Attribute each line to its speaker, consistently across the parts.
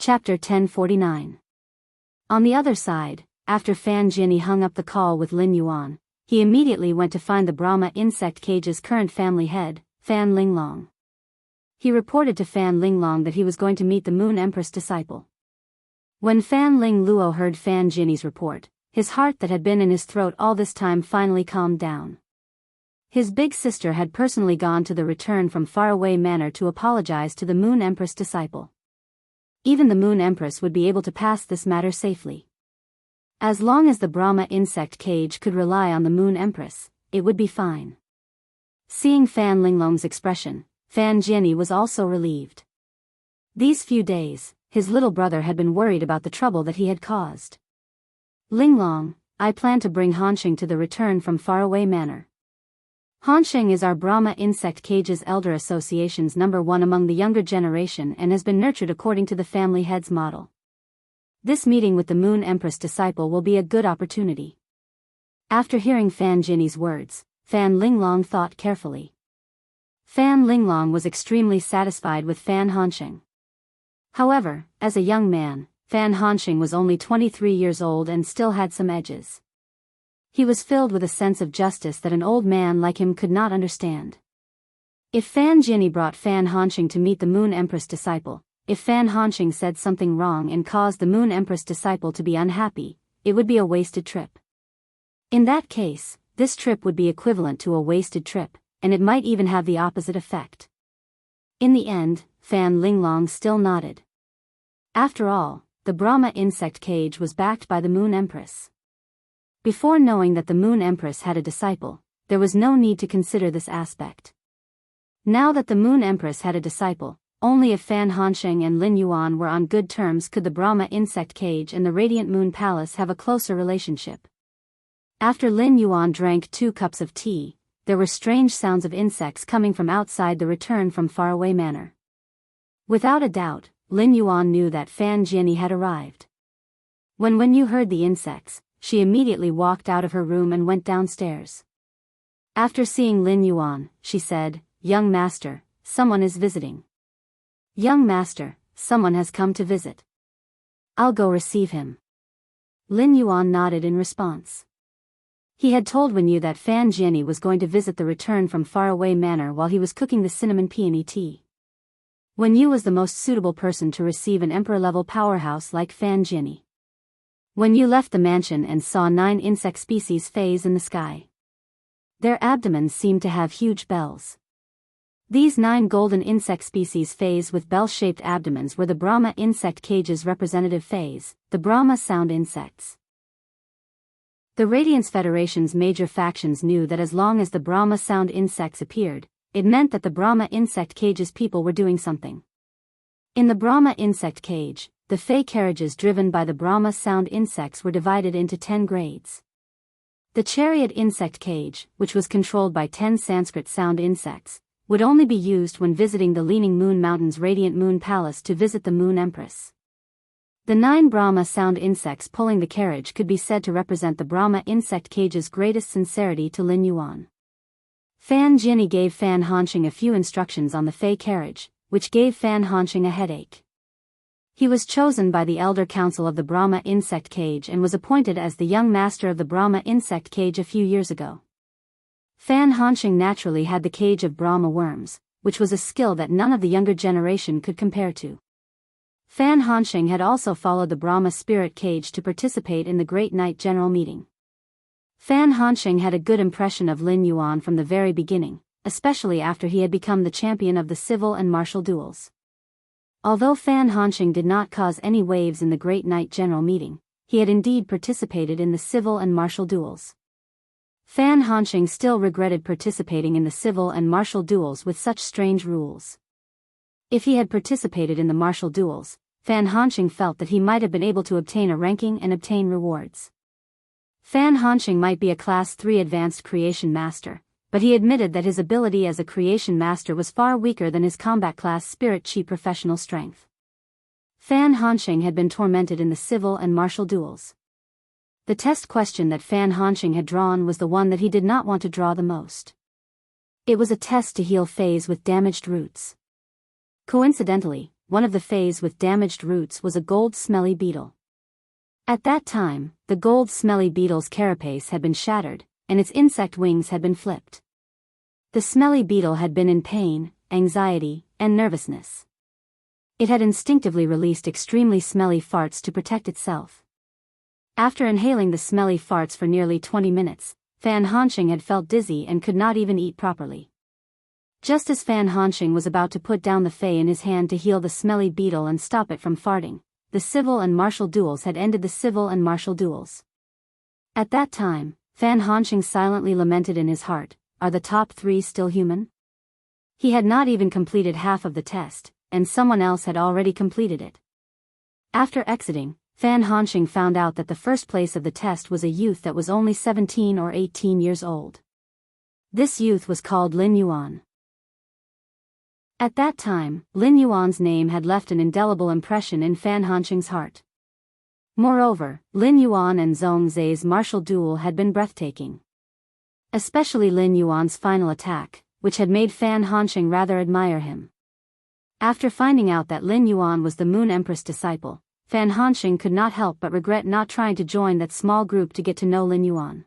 Speaker 1: Chapter 1049. On the other side, after Fan Jinyi hung up the call with Lin Yuan, he immediately went to find the Brahma insect cage's current family head, Fan Linglong. He reported to Fan Linglong that he was going to meet the Moon Empress disciple. When Fan Lingluo heard Fan Jinyi's report, his heart that had been in his throat all this time finally calmed down. His big sister had personally gone to the return from faraway manor to apologize to the Moon Empress disciple. Even the Moon Empress would be able to pass this matter safely. As long as the Brahma insect cage could rely on the Moon Empress, it would be fine. Seeing Fan Linglong's expression, Fan Jinyi was also relieved. These few days, his little brother had been worried about the trouble that he had caused. Linglong, I plan to bring Hanxing to the return from faraway manor. Hanxing is our Brahma insect cage's elder association's #1 among the younger generation and has been nurtured according to the family head's model. This meeting with the Moon Empress disciple will be a good opportunity. After hearing Fan Jinyi's words, Fan Linglong thought carefully. Fan Linglong was extremely satisfied with Fan Hanxing. However, as a young man, Fan Hanxing was only 23 years old and still had some edges. He was filled with a sense of justice that an old man like him could not understand. If Fan Jinyi brought Fan Hanxing to meet the Moon Empress disciple, if Fan Hanxing said something wrong and caused the Moon Empress disciple to be unhappy, it would be a wasted trip. In that case, this trip would be equivalent to a wasted trip, and it might even have the opposite effect. In the end, Fan Linglong still nodded. After all, the Brahma insect cage was backed by the Moon Empress. Before knowing that the Moon Empress had a disciple, there was no need to consider this aspect. Now that the Moon Empress had a disciple, only if Fan Hanxing and Lin Yuan were on good terms could the Brahma insect cage and the Radiant Moon Palace have a closer relationship. After Lin Yuan drank 2 cups of tea, there were strange sounds of insects coming from outside the return from faraway manor. Without a doubt, Lin Yuan knew that Fan Jinyi had arrived. When Wen Yu heard the insects, she immediately walked out of her room and went downstairs. After seeing Lin Yuan, she said, "Young master, someone is visiting." "Young master, someone has come to visit. I'll go receive him." Lin Yuan nodded in response. He had told Wen Yu that Fan Jinyi was going to visit the return from faraway manor while he was cooking the cinnamon peony tea. Wen Yu was the most suitable person to receive an emperor-level powerhouse like Fan Jinyi. Wen Yu left the mansion and saw 9 insect species phase in the sky. Their abdomens seemed to have huge bells. These 9 golden insect species phase with bell-shaped abdomens were the Brahma insect cage's representative phase, the Brahma sound insects. The Radiance Federation's major factions knew that as long as the Brahma sound insects appeared, it meant that the Brahma insect cage's people were doing something. In the Brahma insect cage, the Fey carriages driven by the Brahma sound insects were divided into 10 grades. The chariot insect cage, which was controlled by 10 Sanskrit sound insects, would only be used when visiting the Leaning Moon Mountain's Radiant Moon Palace to visit the Moon Empress. The 9 Brahma sound insects pulling the carriage could be said to represent the Brahma insect cage's greatest sincerity to Lin Yuan. Fan Jinyi gave Fan Hanxing a few instructions on the Fey carriage, which gave Fan Hanxing a headache. He was chosen by the Elder Council of the Brahma insect cage and was appointed as the young master of the Brahma insect cage a few years ago. Fan Hanxing naturally had the cage of Brahma worms, which was a skill that none of the younger generation could compare to. Fan Hanxing had also followed the Brahma spirit cage to participate in the Great Night General Meeting. Fan Hanxing had a good impression of Lin Yuan from the very beginning, especially after he had become the champion of the civil and martial duels. Although Fan Hanxing did not cause any waves in the Great Night General Meeting, he had indeed participated in the civil and martial duels. Fan Hanxing still regretted participating in the civil and martial duels with such strange rules. If he had participated in the martial duels, Fan Hanxing felt that he might have been able to obtain a ranking and obtain rewards. Fan Hanxing might be a Class 3 Advanced Creation Master, but he admitted that his ability as a Creation Master was far weaker than his Combat Class Spirit Chi professional strength. Fan Hanxing had been tormented in the civil and martial duels. The test question that Fan Hanxing had drawn was the one that he did not want to draw the most. It was a test to heal Fays with damaged roots. Coincidentally, one of the fays with damaged roots was a gold smelly beetle. At that time, the gold smelly beetle's carapace had been shattered, and its insect wings had been flipped. The smelly beetle had been in pain, anxiety, and nervousness. It had instinctively released extremely smelly farts to protect itself. After inhaling the smelly farts for nearly 20 minutes, Fan Hanxing had felt dizzy and could not even eat properly. Just as Fan Hanxing was about to put down the fay in his hand to heal the smelly beetle and stop it from farting, the civil and martial duels had ended the civil and martial duels. At that time, Fan Hanxing silently lamented in his heart, "Are the top 3 still human?" He had not even completed half of the test, and someone else had already completed it. After exiting, Fan Hanxing found out that the first place of the test was a youth that was only 17 or 18 years old. This youth was called Lin Yuan. At that time, Lin Yuan's name had left an indelible impression in Fan Hanxing's heart. Moreover, Lin Yuan and Zhong Zai's martial duel had been breathtaking. Especially Lin Yuan's final attack, which had made Fan Hanxing rather admire him. After finding out that Lin Yuan was the Moon Empress disciple, Fan Hanxing could not help but regret not trying to join that small group to get to know Lin Yuan.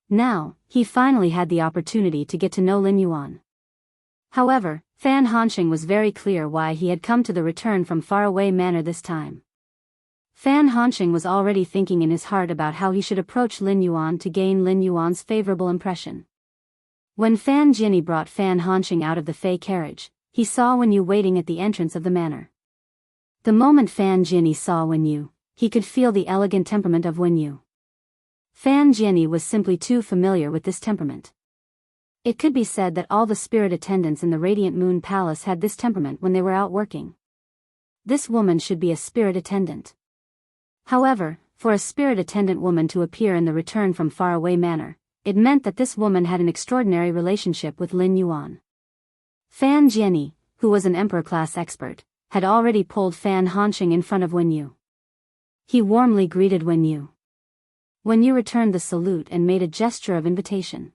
Speaker 1: Now, he finally had the opportunity to get to know Lin Yuan. However, Fan Hanxing was very clear why he had come to the return from faraway manor this time. Fan Hanxing was already thinking in his heart about how he should approach Lin Yuan to gain Lin Yuan's favorable impression. When Fan Jinny brought Fan Hanxing out of the Fey carriage, he saw Wen Yu waiting at the entrance of the manor. The moment Fan Jinny saw Wen Yu, he could feel the elegant temperament of Wen Yu. Fan Jinny was simply too familiar with this temperament. It could be said that all the spirit attendants in the Radiant Moon Palace had this temperament when they were out working. This woman should be a spirit attendant. However, for a spirit attendant woman to appear in the Return from Faraway Manor, it meant that this woman had an extraordinary relationship with Lin Yuan. Fan Jinny, who was an Emperor-class expert, had already pulled Fan Hanxing in front of Wen Yu. He warmly greeted Wen Yu. Wen Yu returned the salute and made a gesture of invitation.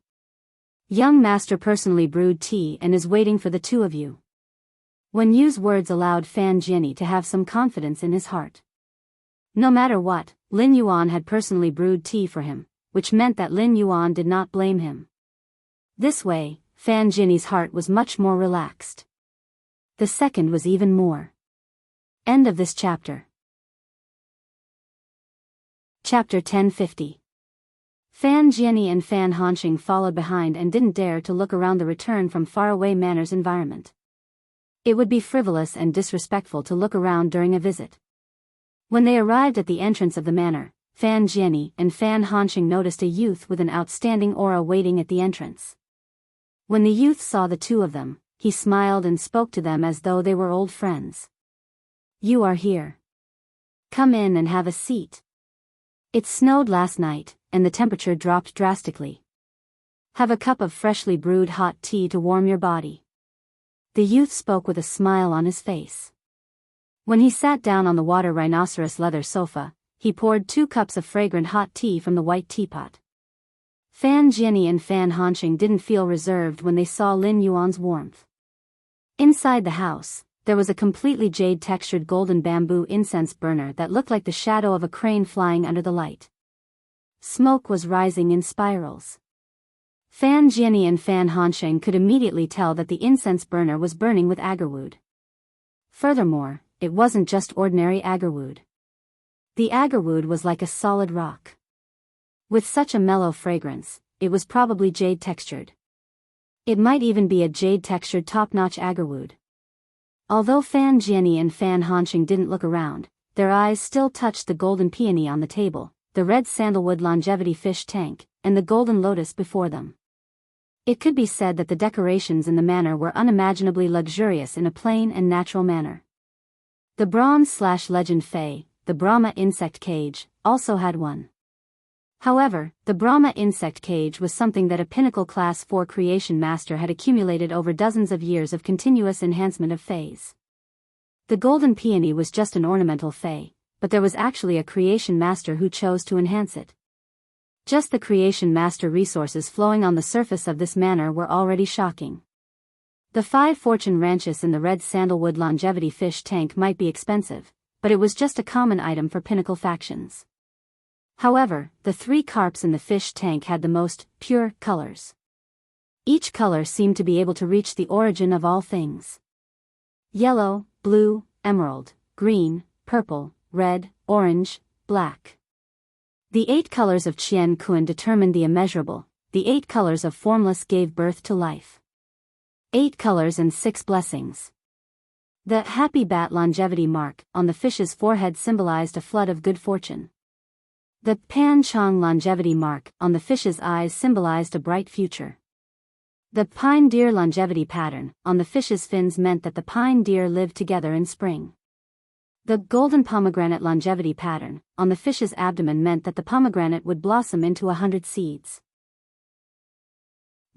Speaker 1: "Young master personally brewed tea and is waiting for the two of you." Wen Yu's words allowed Fan Jinny to have some confidence in his heart. No matter what, Lin Yuan had personally brewed tea for him, which meant that Lin Yuan did not blame him. This way, Fan Jinny's heart was much more relaxed. The second was even more. End of this chapter. Chapter 1050. Fan Jinny and Fan Hanxing followed behind and didn't dare to look around the Return from Faraway Manor's environment. It would be frivolous and disrespectful to look around during a visit. When they arrived at the entrance of the manor, Fan Jinny and Fan Hanxing noticed a youth with an outstanding aura waiting at the entrance. When the youth saw the two of them, he smiled and spoke to them as though they were old friends. "You are here. Come in and have a seat. It snowed last night, and the temperature dropped drastically. Have a cup of freshly brewed hot tea to warm your body." The youth spoke with a smile on his face. When he sat down on the water rhinoceros leather sofa, he poured 2 cups of fragrant hot tea from the white teapot. Fan Jinny and Fan Hanxing didn't feel reserved when they saw Lin Yuan's warmth. Inside the house, there was a completely jade-textured golden bamboo incense burner that looked like the shadow of a crane flying under the light. Smoke was rising in spirals. Fan Jinny and Fan Hanxing could immediately tell that the incense burner was burning with agarwood. Furthermore, it wasn't just ordinary agarwood. The agarwood was like a solid rock. With such a mellow fragrance, it was probably jade-textured. It might even be a jade-textured top-notch agarwood. Although Fan Jinny and Fan Hanxing didn't look around, their eyes still touched the golden peony on the table, the red sandalwood longevity fish tank, and the golden lotus before them. It could be said that the decorations in the manor were unimaginably luxurious in a plain and natural manner. The bronze/legend Fae, the Brahma insect cage, also had one. However, the Brahma insect cage was something that a pinnacle class 4 creation master had accumulated over dozens of years of continuous enhancement of Faes. The golden peony was just an ornamental Fae, but there was actually a creation master who chose to enhance it. Just the creation master resources flowing on the surface of this manor were already shocking. The 5 fortune ranches in the red sandalwood longevity fish tank might be expensive, but it was just a common item for pinnacle factions. However, the 3 carps in the fish tank had the most pure colors. Each color seemed to be able to reach the origin of all things. Yellow, blue, emerald, green, purple, red, orange, black. The 8 colors of Qian Kun determined the immeasurable, the 8 colors of formless gave birth to life. 8 colors and 6 blessings. The happy bat longevity mark on the fish's forehead symbolized a flood of good fortune. The pan chong longevity mark on the fish's eyes symbolized a bright future. The pine deer longevity pattern on the fish's fins meant that the pine deer lived together in spring. The golden pomegranate longevity pattern on the fish's abdomen meant that the pomegranate would blossom into 100 seeds.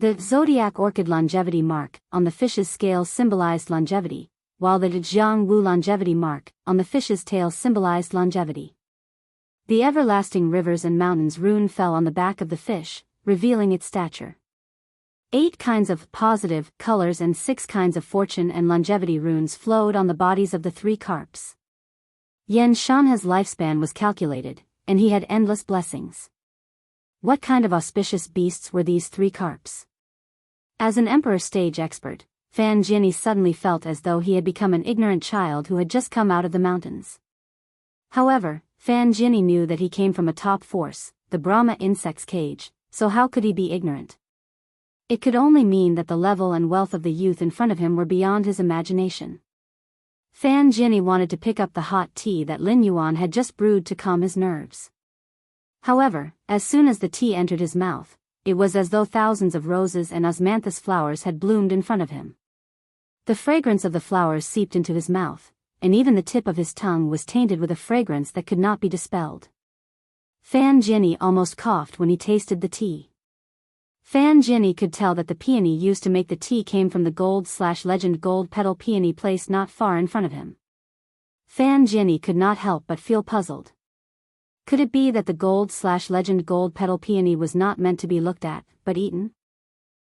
Speaker 1: The zodiac orchid longevity mark on the fish's scales symbolized longevity, while the Jianghu longevity mark on the fish's tail symbolized longevity. The everlasting rivers and mountains rune fell on the back of the fish, revealing its stature. 8 kinds of positive colors and 6 kinds of fortune and longevity runes flowed on the bodies of the 3 carps. Yan Shanha's lifespan was calculated, and he had endless blessings. What kind of auspicious beasts were these 3 carps? As an emperor stage expert, Fan Jianyi suddenly felt as though he had become an ignorant child who had just come out of the mountains. However, Fan Jianyi knew that he came from a top force, the Brahma insect's cage, so how could he be ignorant? It could only mean that the level and wealth of the youth in front of him were beyond his imagination. Fan Jianyi wanted to pick up the hot tea that Lin Yuan had just brewed to calm his nerves. However, as soon as the tea entered his mouth, it was as though thousands of roses and osmanthus flowers had bloomed in front of him. The fragrance of the flowers seeped into his mouth, and even the tip of his tongue was tainted with a fragrance that could not be dispelled. Fan Jianyi almost coughed when he tasted the tea. Fan Jianyi could tell that the peony used to make the tea came from the gold/legend gold petal peony placed not far in front of him. Fan Jianyi could not help but feel puzzled. Could it be that the gold/legend gold petal peony was not meant to be looked at, but eaten?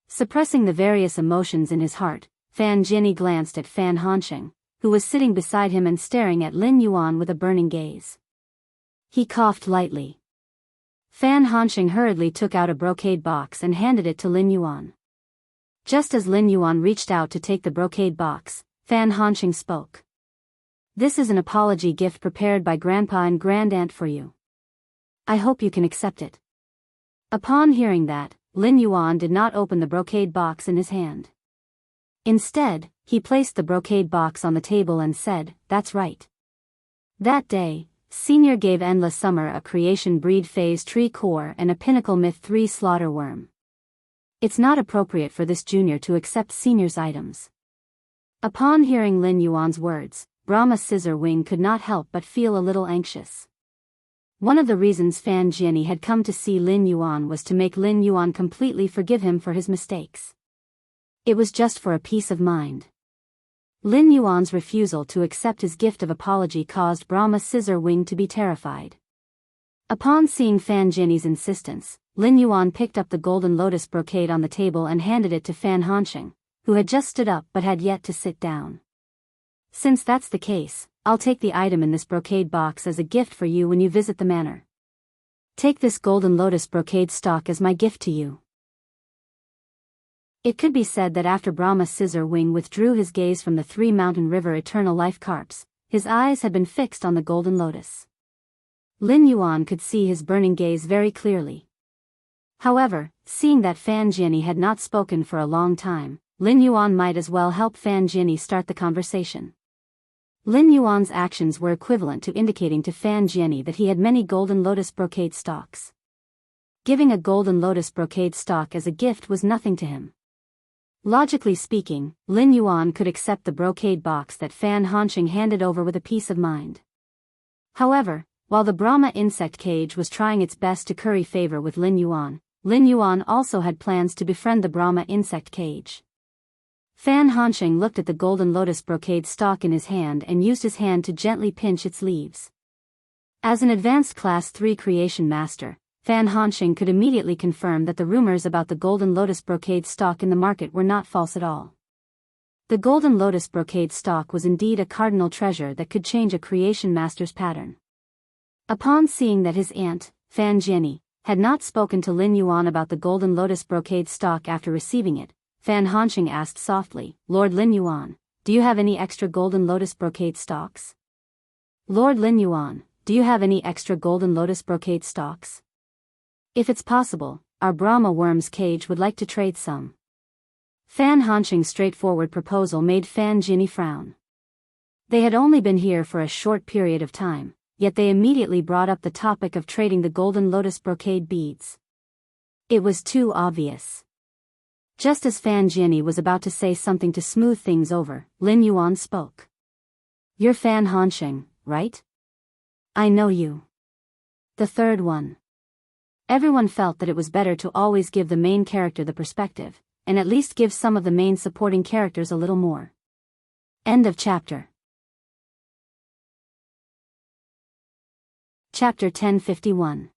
Speaker 1: Suppressing the various emotions in his heart, Fan Jianyi glanced at Fan Hansheng, who was sitting beside him and staring at Lin Yuan with a burning gaze. He coughed lightly. Fan Hansheng hurriedly took out a brocade box and handed it to Lin Yuan. Just as Lin Yuan reached out to take the brocade box, Fan Hansheng spoke. "This is an apology gift prepared by Grandpa and Grandaunt for you. I hope you can accept it." Upon hearing that, Lin Yuan did not open the brocade box in his hand. Instead, he placed the brocade box on the table and said, "That's right." That day, Senior gave Endless Summer a creation breed phase tree core and a pinnacle myth 3 slaughter worm. It's not appropriate for this junior to accept Senior's items. Upon hearing Lin Yuan's words, Brahma Scissor Wing could not help but feel a little anxious. One of the reasons Fan Jianyi had come to see Lin Yuan was to make Lin Yuan completely forgive him for his mistakes. It was just for a peace of mind. Lin Yuan's refusal to accept his gift of apology caused Brahma Scissor Wing to be terrified. Upon seeing Fan Jianyi's insistence, Lin Yuan picked up the golden lotus brocade on the table and handed it to Fan Hansheng, who had just stood up but had yet to sit down. "Since that's the case, I'll take the item in this brocade box as a gift for you when you visit the manor. Take this golden lotus brocade stalk as my gift to you." It could be said that after Brahma Scissor Wing withdrew his gaze from the 3 Mountain River Eternal Life carps, his eyes had been fixed on the golden lotus. Lin Yuan could see his burning gaze very clearly. However, seeing that Fan Jianyi had not spoken for a long time, Lin Yuan might as well help Fan Jianyi start the conversation. Lin Yuan's actions were equivalent to indicating to Fan Jianyi that he had many golden lotus brocade stalks. Giving a golden lotus brocade stalk as a gift was nothing to him. Logically speaking, Lin Yuan could accept the brocade box that Fan Hansheng handed over with a peace of mind. However, while the Brahma insect cage was trying its best to curry favor with Lin Yuan also had plans to befriend the Brahma insect cage. Fan Hansheng looked at the golden lotus brocade stalk in his hand and used his hand to gently pinch its leaves. As an advanced Class 3 creation master, Fan Hansheng could immediately confirm that the rumors about the golden lotus brocade stalk in the market were not false at all. The golden lotus brocade stalk was indeed a cardinal treasure that could change a creation master's pattern. Upon seeing that his aunt, Fan Jiani, had not spoken to Lin Yuan about the golden lotus brocade stalk after receiving it, Fan Hanqing asked softly, "Lord Lin Yuan, do you have any extra golden lotus brocade stalks? Lord Lin Yuan, do you have any extra golden lotus brocade stalks? If it's possible, our Brahma worm's cage would like to trade some." Fan Hanqing's straightforward proposal made Fan Jiani frown. They had only been here for a short period of time, yet they immediately brought up the topic of trading the golden lotus brocade beads. It was too obvious. Just as Fan Jiani was about to say something to smooth things over, Lin Yuan spoke. "You're Fan Hanqing, right? I know you." The third one. Everyone felt that it was better to always give the main character the perspective, and at least give some of the main supporting characters a little more. End of chapter. Chapter 1051.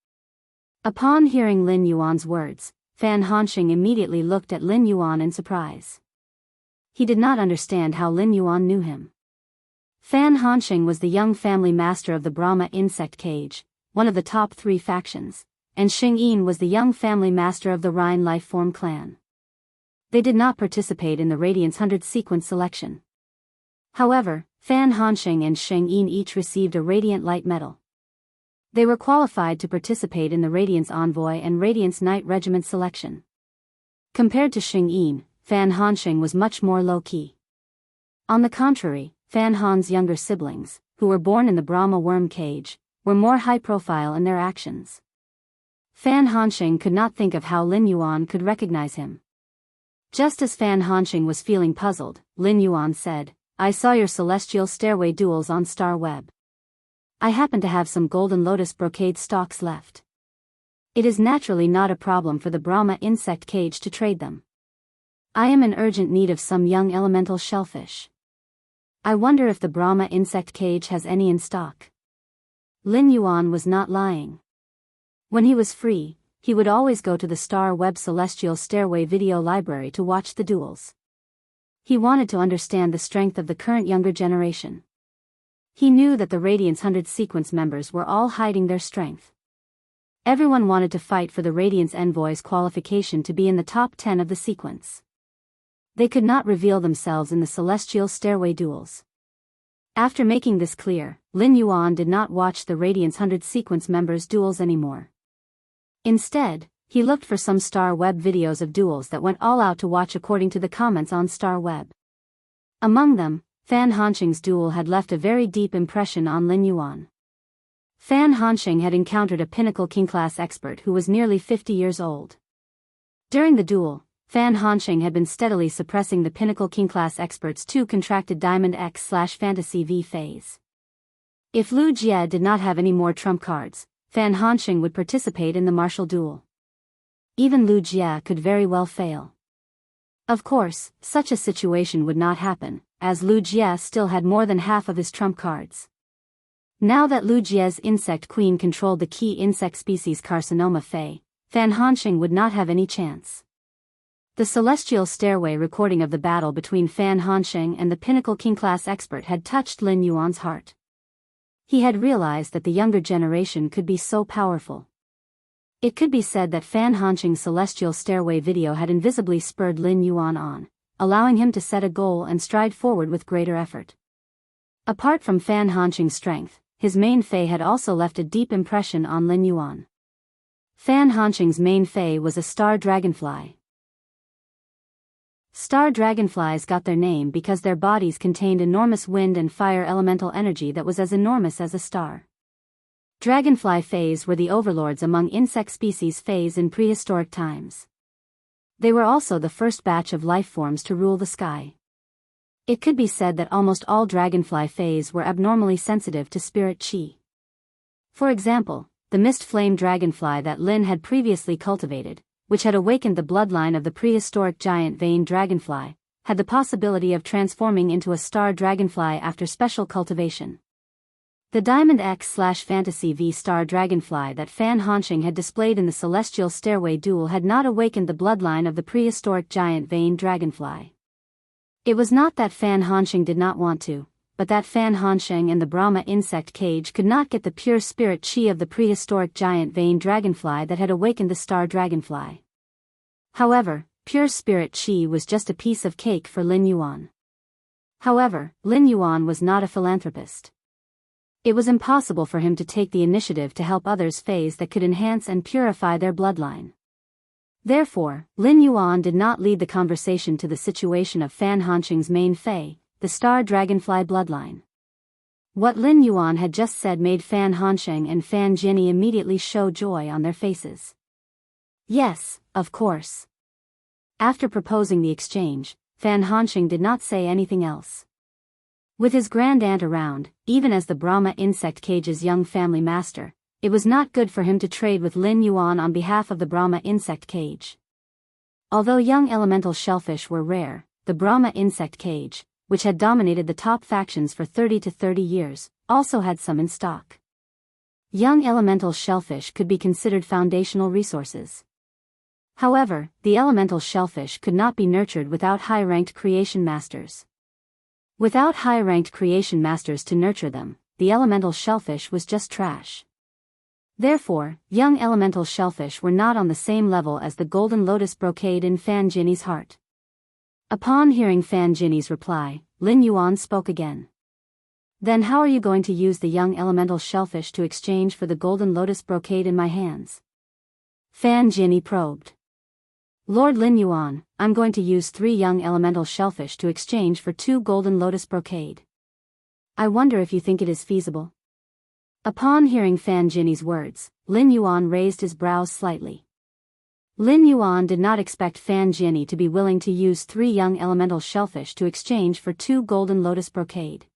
Speaker 1: Upon hearing Lin Yuan's words, Fan Hanqing immediately looked at Lin Yuan in surprise. He did not understand how Lin Yuan knew him. Fan Hanqing was the young family master of the Brahma insect cage, one of the top 3 factions, and Xing Yin was the young family master of the Rhine Lifeform clan. They did not participate in the Radiance 100 sequence selection. However, Fan Hanqing and Xing Yin each received a Radiant Light medal. They were qualified to participate in the Radiance Envoy and Radiance Knight Regiment selection. Compared to Xing Yin, Fan Hanqing was much more low-key. On the contrary, Fan Han's younger siblings, who were born in the Brahma worm cage, were more high-profile in their actions. Fan Hanqing could not think of how Lin Yuan could recognize him. Just as Fan Hanqing was feeling puzzled, Lin Yuan said, "I saw your celestial stairway duels on Star Web. I happen to have some golden lotus brocade stalks left. It is naturally not a problem for the Brahma insect cage to trade them. I am in urgent need of some young elemental shellfish. I wonder if the Brahma insect cage has any in stock." Lin Yuan was not lying. When he was free, he would always go to the Star Web Celestial Stairway video library to watch the duels. He wanted to understand the strength of the current younger generation. He knew that the Radiance 100 sequence members were all hiding their strength. Everyone wanted to fight for the Radiance Envoy's qualification to be in the top 10 of the sequence. They could not reveal themselves in the Celestial Stairway duels. After making this clear, Lin Yuan did not watch the Radiance 100 sequence members' duels anymore. Instead, he looked for some Star Web videos of duels that went all out to watch according to the comments on Star Web. Among them, Fan Hanqing's duel had left a very deep impression on Lin Yuan. Fan Hanqing had encountered a Pinnacle King class expert who was nearly 50 years old. During the duel, Fan Hanqing had been steadily suppressing the Pinnacle King class expert's 2 contracted Diamond X/Fantasy V phase. If Lu Jie did not have any more trump cards, Fan Hanqing would participate in the martial duel. Even Lu Jie could very well fail. Of course, such a situation would not happen, as Lu Jie still had more than half of his trump cards. Now that Lu Jie's insect queen controlled the key insect species Carcinoma Fei, Fan Hanqing would not have any chance. The Celestial Stairway recording of the battle between Fan Hanqing and the Pinnacle King class expert had touched Lin Yuan's heart. He had realized that the younger generation could be so powerful. It could be said that Fan Hanqing's Celestial Stairway video had invisibly spurred Lin Yuan on, allowing him to set a goal and stride forward with greater effort. Apart from Fan Hanqing's strength, his main Fei had also left a deep impression on Lin Yuan. Fan Hanqing's main Fei was a star dragonfly. Star dragonflies got their name because their bodies contained enormous wind and fire elemental energy that was as enormous as a star. Dragonfly Feis were the overlords among insect species Feis in prehistoric times. They were also the first batch of life forms to rule the sky. It could be said that almost all dragonfly Feis were abnormally sensitive to spirit chi. For example, the mist flame dragonfly that Lin had previously cultivated, which had awakened the bloodline of the prehistoric giant vein dragonfly, had the possibility of transforming into a star dragonfly after special cultivation. The Diamond X/Fantasy V star dragonfly that Fan Hanqing had displayed in the Celestial Stairway duel had not awakened the bloodline of the prehistoric giant vein dragonfly. It was not that Fan Hansheng did not want to, but that Fan Hansheng and the Brahma insect cage could not get the pure spirit chi of the prehistoric giant vein dragonfly that had awakened the star dragonfly. However, pure spirit chi was just a piece of cake for Lin Yuan. However, Lin Yuan was not a philanthropist. It was impossible for him to take the initiative to help others phase that could enhance and purify their bloodline. Therefore, Lin Yuan did not lead the conversation to the situation of Fan Hansheng's main fei, the star dragonfly bloodline. What Lin Yuan had just said made Fan Hansheng and Fan Jinny immediately show joy on their faces. Yes, of course. After proposing the exchange, Fan Hansheng did not say anything else. With his grand aunt around, even as the Brahma insect cage's young family master, it was not good for him to trade with Lin Yuan on behalf of the Brahma insect cage. Although young elemental shellfish were rare, the Brahma insect cage, which had dominated the top factions for 30 to 30 years, also had some in stock. Young elemental shellfish could be considered foundational resources. However, the elemental shellfish could not be nurtured without high-ranked creation masters. Without high-ranked creation masters to nurture them, the elemental shellfish was just trash. Therefore, young elemental shellfish were not on the same level as the golden lotus brocade in Fan Jinny's heart. Upon hearing Fan Jinny's reply, Lin Yuan spoke again. Then how are you going to use the young elemental shellfish to exchange for the golden lotus brocade in my hands? Fan Jinny probed. Lord Lin Yuan, I'm going to use 3 young elemental shellfish to exchange for 2 golden lotus brocade. I wonder if you think it is feasible? Upon hearing Fan Jinny's words, Lin Yuan raised his brows slightly. Lin Yuan did not expect Fan Jinny to be willing to use 3 young elemental shellfish to exchange for 2 golden lotus brocade.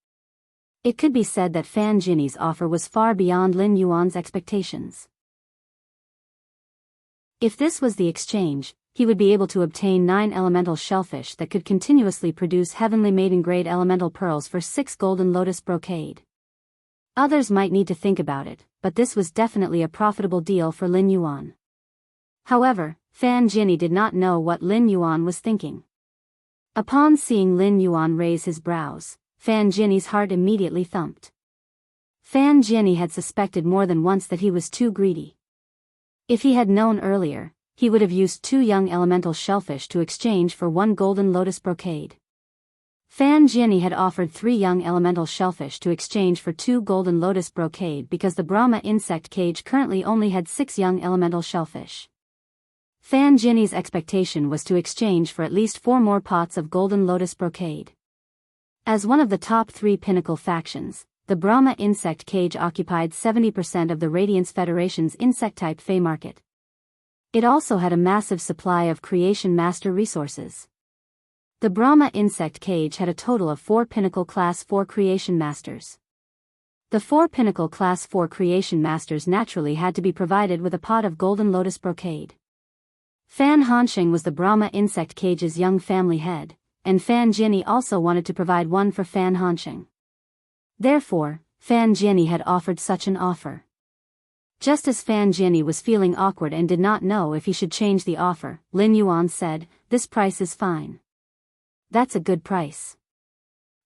Speaker 1: It could be said that Fan Jinny's offer was far beyond Lin Yuan's expectations. If this was the exchange, he would be able to obtain 9 elemental shellfish that could continuously produce heavenly maiden-grade elemental pearls for 6 golden lotus brocade. Others might need to think about it, but this was definitely a profitable deal for Lin Yuan. However, Fan Jinny did not know what Lin Yuan was thinking. Upon seeing Lin Yuan raise his brows, Fan Jinny's heart immediately thumped. Fan Jinny had suspected more than once that he was too greedy. If he had known earlier, he would have used 2 young elemental shellfish to exchange for 1 golden lotus brocade. Fan Jinny had offered 3 young elemental shellfish to exchange for 2 golden lotus brocade because the Brahma insect cage currently only had 6 young elemental shellfish. Fan Jinny's expectation was to exchange for at least 4 more pots of golden lotus brocade. As one of the top 3 pinnacle factions, the Brahma insect cage occupied 70% of the Radiance Federation's insect-type fey market. It also had a massive supply of creation master resources. The Brahma insect cage had a total of 4 pinnacle class 4 creation masters. The 4 pinnacle class 4 creation masters naturally had to be provided with a pot of golden lotus brocade. Fan Hansheng was the Brahma insect cage's young family head, and Fan Jinny also wanted to provide one for Fan Hansheng. Therefore, Fan Jinny had offered such an offer. Just as Fan Jinny was feeling awkward and did not know if he should change the offer, Lin Yuan said, "This price is fine. That's a good price.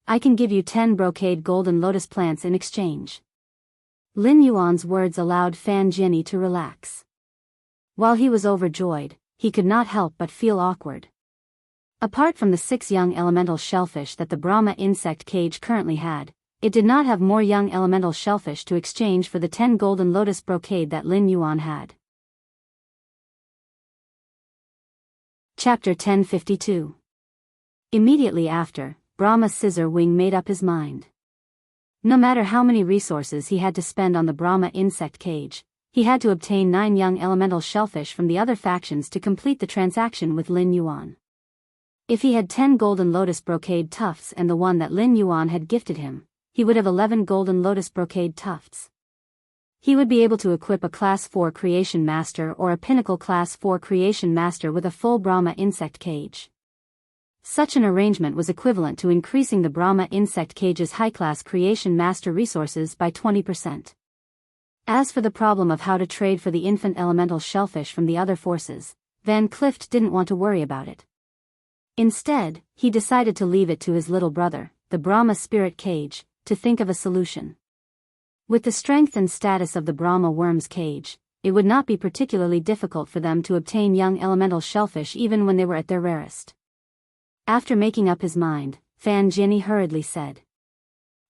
Speaker 1: I can give you 10 brocade golden lotus plants in exchange." Lin Yuan's words allowed Fan Jinny to relax. While he was overjoyed, he could not help but feel awkward. Apart from the 6 young elemental shellfish that the Brahma insect cage currently had, it did not have more young elemental shellfish to exchange for the 10 golden lotus brocade that Lin Yuan had. Chapter 1052. Immediately after, Brahma Scissor Wing made up his mind. No matter how many resources he had to spend on the Brahma insect cage, he had to obtain 9 young elemental shellfish from the other factions to complete the transaction with Lin Yuan. If he had 10 golden lotus brocade tufts and the one that Lin Yuan had gifted him, he would have 11 golden lotus brocade tufts. He would be able to equip a Class 4 Creation Master or a Pinnacle Class 4 Creation Master with a full Brahma insect cage. Such an arrangement was equivalent to increasing the Brahma insect cage's high-class Creation Master resources by 20%. As for the problem of how to trade for the infant elemental shellfish from the other forces, Van Clift didn't want to worry about it. Instead, he decided to leave it to his little brother, the Brahma spirit cage, to think of a solution. With the strength and status of the Brahma worm's cage, it would not be particularly difficult for them to obtain young elemental shellfish even when they were at their rarest. After making up his mind, Fan Jianyi hurriedly said,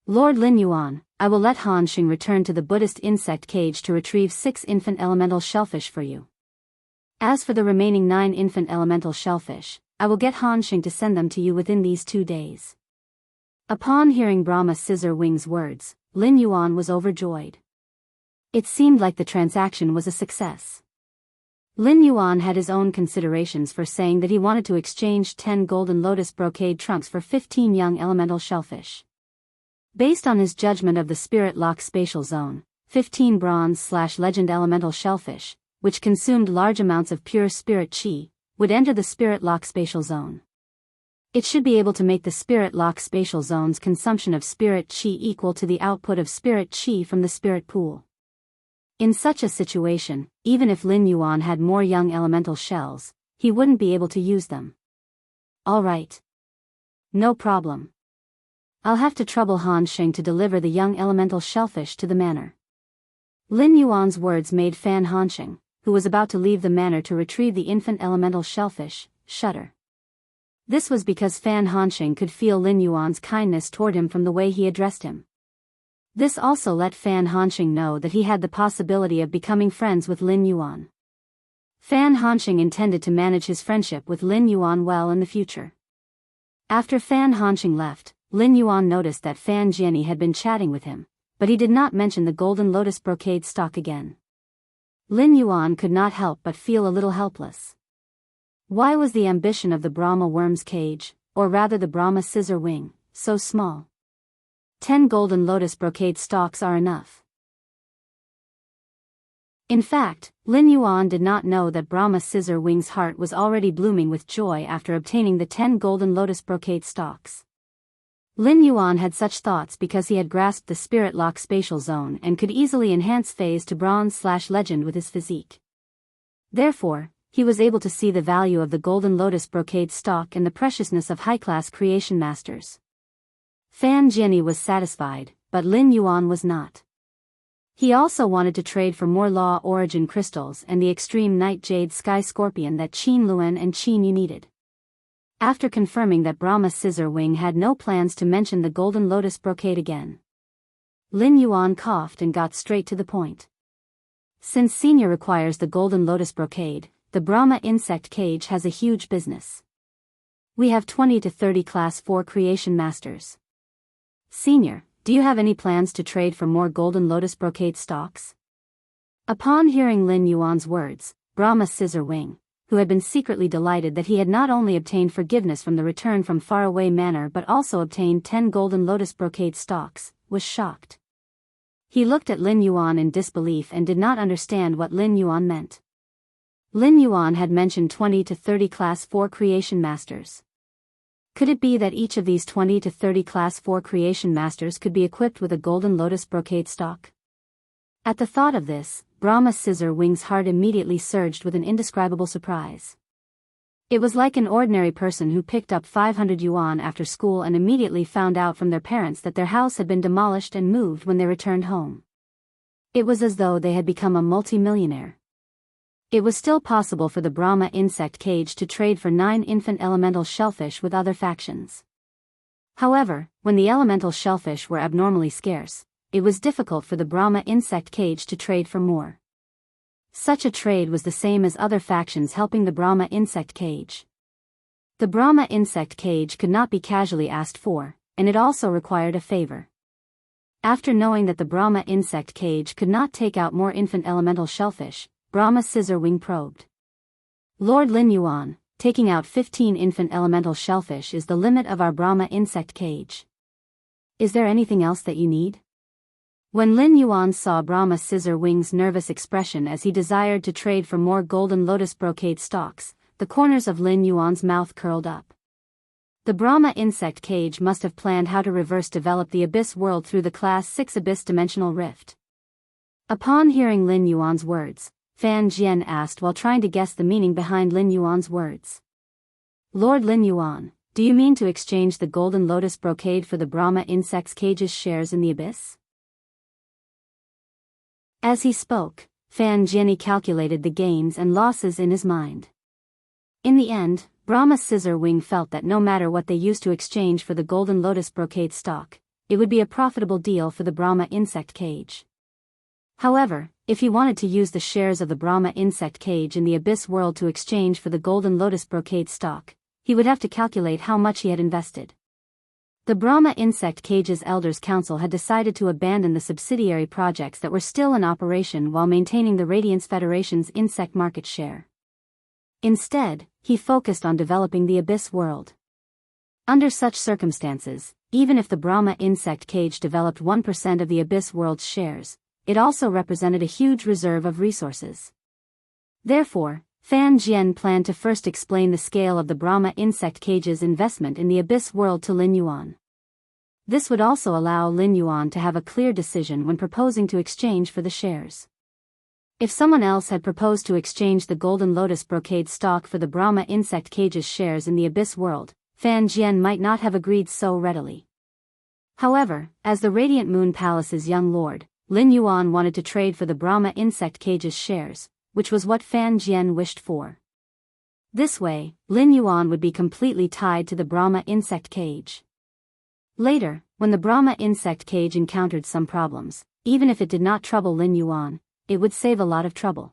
Speaker 1: "Lord Lin Yuan, I will let Han Xing return to the Buddhist insect cage to retrieve 6 infant elemental shellfish for you. As for the remaining 9 infant elemental shellfish, I will get Han Xing to send them to you within these 2 days." Upon hearing Brahma Scissor Wing's words, Lin Yuan was overjoyed. It seemed like the transaction was a success. Lin Yuan had his own considerations for saying that he wanted to exchange 10 golden lotus brocade trunks for 15 young elemental shellfish. Based on his judgment of the Spirit Lock Spatial Zone, 15 bronze/legend elemental shellfish, which consumed large amounts of pure spirit chi, would enter the Spirit Lock Spatial Zone. It should be able to make the Spirit Lock Spatial Zone's consumption of spirit chi equal to the output of spirit chi from the spirit pool. In such a situation, even if Lin Yuan had more young elemental shells, he wouldn't be able to use them. All right. No problem. I'll have to trouble Han Xing to deliver the young elemental shellfish to the manor. Lin Yuan's words made Fan Hanxing, who was about to leave the manor to retrieve the infant elemental shellfish, shudder. This was because Fan Hanxing could feel Lin Yuan's kindness toward him from the way he addressed him. This also let Fan Hanxing know that he had the possibility of becoming friends with Lin Yuan. Fan Hanxing intended to manage his friendship with Lin Yuan well in the future. After Fan Hanxing left, Lin Yuan noticed that Fan Jianyi had been chatting with him, but he did not mention the golden lotus brocade stock again. Lin Yuan could not help but feel a little helpless. Why was the ambition of the Brahma worm's cage, or rather the Brahma scissor wing, so small? 10 golden lotus brocade stalks are enough. In fact, Lin Yuan did not know that Brahma scissor wing's heart was already blooming with joy after obtaining the 10 golden lotus brocade stalks. Lin Yuan had such thoughts because he had grasped the Spirit Lock Spatial Zone and could easily enhance phase to bronze/legend with his physique. Therefore, he was able to see the value of the golden lotus brocade stock and the preciousness of high-class creation masters. Fan Jianyi was satisfied, but Lin Yuan was not. He also wanted to trade for more Law Origin crystals and the extreme Night Jade Sky Scorpion that Qin Luan and Qin Yu needed. After confirming that Brahma Scissor Wing had no plans to mention the golden lotus brocade again, Lin Yuan coughed and got straight to the point. Since Senior requires the golden lotus brocade, the Brahma insect cage has a huge business. We have 20 to 30 Class 4 creation masters. Senior, do you have any plans to trade for more golden lotus brocade stalks? Upon hearing Lin Yuan's words, Brahma Scissor Wing, who had been secretly delighted that he had not only obtained forgiveness from the return from faraway manor but also obtained 10 golden lotus brocade stalks, was shocked. He looked at Lin Yuan in disbelief and did not understand what Lin Yuan meant. Lin Yuan had mentioned 20 to 30 Class 4 creation masters. Could it be that each of these 20 to 30 Class 4 creation masters could be equipped with a golden lotus brocade stalk? At the thought of this, Brahma Scissor Wing's heart immediately surged with an indescribable surprise. It was like an ordinary person who picked up 500 yuan after school and immediately found out from their parents that their house had been demolished and moved when they returned home. It was as though they had become a multi-millionaire. It was still possible for the Brahma insect cage to trade for 9 infant elemental shellfish with other factions. However, when the elemental shellfish were abnormally scarce, it was difficult for the Brahma insect cage to trade for more. Such a trade was the same as other factions helping the Brahma insect cage. The Brahma insect cage could not be casually asked for, and it also required a favor. After knowing that the Brahma insect cage could not take out more infant elemental shellfish, Brahma Scissor Wing probed. Lord Lin Yuan, taking out 15 infant elemental shellfish is the limit of our Brahma insect cage. Is there anything else that you need? When Lin Yuan saw Brahma Scissor Wing's nervous expression as he desired to trade for more golden lotus brocade stalks, the corners of Lin Yuan's mouth curled up. The Brahma insect cage must have planned how to reverse develop the Abyss world through the Class 6 Abyss dimensional rift. Upon hearing Lin Yuan's words, Fan Jian asked while trying to guess the meaning behind Lin Yuan's words. Lord Lin Yuan, do you mean to exchange the golden lotus brocade for the Brahma insect's cage's shares in the abyss? As he spoke, Fan Jianyi calculated the gains and losses in his mind. In the end, Brahma Scissor Wing felt that no matter what they used to exchange for the golden lotus brocade stock, it would be a profitable deal for the Brahma insect cage. However, if he wanted to use the shares of the Brahma insect cage in the abyss world to exchange for the golden lotus brocade stock, he would have to calculate how much he had invested. The Brahma insect cage's elders' council had decided to abandon the subsidiary projects that were still in operation while maintaining the Radiance Federation's insect market share. Instead, he focused on developing the abyss world. Under such circumstances, even if the Brahma insect cage developed 1% of the abyss world's shares, it also represented a huge reserve of resources. Therefore, Fan Jian planned to first explain the scale of the Brahma insect cage's investment in the abyss world to Lin Yuan. This would also allow Lin Yuan to have a clear decision when proposing to exchange for the shares. If someone else had proposed to exchange the golden lotus brocade stock for the Brahma insect cage's shares in the abyss world, Fan Jian might not have agreed so readily. However, as the Radiant Moon Palace's young lord, Lin Yuan wanted to trade for the Brahma insect cage's shares, which was what Fan Jian wished for. This way, Lin Yuan would be completely tied to the Brahma insect cage. Later, when the Brahma insect cage encountered some problems, even if it did not trouble Lin Yuan, it would save a lot of trouble.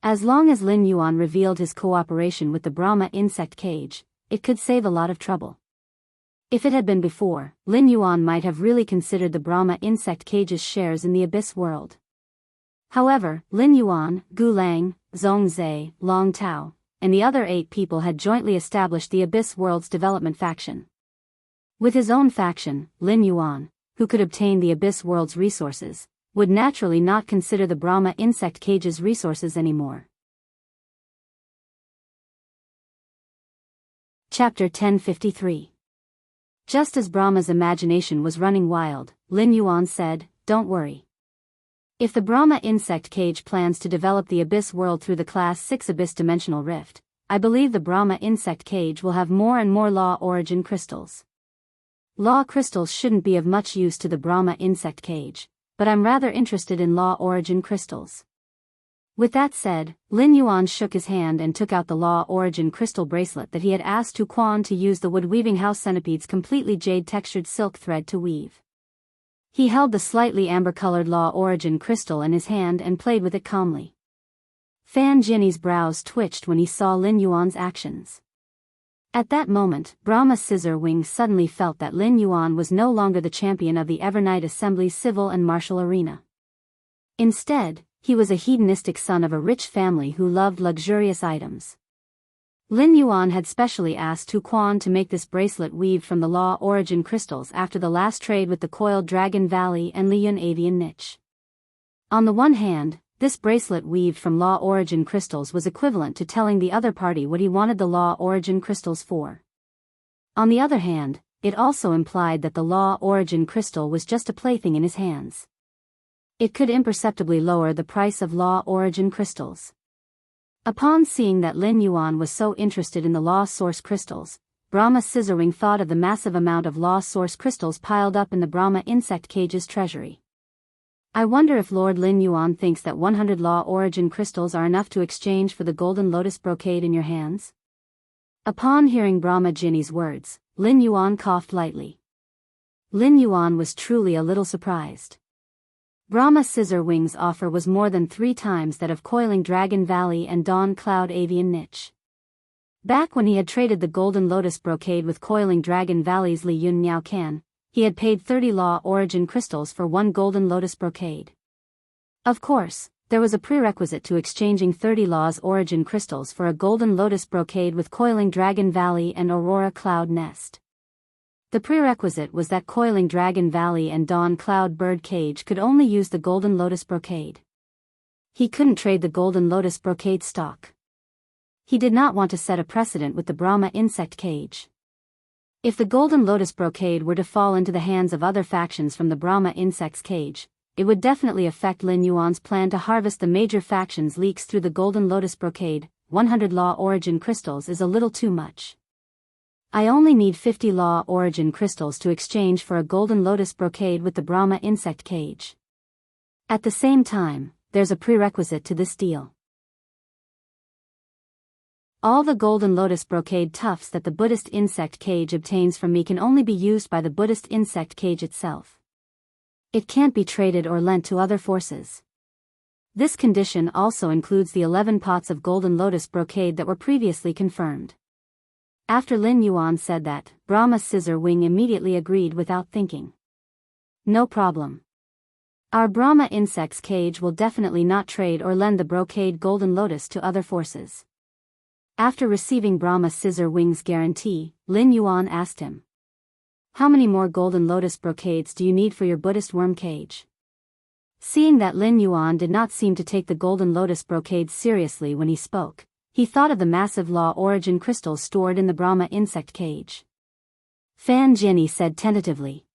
Speaker 1: As long as Lin Yuan revealed his cooperation with the Brahma insect cage, it could save a lot of trouble. If it had been before, Lin Yuan might have really considered the Brahma insect cage's shares in the abyss world. However, Lin Yuan, Gu Lang, Zhong Zhe, Long Tao, and the other 8 people had jointly established the abyss world's development faction. With his own faction, Lin Yuan, who could obtain the abyss world's resources, would naturally not consider the Brahma insect cage's resources anymore. Chapter 1053. Just as Brahma's imagination was running wild, Lin Yuan said, "Don't worry. If the Brahma insect cage plans to develop the abyss world through the Class 6 abyss dimensional rift, I believe the Brahma insect cage will have more and more law origin crystals. Law crystals shouldn't be of much use to the Brahma insect cage, but I'm rather interested in law origin crystals." With that said, Lin Yuan shook his hand and took out the law origin crystal bracelet that he had asked Tu Quan to use the wood weaving house centipede's completely jade-textured silk thread to weave. He held the slightly amber-colored law origin crystal in his hand and played with it calmly. Fan Jianyi's brows twitched when he saw Lin Yuan's actions. At that moment, Brahma Scissor Wing suddenly felt that Lin Yuan was no longer the champion of the Evernight Assembly's civil and martial arena. Instead, he was a hedonistic son of a rich family who loved luxurious items. Lin Yuan had specially asked Tu Quan to make this bracelet weaved from the law origin crystals after the last trade with the coiled Dragon Valley and Liyun Avian Niche. On the one hand, this bracelet weaved from law origin crystals was equivalent to telling the other party what he wanted the law origin crystals for. On the other hand, it also implied that the law origin crystal was just a plaything in his hands. It could imperceptibly lower the price of law origin crystals. Upon seeing that Lin Yuan was so interested in the law source crystals, Brahma Scissorwing thought of the massive amount of law source crystals piled up in the Brahma insect cage's treasury. I wonder if Lord Lin Yuan thinks that 100 law origin crystals are enough to exchange for the golden lotus brocade in your hands? Upon hearing Brahma Jinyi's words, Lin Yuan coughed lightly. Lin Yuan was truly a little surprised. Brahma Scissor Wing's offer was more than 3 times that of Coiling Dragon Valley and Dawn Cloud Avian Niche. Back when he had traded the Golden Lotus brocade with Coiling Dragon Valley's Li Yun Niao Can, he had paid 30 law origin crystals for 1 Golden Lotus brocade. Of course, there was a prerequisite to exchanging 30 law's origin crystals for a Golden Lotus brocade with Coiling Dragon Valley and Aurora Cloud Nest. The prerequisite was that Coiling Dragon Valley and Dawn Cloud Bird Cage could only use the Golden Lotus brocade. He couldn't trade the Golden Lotus brocade stock. He did not want to set a precedent with the Brahma insect cage. If the Golden Lotus brocade were to fall into the hands of other factions from the Brahma insect's cage, it would definitely affect Lin Yuan's plan to harvest the major factions' leaks through the Golden Lotus brocade. 100 law origin crystals is a little too much. I only need 50 law origin crystals to exchange for a golden lotus brocade with the Brahma insect cage. At the same time, there's a prerequisite to this deal. All the golden lotus brocade tufts that the Buddhist insect cage obtains from me can only be used by the Buddhist insect cage itself. It can't be traded or lent to other forces. This condition also includes the 11 pots of golden lotus brocade that were previously confirmed. After Lin Yuan said that, Brahma's scissor wing immediately agreed without thinking. No problem. Our Brahma insect's cage will definitely not trade or lend the brocade golden lotus to other forces. After receiving Brahma's scissor wing's guarantee, Lin Yuan asked him, "How many more golden lotus brocades do you need for your Buddhist worm cage?" Seeing that Lin Yuan did not seem to take the golden lotus brocades seriously when he spoke, he thought of the massive law origin crystals stored in the Brahma insect cage. Fan Jianyi said tentatively,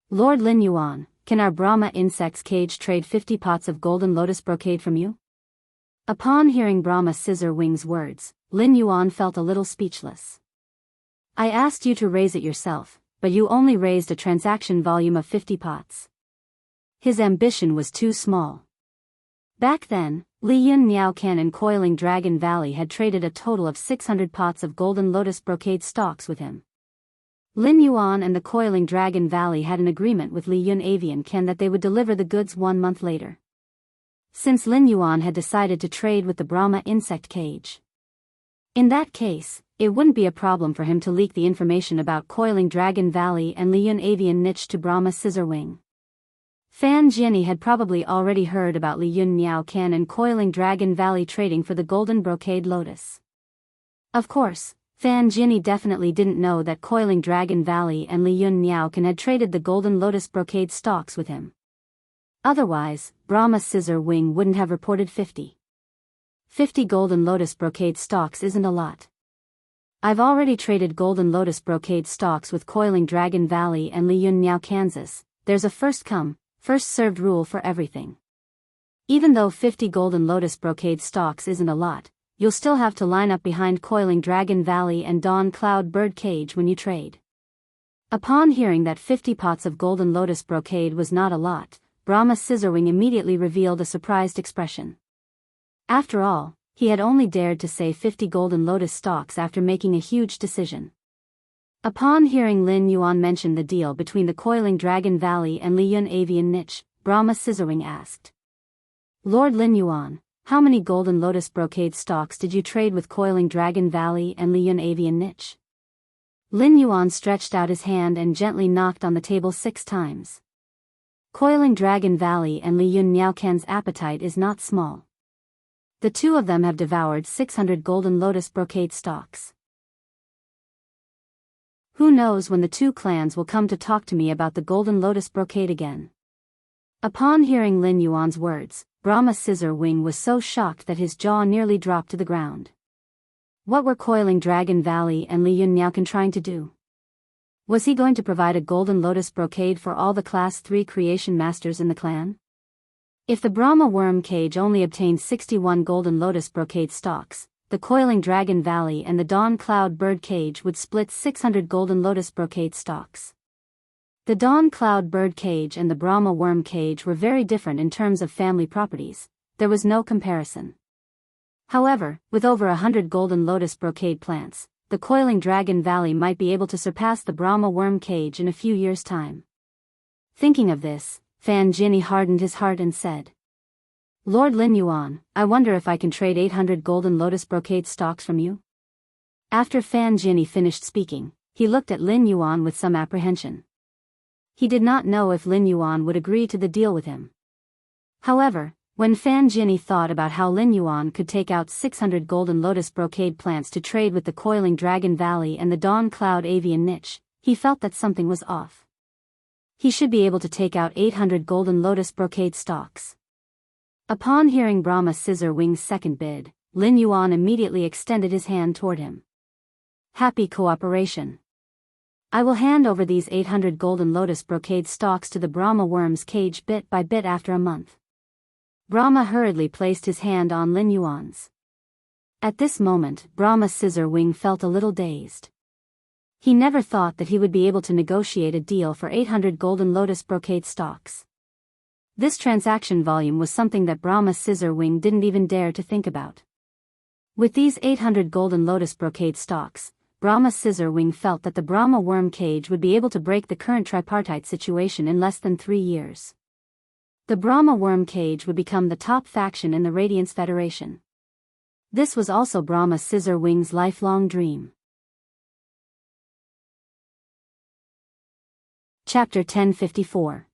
Speaker 1: "Lord Lin Yuan, can our Brahma insect's cage trade 50 pots of golden lotus brocade from you?" Upon hearing Brahma scissor wing's words, Lin Yuan felt a little speechless. "I asked you to raise it yourself, but you only raised a transaction volume of 50 pots." His ambition was too small. Back then, Li Yun Niaocan and Coiling Dragon Valley had traded a total of 600 pots of golden lotus brocade stalks with him. Lin Yuan and the Coiling Dragon Valley had an agreement with Li Yun Avian Ken that they would deliver the goods 1 month later. Since Lin Yuan had decided to trade with the Brahma insect cage, in that case, it wouldn't be a problem for him to leak the information about Coiling Dragon Valley and Li Yun Avian niche to Brahma scissor wing. Fan Jianyi had probably already heard about Li Yun Niaocan and Coiling Dragon Valley trading for the golden brocade lotus. Of course, Fan Jianyi definitely didn't know that Coiling Dragon Valley and Li Yun Niaocan had traded the golden lotus brocade stalks with him. Otherwise, Brahma scissor wing wouldn't have reported 50. 50 golden lotus brocade stalks isn't a lot. I've already traded golden lotus brocade stalks with Coiling Dragon Valley and Li Yun Niao, Kansas. There's a first come, first served rule for everything. Even though 50 golden lotus brocade stalks isn't a lot, you'll still have to line up behind Coiling Dragon Valley and Dawn Cloud Bird Cage when you trade. Upon hearing that 50 pots of golden lotus brocade was not a lot, Brahma Scissorwing immediately revealed a surprised expression. After all, he had only dared to say 50 golden lotus stalks after making a huge decision. Upon hearing Lin Yuan mention the deal between the Coiling Dragon Valley and Li Yun Avian Niche, Brahma Scissorwing asked, "Lord Lin Yuan, how many golden lotus brocade stalks did you trade with Coiling Dragon Valley and Li Yun Avian Niche?" Lin Yuan stretched out his hand and gently knocked on the table 6 times. Coiling Dragon Valley and Li Yun Niaocan's appetite is not small. The two of them have devoured 600 golden lotus brocade stalks. Who knows when the two clans will come to talk to me about the golden lotus brocade again. Upon hearing Lin Yuan's words, Brahma Scissor Wing was so shocked that his jaw nearly dropped to the ground. What were Coiling Dragon Valley and Li Yun Niaocan trying to do? Was he going to provide a golden lotus brocade for all the Class 3 creation masters in the clan? If the Brahma Worm Cage only obtained 61 golden lotus brocade stalks, the Coiling Dragon Valley and the Dawn Cloud Bird Cage would split 600 golden lotus brocade stalks. The Dawn Cloud Bird Cage and the Brahma Worm Cage were very different in terms of family properties. There was no comparison. However, with over 100 golden lotus brocade plants, the Coiling Dragon Valley might be able to surpass the Brahma Worm Cage in a few years' time. Thinking of this, Fan Jianyi hardened his heart and said, "Lord Lin Yuan, I wonder if I can trade 800 golden lotus brocade stalks from you?" After Fan Jianyi finished speaking, he looked at Lin Yuan with some apprehension. He did not know if Lin Yuan would agree to the deal with him. However, when Fan Jianyi thought about how Lin Yuan could take out 600 golden lotus brocade plants to trade with the Coiling Dragon Valley and the Dawn Cloud Avian Niche, he felt that something was off. He should be able to take out 800 golden lotus brocade stalks. Upon hearing Brahma Scissor Wing's second bid, Lin Yuan immediately extended his hand toward him. "Happy cooperation. I will hand over these 800 golden lotus brocade stalks to the Brahma Worm's Cage bit by bit after a month." Brahma hurriedly placed his hand on Lin Yuan's. At this moment, Brahma Scissor Wing felt a little dazed. He never thought that he would be able to negotiate a deal for 800 golden lotus brocade stalks. This transaction volume was something that Brahma Scissorwing didn't even dare to think about. With these 800 golden lotus brocade stalks, Brahma Scissorwing felt that the Brahma worm cage would be able to break the current tripartite situation in less than 3 years. The Brahma worm cage would become the top faction in the Radiance Federation. This was also Brahma Scissorwing's lifelong dream. Chapter 1054.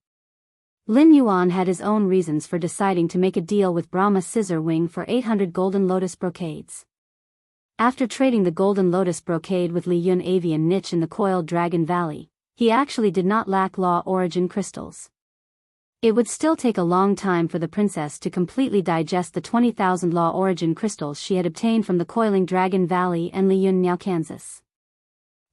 Speaker 1: Lin Yuan had his own reasons for deciding to make a deal with Brahma Scissorwing for 800 golden lotus brocades. After trading the golden lotus brocade with Li Yun avian niche in the coiled dragon valley, he actually did not lack law origin crystals. It would still take a long time for the princess to completely digest the 20,000 law origin crystals she had obtained from the coiling dragon valley and Li Yun Niao, Kansas.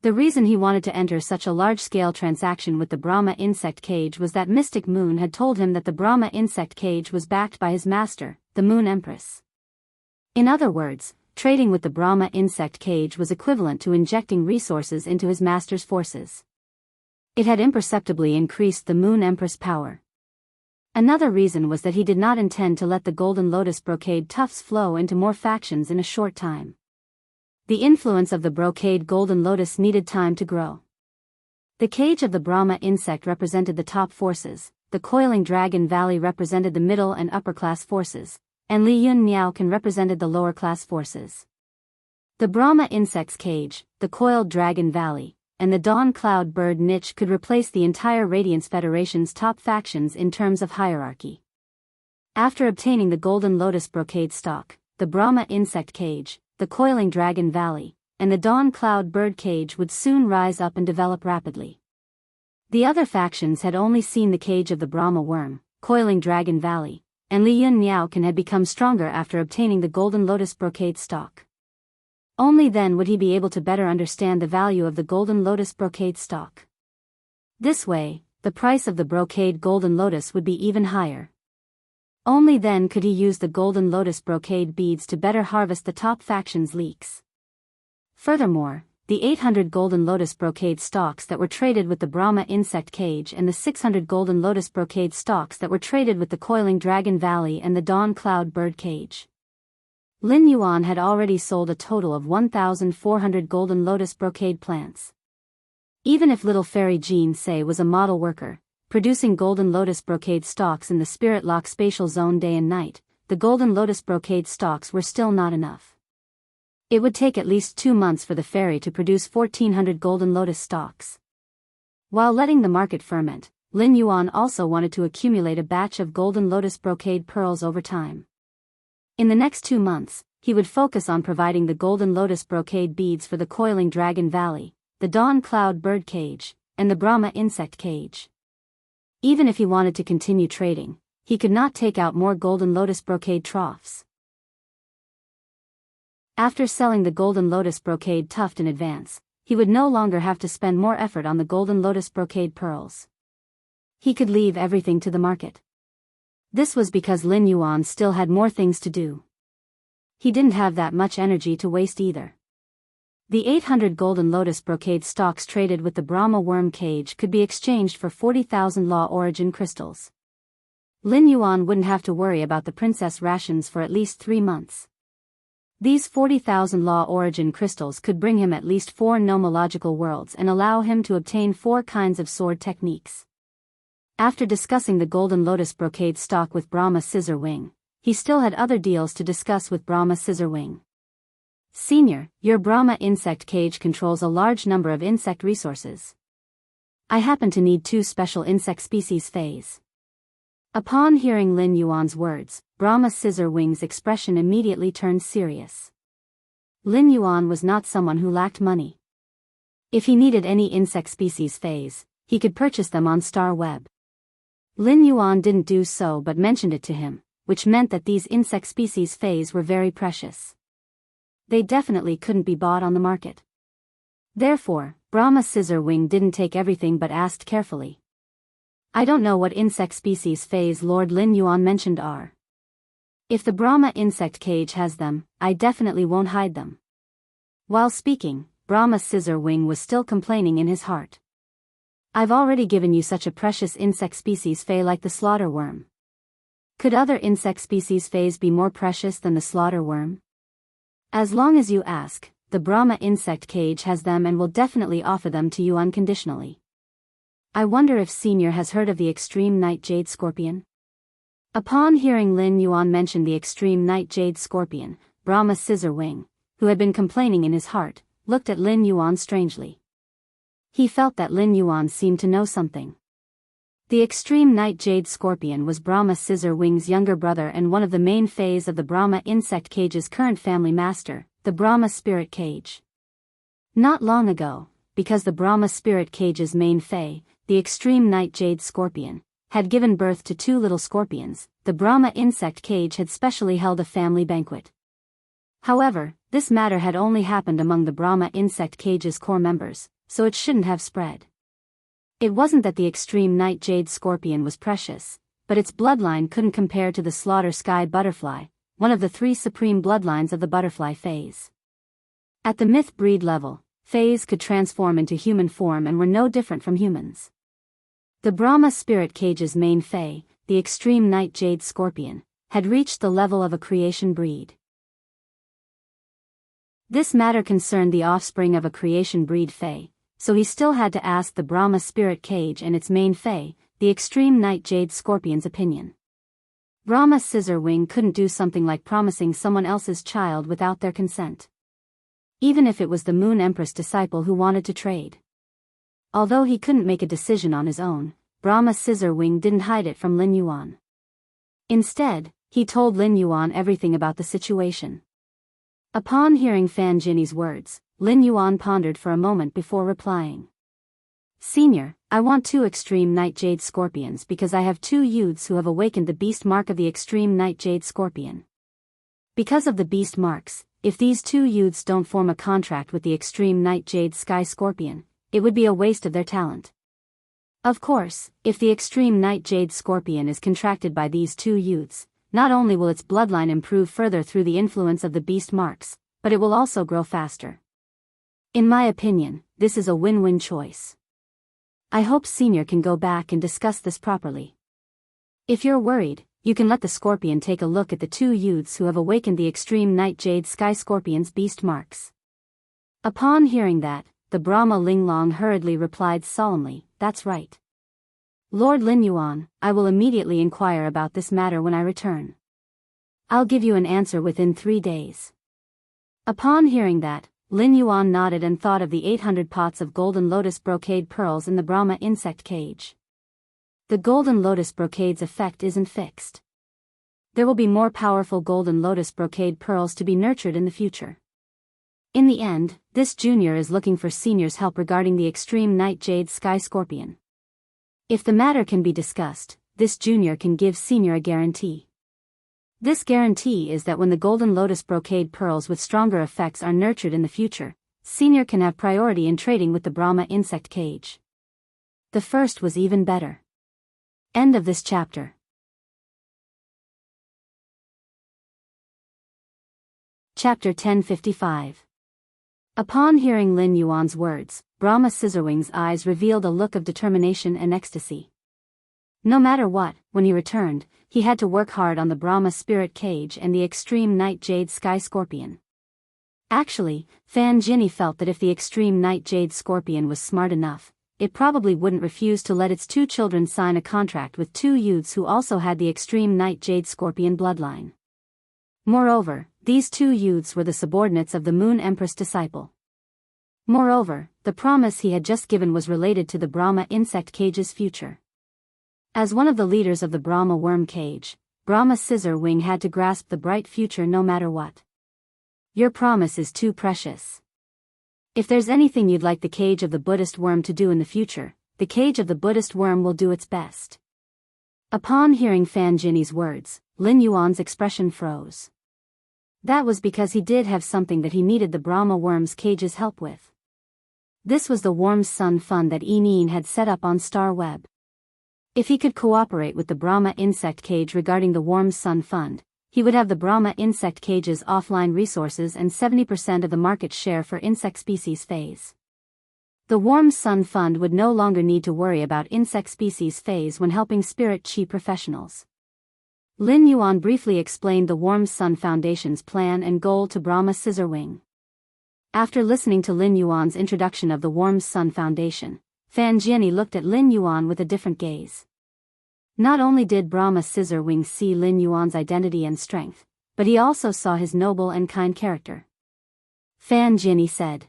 Speaker 1: The reason he wanted to enter such a large-scale transaction with the Brahma insect cage was that Mystic Moon had told him that the Brahma insect cage was backed by his master, the Moon Empress. In other words, trading with the Brahma insect cage was equivalent to injecting resources into his master's forces. It had imperceptibly increased the Moon Empress' power. Another reason was that he did not intend to let the Golden Lotus brocade tufts flow into more factions in a short time. The influence of the brocade Golden Lotus needed time to grow. The cage of the Brahma insect represented the top forces, the coiling dragon valley represented the middle and upper class forces, and Li Yun Niaokan represented the lower class forces. The Brahma insect's cage, the coiled dragon valley, and the dawn cloud bird niche could replace the entire Radiance Federation's top factions in terms of hierarchy. After obtaining the Golden Lotus brocade stock, the Brahma insect cage, the coiling dragon valley, and the dawn cloud bird cage would soon rise up and develop rapidly. The other factions had only seen the cage of the Brahma worm, coiling dragon valley, and Li Yun Niaokan had become stronger after obtaining the Golden Lotus brocade stock. Only then would he be able to better understand the value of the Golden Lotus brocade stock. This way, the price of the brocade Golden Lotus would be even higher. Only then could he use the Golden Lotus brocade beads to better harvest the top faction's leaks. Furthermore, the 800 Golden Lotus brocade stalks that were traded with the Brahma insect cage and the 600 Golden Lotus brocade stalks that were traded with the coiling dragon valley and the dawn cloud bird cage. Lin Yuan had already sold a total of 1,400 Golden Lotus brocade plants. Even if little fairy Jean Sei was a model worker, producing Golden Lotus brocade stalks in the Spirit Lock spatial zone day and night, the Golden Lotus brocade stalks were still not enough. It would take at least 2 months for the fairy to produce 1,400 Golden Lotus stalks. While letting the market ferment, Lin Yuan also wanted to accumulate a batch of Golden Lotus brocade pearls over time. In the next 2 months, he would focus on providing the Golden Lotus brocade beads for the coiling dragon valley, the dawn cloud bird cage, and the Brahma insect cage. Even if he wanted to continue trading, he could not take out more Golden Lotus brocade troughs. After selling the Golden Lotus brocade tuft in advance, he would no longer have to spend more effort on the Golden Lotus brocade pearls. He could leave everything to the market. This was because Lin Yuan still had more things to do. He didn't have that much energy to waste either. The 800 Golden Lotus brocade stalks traded with the Brahma worm cage could be exchanged for 40,000 law origin crystals. Lin Yuan wouldn't have to worry about the princess rations for at least 3 months. These 40,000 law origin crystals could bring him at least 4 nomological worlds and allow him to obtain 4 kinds of sword techniques. After discussing the Golden Lotus brocade stock with Brahma Scissorwing, he still had other deals to discuss with Brahma Scissorwing. Senior, your Brahma insect cage controls a large number of insect resources. I happen to need 2 special insect species phase. Upon hearing Lin Yuan's words, Brahma Scissorwing's expression immediately turned serious. Lin Yuan was not someone who lacked money. If he needed any insect species phase, he could purchase them on Star Web. Lin Yuan didn't do so but mentioned it to him, which meant that these insect species phase were very precious. They definitely couldn't be bought on the market. Therefore, Brahma Scissorwing didn't take everything but asked carefully. I don't know what insect species phase Lord Lin Yuan mentioned are. If the Brahma insect cage has them, I definitely won't hide them. While speaking, Brahma Scissor Wing was still complaining in his heart. I've already given you such a precious insect species Fey like the slaughter worm. Could other insect species Feys be more precious than the slaughter worm? As long as you ask, the Brahma insect cage has them and will definitely offer them to you unconditionally. I wonder if Senior has heard of the extreme night jade scorpion? Upon hearing Lin Yuan mention the extreme night jade scorpion, Brahma Scissor Wing, who had been complaining in his heart, looked at Lin Yuan strangely. He felt that Lin Yuan seemed to know something. The extreme night jade scorpion was Brahma Scissor Wing's younger brother and one of the main Feys of the Brahma insect cage's current family master, the Brahma spirit cage. Not long ago, because the Brahma spirit cage's main Fey, the extreme night jade scorpion, had given birth to 2 little scorpions, the Brahma insect cage had specially held a family banquet. However, this matter had only happened among the Brahma insect cage's core members, so it shouldn't have spread. It wasn't that the extreme night jade scorpion was precious, but its bloodline couldn't compare to the slaughter sky butterfly, one of the 3 supreme bloodlines of the butterfly Feys. At the myth breed level, Feys could transform into human form and were no different from humans. The Brahma spirit cage's main Fey, the extreme night jade scorpion, had reached the level of a creation breed. This matter concerned the offspring of a creation breed Fey, so he still had to ask the Brahma spirit cage and its main Fey, the extreme night jade scorpion's opinion. Brahma Scissor Wing couldn't do something like promising someone else's child without their consent. Even if it was the Moon Empress disciple who wanted to trade. Although he couldn't make a decision on his own, Brahma Scissor Wing didn't hide it from Lin Yuan. Instead, he told Lin Yuan everything about the situation. Upon hearing Fan Jinny's words, Lin Yuan pondered for a moment before replying. Senior, I want 2 extreme night jade scorpions because I have 2 youths who have awakened the beast mark of the extreme night jade scorpion. Because of the beast marks, if these 2 youths don't form a contract with the extreme night jade sky scorpion, it would be a waste of their talent. Of course, if the extreme night jade scorpion is contracted by these 2 youths, not only will its bloodline improve further through the influence of the beast marks, but it will also grow faster. In my opinion, this is a win-win choice. I hope Senior can go back and discuss this properly. If you're worried, you can let the scorpion take a look at the 2 youths who have awakened the extreme night jade sky scorpion's beast marks. Upon hearing that, the Brahma Linglong hurriedly replied solemnly, that's right. Lord Lin Yuan, I will immediately inquire about this matter when I return. I'll give you an answer within 3 days. Upon hearing that, Lin Yuan nodded and thought of the 800 pots of golden lotus brocade pearls in the Brahma insect cage. The golden lotus brocade's effect isn't fixed. There will be more powerful golden lotus brocade pearls to be nurtured in the future. In the end, this junior is looking for Senior's help regarding the extreme night jade sky scorpion. If the matter can be discussed, this junior can give Senior a guarantee. This guarantee is that when the golden lotus brocade pearls with stronger effects are nurtured in the future, Senior can have priority in trading with the Brahma insect cage. The first was even better. End of this chapter. Chapter 1055. Upon hearing Lin Yuan's words, Brahma Scissorwing's eyes revealed a look of determination and ecstasy. No matter what, when he returned, he had to work hard on the Brahma spirit cage and the extreme night jade sky scorpion. Actually, Fan Jinny felt that if the extreme night jade scorpion was smart enough, it probably wouldn't refuse to let its 2 children sign a contract with 2 youths who also had the extreme night jade scorpion bloodline. Moreover, these 2 youths were the subordinates of the Moon Empress disciple. Moreover, the promise he had just given was related to the Brahma insect cage's future. As one of the leaders of the Brahma worm cage, Brahma Scissor Wing had to grasp the bright future no matter what. Your promise is too precious. If there's anything you'd like the cage of the Buddhist worm to do in the future, the cage of the Buddhist worm will do its best. Upon hearing Fan Jinny's words, Lin Yuan's expression froze. That was because he did have something that he needed the Brahma worm's cage's help with. This was the Worm's Sun Fund that Eneen had set up on Star Web. If he could cooperate with the Brahma insect cage regarding the Worm's Sun Fund, he would have the Brahma insect cage's offline resources and 70% of the market share for insect species phase. The Warm Sun Fund would no longer need to worry about insect species phase when helping spirit chi professionals. Lin Yuan briefly explained the Warm Sun Foundation's plan and goal to Brahma Scissorwing. After listening to Lin Yuan's introduction of the Warm Sun Foundation, Fan Jiani looked at Lin Yuan with a different gaze. Not only did Brahma Scissorwing see Lin Yuan's identity and strength, but he also saw his noble and kind character. Fan Jiani said,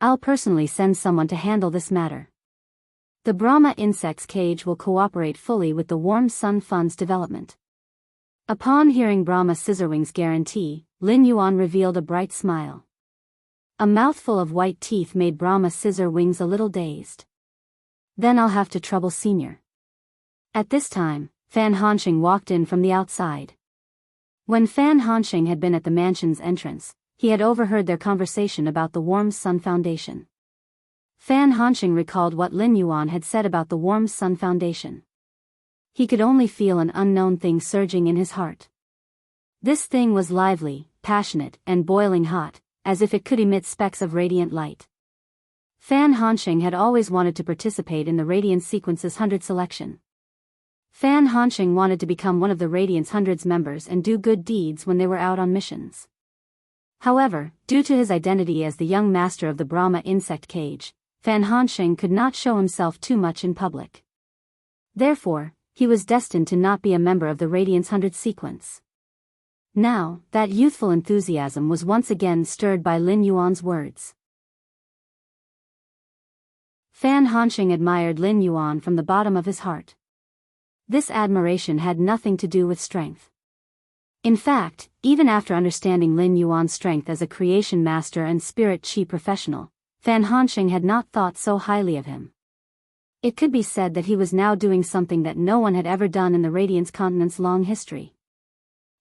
Speaker 1: "I'll personally send someone to handle this matter. The Brahma Insects Cage will cooperate fully with the Warm Sun Fund's development." Upon hearing Brahma Scissorwing's guarantee, Lin Yuan revealed a bright smile. A mouthful of white teeth made Brahma Scissorwings a little dazed. "Then I'll have to trouble Senior." At this time, Fan Hanxing walked in from the outside. When Fan Hanxing had been at the mansion's entrance, he had overheard their conversation about the Warm Sun Foundation. Fan Hanxing recalled what Lin Yuan had said about the Warm Sun Foundation. He could only feel an unknown thing surging in his heart. This thing was lively, passionate, and boiling hot, as if it could emit specks of radiant light. Fan Hanxing had always wanted to participate in the Radiance Sequence's 100 selection. Fan Hanxing wanted to become one of the Radiance 100's members and do good deeds when they were out on missions. However, due to his identity as the young master of the Brahma insect cage, Fan Hanxing could not show himself too much in public. Therefore, he was destined to not be a member of the Radiance 100 sequence. Now, that youthful enthusiasm was once again stirred by Lin Yuan's words. Fan Hanxing admired Lin Yuan from the bottom of his heart. This admiration had nothing to do with strength. In fact, even after understanding Lin Yuan's strength as a creation master and spirit chi professional, Fan Hanxing had not thought so highly of him. It could be said that he was now doing something that no one had ever done in the Radiance continent's long history.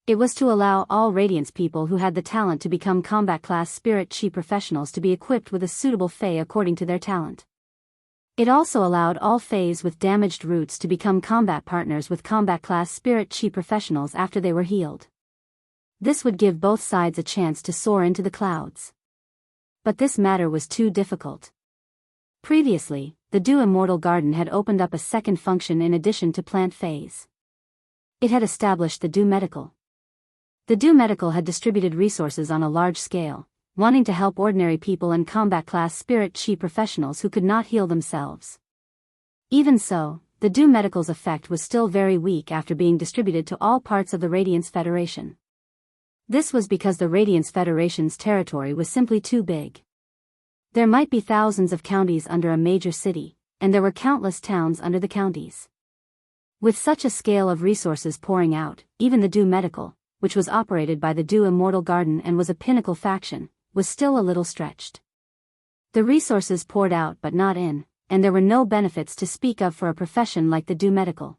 Speaker 1: It was to allow all Radiance people who had the talent to become combat class spirit chi professionals to be equipped with a suitable Fey according to their talent. It also allowed all Fays with damaged roots to become combat partners with combat class spirit chi professionals after they were healed. This would give both sides a chance to soar into the clouds. But this matter was too difficult. Previously, the Dew Immortal Garden had opened up a second function in addition to plant Fays. It had established the Dew Medical. The Dew Medical had distributed resources on a large scale, wanting to help ordinary people and combat class spirit chi professionals who could not heal themselves. Even so, the Dew Medical's effect was still very weak after being distributed to all parts of the Radiance Federation. This was because the Radiance Federation's territory was simply too big. There might be thousands of counties under a major city, and there were countless towns under the counties. With such a scale of resources pouring out, even the Dew Medical, which was operated by the Dew Immortal Garden and was a pinnacle faction, was still a little stretched. The resources poured out but not in, and there were no benefits to speak of for a profession like the Dew Medical.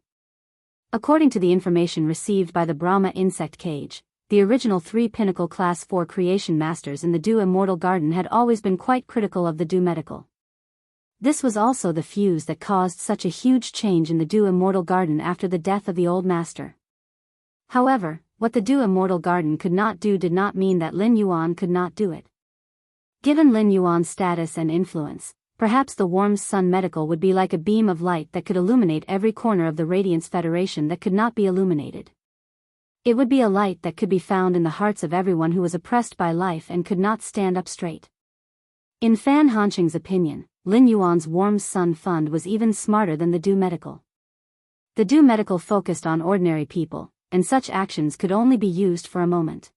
Speaker 1: According to the information received by the Brahma Insect Cage, the original 3 Pinnacle Class 4 Creation Masters in the Dew Immortal Garden had always been quite critical of the Dew Medical. This was also the fuse that caused such a huge change in the Dew Immortal Garden after the death of the old master. However, what the Dew Immortal Garden could not do did not mean that Lin Yuan could not do it. Given Lin Yuan's status and influence, perhaps the Warm Sun Medical would be like a beam of light that could illuminate every corner of the Radiance Federation that could not be illuminated. It would be a light that could be found in the hearts of everyone who was oppressed by life and could not stand up straight. In Fan Hanxing's opinion, Lin Yuan's Warm Sun Fund was even smarter than the Dew Medical. The Dew Medical focused on ordinary people, and such actions could only be used for a moment.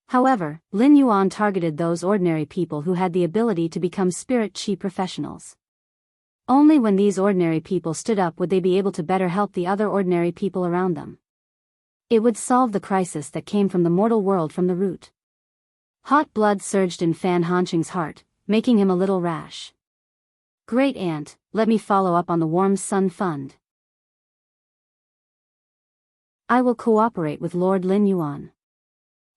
Speaker 1: However, Lin Yuan targeted those ordinary people who had the ability to become spirit chi professionals. Only when these ordinary people stood up would they be able to better help the other ordinary people around them. It would solve the crisis that came from the mortal world from the root. Hot blood surged in Fan Hanxing's heart, making him a little rash. Great Aunt, let me follow up on the Warm Sun Fund. I will cooperate with Lord Lin Yuan.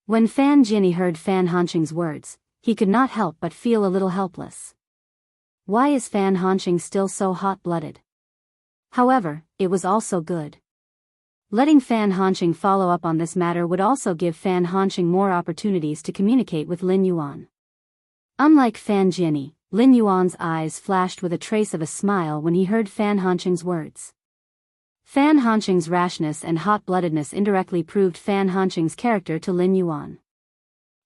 Speaker 1: When Fan Jiani heard Fan Hanxing's words, he could not help but feel a little helpless. Why is Fan Hanxing still so hot-blooded? However, it was also good. Letting Fan Hanqing follow up on this matter would also give Fan Hanqing more opportunities to communicate with Lin Yuan. Unlike Fan Jiani, Lin Yuan's eyes flashed with a trace of a smile when he heard Fan Hanqing's words. Fan Hanqing's rashness and hot-bloodedness indirectly proved Fan Hanqing's character to Lin Yuan.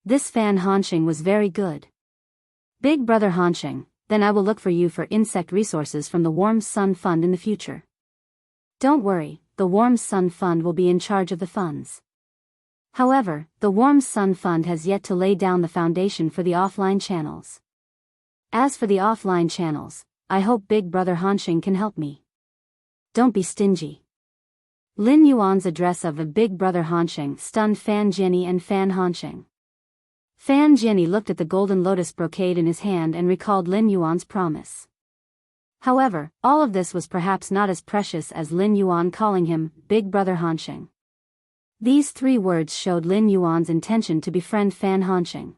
Speaker 1: This Fan Hanqing was very good. Big brother Hanqing, then I will look for you for insect resources from the Warm Sun Fund in the future. Don't worry, the Warm Sun Fund will be in charge of the funds. However, the Warm Sun Fund has yet to lay down the foundation for the offline channels. As for the offline channels, I hope Big Brother Hanqing can help me. Don't be stingy. Lin Yuan's address of a Big Brother Hanqing stunned Fan Jiani and Fan Hanqing. Fan Jiani looked at the golden lotus brocade in his hand and recalled Lin Yuan's promise. However, all of this was perhaps not as precious as Lin Yuan calling him Big Brother Hanqing. These 3 words showed Lin Yuan's intention to befriend Fan Hanqing.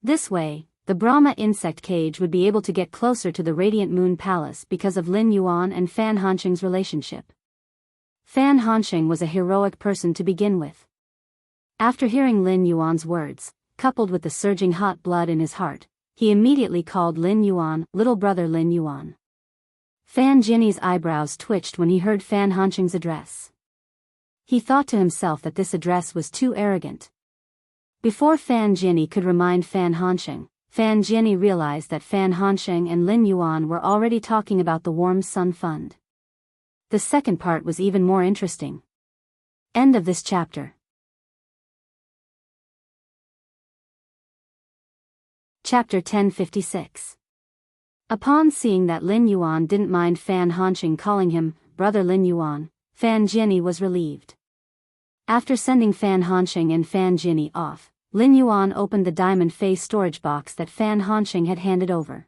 Speaker 1: This way, the Brahma insect cage would be able to get closer to the Radiant Moon Palace because of Lin Yuan and Fan Hanqing's relationship. Fan Hanqing was a heroic person to begin with. After hearing Lin Yuan's words, coupled with the surging hot blood in his heart, he immediately called Lin Yuan little brother Lin Yuan. Fan Jiani's eyebrows twitched when he heard Fan Hanqing's address. He thought to himself that this address was too arrogant. Before Fan Jiani could remind Fan Hanqing, Fan Jiani realized that Fan Hanqing and Lin Yuan were already talking about the Warm Sun Fund. The second part was even more interesting. End of this chapter. Chapter 1056. Upon seeing that Lin Yuan didn't mind Fan Hanqing calling him brother Lin Yuan, Fan Jiani was relieved. After sending Fan Hanqing and Fan Jiani off, Lin Yuan opened the diamond face storage box that Fan Hanqing had handed over.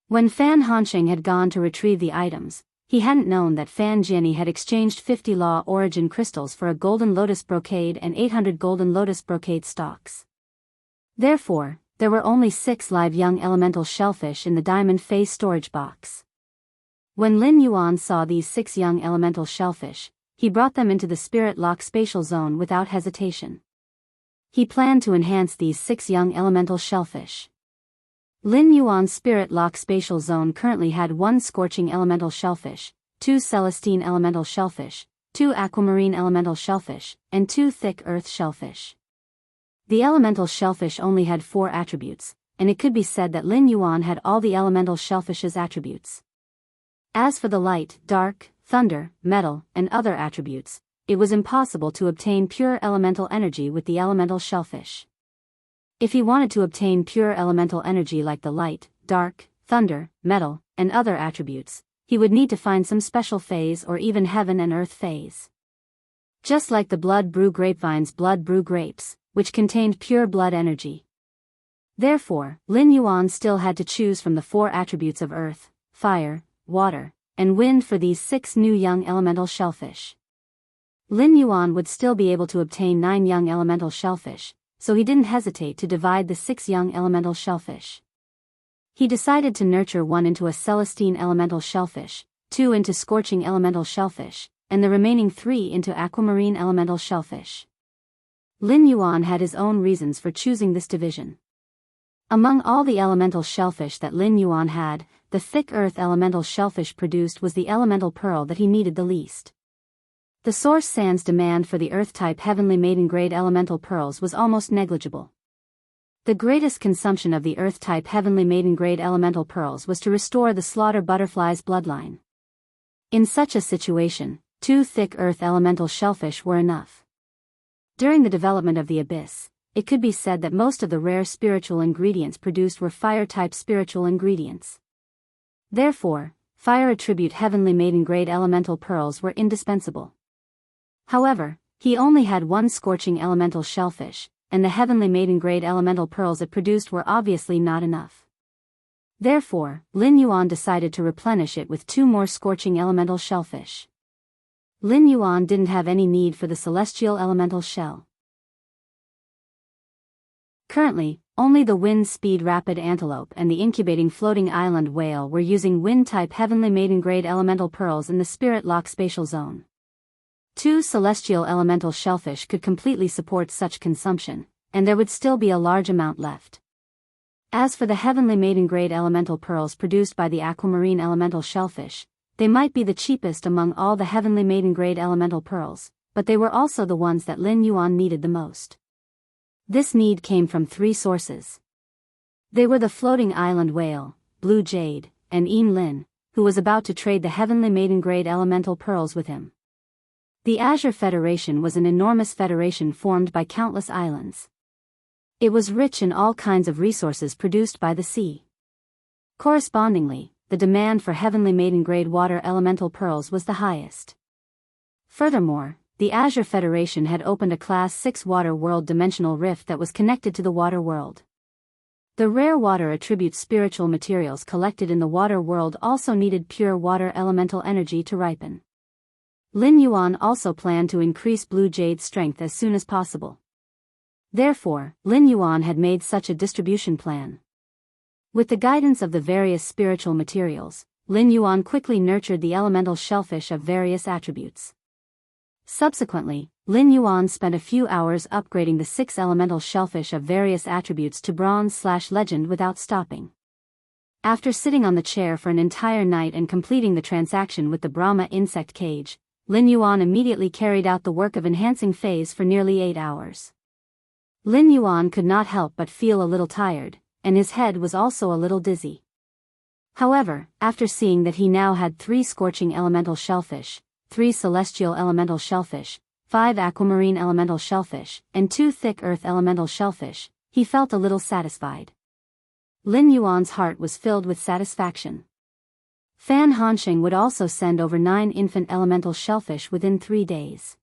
Speaker 1: When Fan Hanqing had gone to retrieve the items, he hadn't known that Fan Jiani had exchanged 50 Law Origin crystals for a golden lotus brocade and 800 golden lotus brocade stalks. Therefore, there were only 6 live young elemental shellfish in the diamond face storage box. When Lin Yuan saw these 6 young elemental shellfish, he brought them into the spirit lock spatial zone without hesitation. He planned to enhance these 6 young elemental shellfish. Lin Yuan's spirit lock spatial zone currently had 1 scorching elemental shellfish, 2 celestine elemental shellfish, 2 aquamarine elemental shellfish, and 2 thick earth shellfish. The elemental shellfish only had 4 attributes, and it could be said that Lin Yuan had all the elemental shellfish's attributes. As for the light, dark, thunder, metal, and other attributes, it was impossible to obtain pure elemental energy with the elemental shellfish. If he wanted to obtain pure elemental energy like the light, dark, thunder, metal, and other attributes, he would need to find some special phase or even heaven and earth phase. Just like the blood brew grapevine's blood brew grapes, which contained pure blood energy. Therefore, Lin Yuan still had to choose from the 4 attributes of earth, fire, water, and wind for these 6 new young elemental shellfish. Lin Yuan would still be able to obtain 9 young elemental shellfish, so he didn't hesitate to divide the 6 young elemental shellfish. He decided to nurture 1 into a celestine elemental shellfish, 2 into scorching elemental shellfish, and the remaining 3 into aquamarine elemental shellfish. Lin Yuan had his own reasons for choosing this division. Among all the elemental shellfish that Lin Yuan had, the thick earth elemental shellfish produced was the elemental pearl that he needed the least. The source sand's demand for the earth-type heavenly maiden-grade elemental pearls was almost negligible. The greatest consumption of the earth-type heavenly maiden-grade elemental pearls was to restore the slaughter butterfly's bloodline. In such a situation, 2 thick earth elemental shellfish were enough. During the development of the abyss, it could be said that most of the rare spiritual ingredients produced were fire-type spiritual ingredients. Therefore, fire attribute heavenly maiden-grade elemental pearls were indispensable. However, he only had 1 scorching elemental shellfish, and the heavenly maiden-grade elemental pearls it produced were obviously not enough. Therefore, Lin Yuan decided to replenish it with 2 more scorching elemental shellfish. Lin Yuan didn't have any need for the celestial elemental shell. Currently, only the wind-speed rapid antelope and the incubating floating island whale were using wind-type heavenly maiden-grade elemental pearls in the spirit lock spatial zone. 2 celestial elemental shellfish could completely support such consumption, and there would still be a large amount left. As for the heavenly maiden-grade elemental pearls produced by the aquamarine elemental shellfish, they might be the cheapest among all the heavenly maiden-grade elemental pearls, but they were also the ones that Lin Yuan needed the most. This need came from 3 sources. They were the floating island whale, Blue Jade, and Yin Lin, who was about to trade the heavenly maiden-grade elemental pearls with him. The Azure Federation was an enormous federation formed by countless islands. It was rich in all kinds of resources produced by the sea. Correspondingly, the demand for heavenly maiden-grade water elemental pearls was the highest. Furthermore, the Azure Federation had opened a Class 6 water world dimensional rift that was connected to the water world. The rare water attribute spiritual materials collected in the water world also needed pure water elemental energy to ripen. Lin Yuan also planned to increase Blue Jade's strength as soon as possible. Therefore, Lin Yuan had made such a distribution plan. With the guidance of the various spiritual materials, Lin Yuan quickly nurtured the elemental shellfish of various attributes. Subsequently, Lin Yuan spent a few hours upgrading the 6 elemental shellfish of various attributes to bronze/legend without stopping. After sitting on the chair for an entire night and completing the transaction with the Brahma insect cage, Lin Yuan immediately carried out the work of enhancing phase for nearly 8 hours. Lin Yuan could not help but feel a little tired, and his head was also a little dizzy. However, after seeing that he now had 3 scorching elemental shellfish, 3 celestial elemental shellfish, 5 aquamarine elemental shellfish, and 2 thick earth elemental shellfish, he felt a little satisfied. Lin Yuan's heart was filled with satisfaction. Fan Hansheng would also send over 9 infant elemental shellfish within 3 days.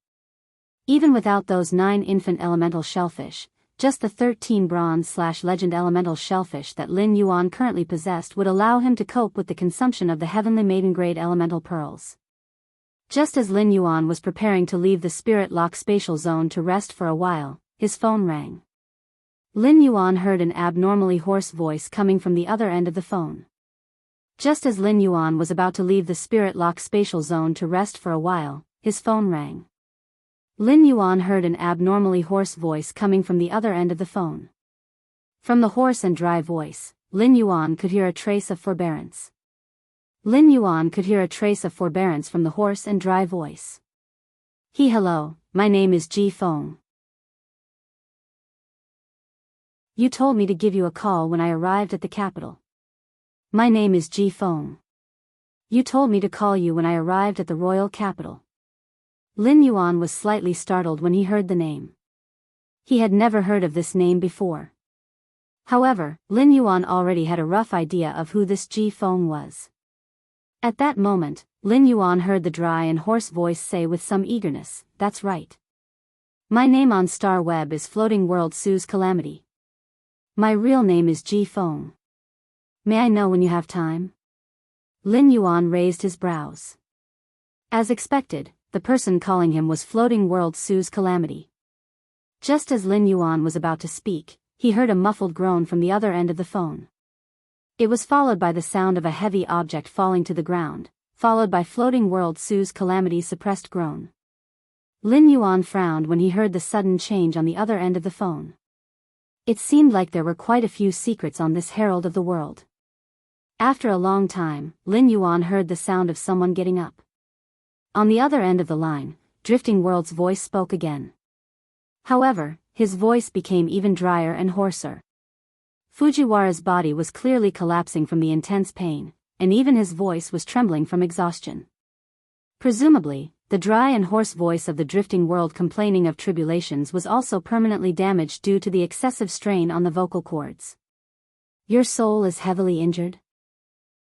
Speaker 1: Even without those 9 infant elemental shellfish, just the 13 bronze/legend elemental shellfish that Lin Yuan currently possessed would allow him to cope with the consumption of the heavenly maiden-grade elemental pearls. Just as Lin Yuan was preparing to leave the Spirit Lock spatial zone to rest for a while, his phone rang. Lin Yuan heard an abnormally hoarse voice coming from the other end of the phone. Just as Lin Yuan was about to leave the Spirit Lock spatial zone to rest for a while, his phone rang. Lin Yuan heard an abnormally hoarse voice coming from the other end of the phone. From the hoarse and dry voice, Lin Yuan could hear a trace of forbearance. Lin Yuan could hear a trace of forbearance from the hoarse and dry voice. Hello, my name is Ji Feng. You told me to give you a call when I arrived at the capital. My name is Ji Feng. You told me to call you when I arrived at the royal capital. Lin Yuan was slightly startled when he heard the name. He had never heard of this name before. However, Lin Yuan already had a rough idea of who this Ji Feng was. At that moment, Lin Yuan heard the dry and hoarse voice say with some eagerness, "That's right. My name on Star Web is Floating World Sue's Calamity. My real name is Ji Feng. May I know when you have time?" Lin Yuan raised his brows. As expected, the person calling him was Floating World Sue's Calamity. Just as Lin Yuan was about to speak, he heard a muffled groan from the other end of the phone. It was followed by the sound of a heavy object falling to the ground, followed by Floating World Sue's Calamity's suppressed groan. Lin Yuan frowned when he heard the sudden change on the other end of the phone. It seemed like there were quite a few secrets on this herald of the world. After a long time, Lin Yuan heard the sound of someone getting up. On the other end of the line, Drifting World's voice spoke again. However, his voice became even drier and hoarser. Fujiwara's body was clearly collapsing from the intense pain, and even his voice was trembling from exhaustion. Presumably, the dry and hoarse voice of the Drifting World complaining of tribulations was also permanently damaged due to the excessive strain on the vocal cords. "Your soul is heavily injured?"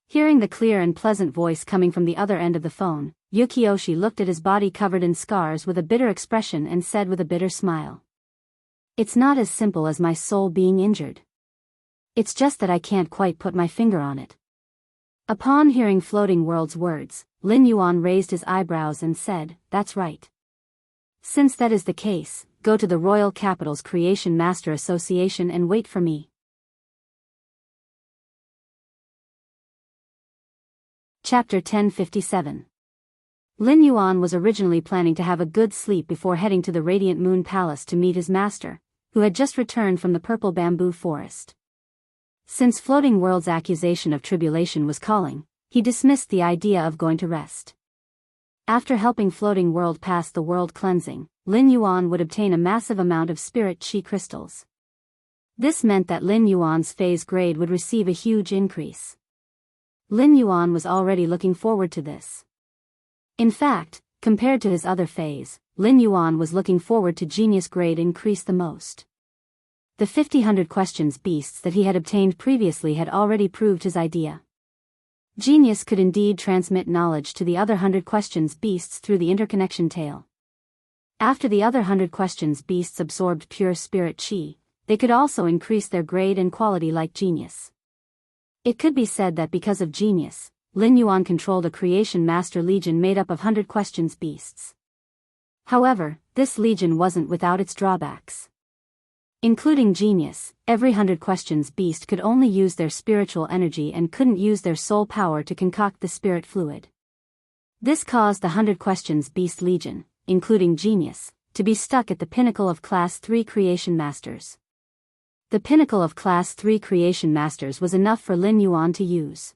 Speaker 1: Hearing the clear and pleasant voice coming from the other end of the phone, Yukiyoshi looked at his body covered in scars with a bitter expression and said with a bitter smile, "It's not as simple as my soul being injured. It's just that I can't quite put my finger on it." Upon hearing Floating World's words, Lin Yuan raised his eyebrows and said, "That's right. Since that is the case, go to the Royal Capital's Creation Master Association and wait for me." Chapter 1057. Lin Yuan was originally planning to have a good sleep before heading to the Radiant Moon Palace to meet his master, who had just returned from the purple bamboo forest. Since Floating World's accusation of tribulation was calling, he dismissed the idea of going to rest. After helping Floating World pass the world cleansing, Lin Yuan would obtain a massive amount of spirit chi crystals. This meant that Lin Yuan's phase grade would receive a huge increase. Lin Yuan was already looking forward to this. In fact, compared to his other phase, Lin Yuan was looking forward to genius grade increase the most. The 50-100 questions beasts that he had obtained previously had already proved his idea. Genius could indeed transmit knowledge to the other 100 questions beasts through the interconnection tail. After the other 100 questions beasts absorbed pure spirit chi, they could also increase their grade and quality like genius. It could be said that because of genius, Lin Yuan controlled a creation master legion made up of 100 questions beasts. However, this legion wasn't without its drawbacks. Including genius, every 100 questions beast could only use their spiritual energy and couldn't use their soul power to concoct the spirit fluid. This caused the 100 questions beast legion, including genius, to be stuck at the pinnacle of Class 3 creation masters. The pinnacle of Class 3 creation masters was enough for Lin Yuan to use.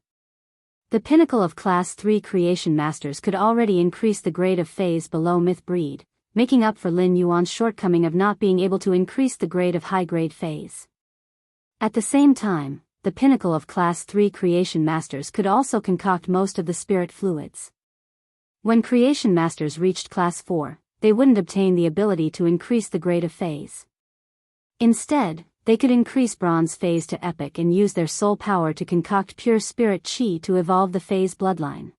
Speaker 1: The pinnacle of Class 3 creation masters could already increase the grade of phase below myth breed, making up for Lin Yuan's shortcoming of not being able to increase the grade of high-grade phase. At the same time, the pinnacle of Class 3 creation masters could also concoct most of the spirit fluids. When creation masters reached Class 4, they wouldn't obtain the ability to increase the grade of phase. Instead, they could increase bronze phase to epic and use their soul power to concoct pure spirit chi to evolve the phase bloodline.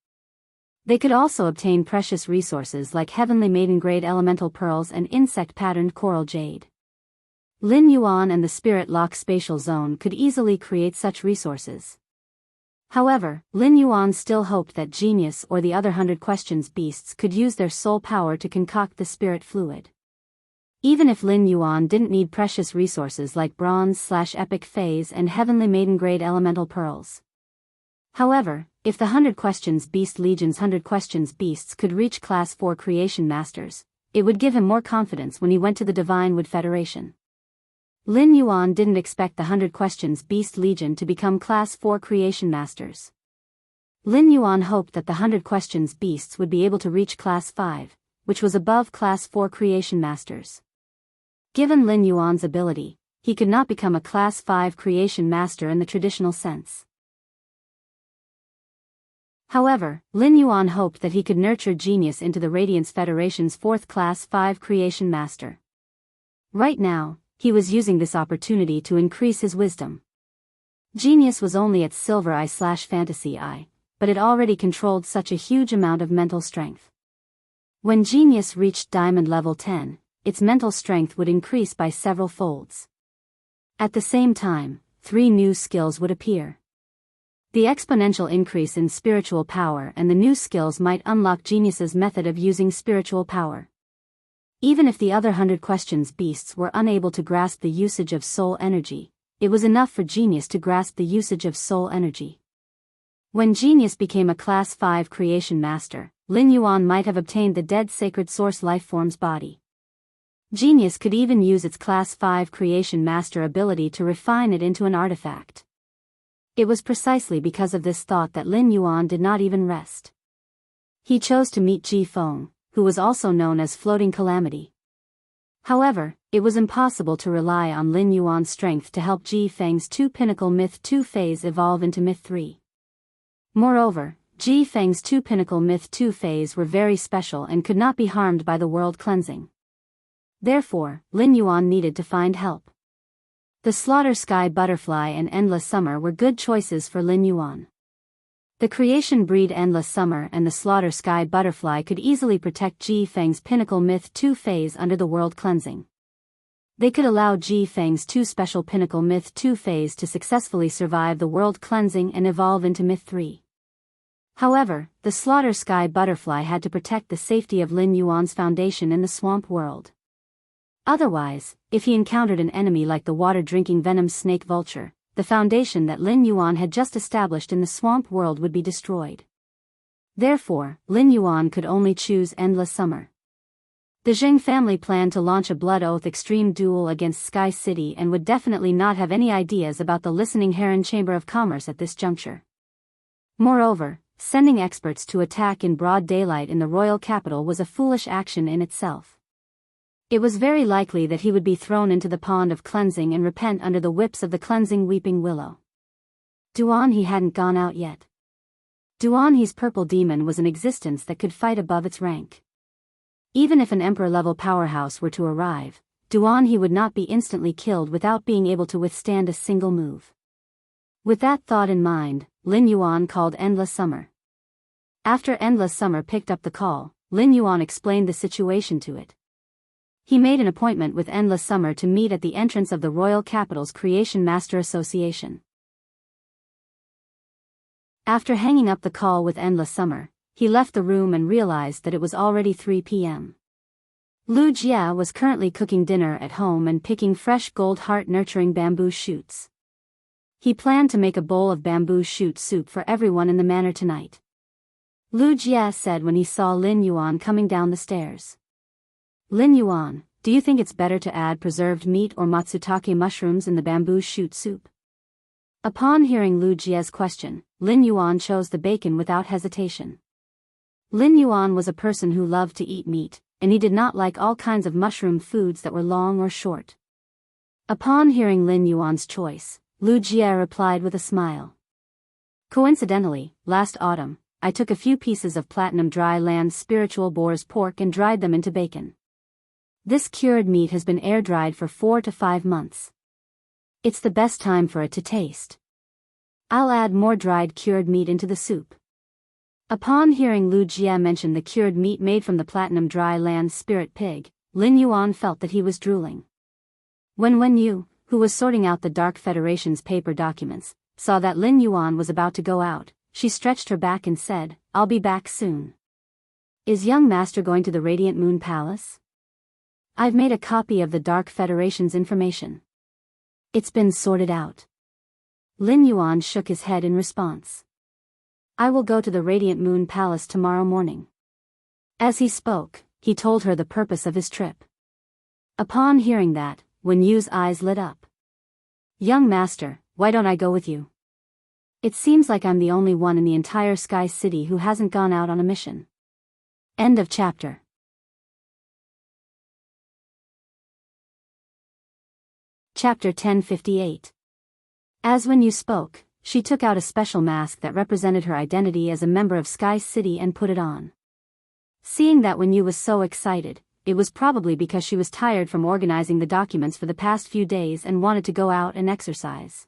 Speaker 1: They could also obtain precious resources like heavenly maiden grade elemental pearls and insect patterned coral jade. Lin Yuan and the spirit lock spatial zone could easily create such resources. However, Lin Yuan still hoped that genius or the other 100 questions beasts could use their soul power to concoct the spirit fluid. Even if Lin Yuan didn't need precious resources like bronze/epic phase and heavenly maiden grade elemental pearls. However, if the 100 questions beast legion's 100 questions beasts could reach Class 4 creation masters, it would give him more confidence when he went to the Divine Wood Federation. Lin Yuan didn't expect the 100 questions beast legion to become Class 4 creation masters. Lin Yuan hoped that the 100 questions beasts would be able to reach Class 5, which was above Class 4 creation masters. Given Lin Yuan's ability, he could not become a Class 5 creation master in the traditional sense. However, Lin Yuan hoped that he could nurture genius into the Radiance Federation's 4th Class 5 creation master. Right now, he was using this opportunity to increase his wisdom. Genius was only at Silver Eye/Fantasy Eye, but it already controlled such a huge amount of mental strength. When Genius reached Diamond Level 10, its mental strength would increase by several folds. At the same time, 3 new skills would appear. The exponential increase in spiritual power and the new skills might unlock Genius's method of using spiritual power. Even if the other 100 questions beasts were unable to grasp the usage of soul energy, it was enough for Genius to grasp the usage of soul energy. When Genius became a Class 5 creation master, Lin Yuan might have obtained the dead sacred source lifeform's body. Genius could even use its Class 5 creation master ability to refine it into an artifact. It was precisely because of this thought that Lin Yuan did not even rest. He chose to meet Ji Feng, who was also known as Floating Calamity. However, it was impossible to rely on Lin Yuan's strength to help Ji Feng's 2 Pinnacle Myth 2 phase evolve into Myth 3. Moreover, Ji Feng's 2 Pinnacle Myth 2 phase were very special and could not be harmed by the world cleansing. Therefore, Lin Yuan needed to find help. The Slaughter Sky Butterfly and Endless Summer were good choices for Lin Yuan. The creation breed Endless Summer and the Slaughter Sky Butterfly could easily protect Ji Feng's Pinnacle Myth 2 phase under the world cleansing. They could allow Ji Feng's 2 special Pinnacle Myth 2 phase to successfully survive the world cleansing and evolve into Myth 3. However, the Slaughter Sky Butterfly had to protect the safety of Lin Yuan's foundation in the swamp world. Otherwise, if he encountered an enemy like the water-drinking venom snake vulture, the foundation that Lin Yuan had just established in the swamp world would be destroyed. Therefore, Lin Yuan could only choose Endless Summer. The Zheng family planned to launch a Blood Oath Extreme duel against Sky City and would definitely not have any ideas about the Listening Heron Chamber of Commerce at this juncture. Moreover, sending experts to attack in broad daylight in the royal capital was a foolish action in itself. It was very likely that he would be thrown into the pond of cleansing and repent under the whips of the cleansing weeping willow. Duanhe hadn't gone out yet. Duanhe's purple demon was an existence that could fight above its rank. Even if an emperor-level powerhouse were to arrive, Duanhe would not be instantly killed without being able to withstand a single move. With that thought in mind, Lin Yuan called Endless Summer. After Endless Summer picked up the call, Lin Yuan explained the situation to it. He made an appointment with Endless Summer to meet at the entrance of the Royal Capital's Creation Master Association. After hanging up the call with Endless Summer, he left the room and realized that it was already 3 p.m. Lu Jia was currently cooking dinner at home and picking fresh gold heart-nurturing bamboo shoots. He planned to make a bowl of bamboo shoot soup for everyone in the manor tonight. Lu Jia said when he saw Lin Yuan coming down the stairs. Lin Yuan, do you think it's better to add preserved meat or matsutake mushrooms in the bamboo shoot soup? Upon hearing Lu Jia's question, Lin Yuan chose the bacon without hesitation. Lin Yuan was a person who loved to eat meat, and he did not like all kinds of mushroom foods that were long or short. Upon hearing Lin Yuan's choice, Lu Jia replied with a smile. Coincidentally, last autumn, I took a few pieces of platinum dry land spiritual boar's pork and dried them into bacon. This cured meat has been air-dried for 4 to 5 months. It's the best time for it to taste. I'll add more dried cured meat into the soup. Upon hearing Lu Jia mention the cured meat made from the platinum dry land spirit pig, Lin Yuan felt that he was drooling. When Wen Yu, who was sorting out the Dark Federation's paper documents, saw that Lin Yuan was about to go out, she stretched her back and said, "I'll be back soon." Is young master going to the Radiant Moon Palace? I've made a copy of the Dark Federation's information. It's been sorted out. Lin Yuan shook his head in response. I will go to the Radiant Moon Palace tomorrow morning. As he spoke, he told her the purpose of his trip. Upon hearing that, Wen Yu's eyes lit up. Young master, why don't I go with you? It seems like I'm the only one in the entire Sky City who hasn't gone out on a mission. End of chapter. Chapter 1058. As Wen Yu spoke, she took out a special mask that represented her identity as a member of Sky City and put it on. Seeing that Wen Yu was so excited, it was probably because she was tired from organizing the documents for the past few days and wanted to go out and exercise.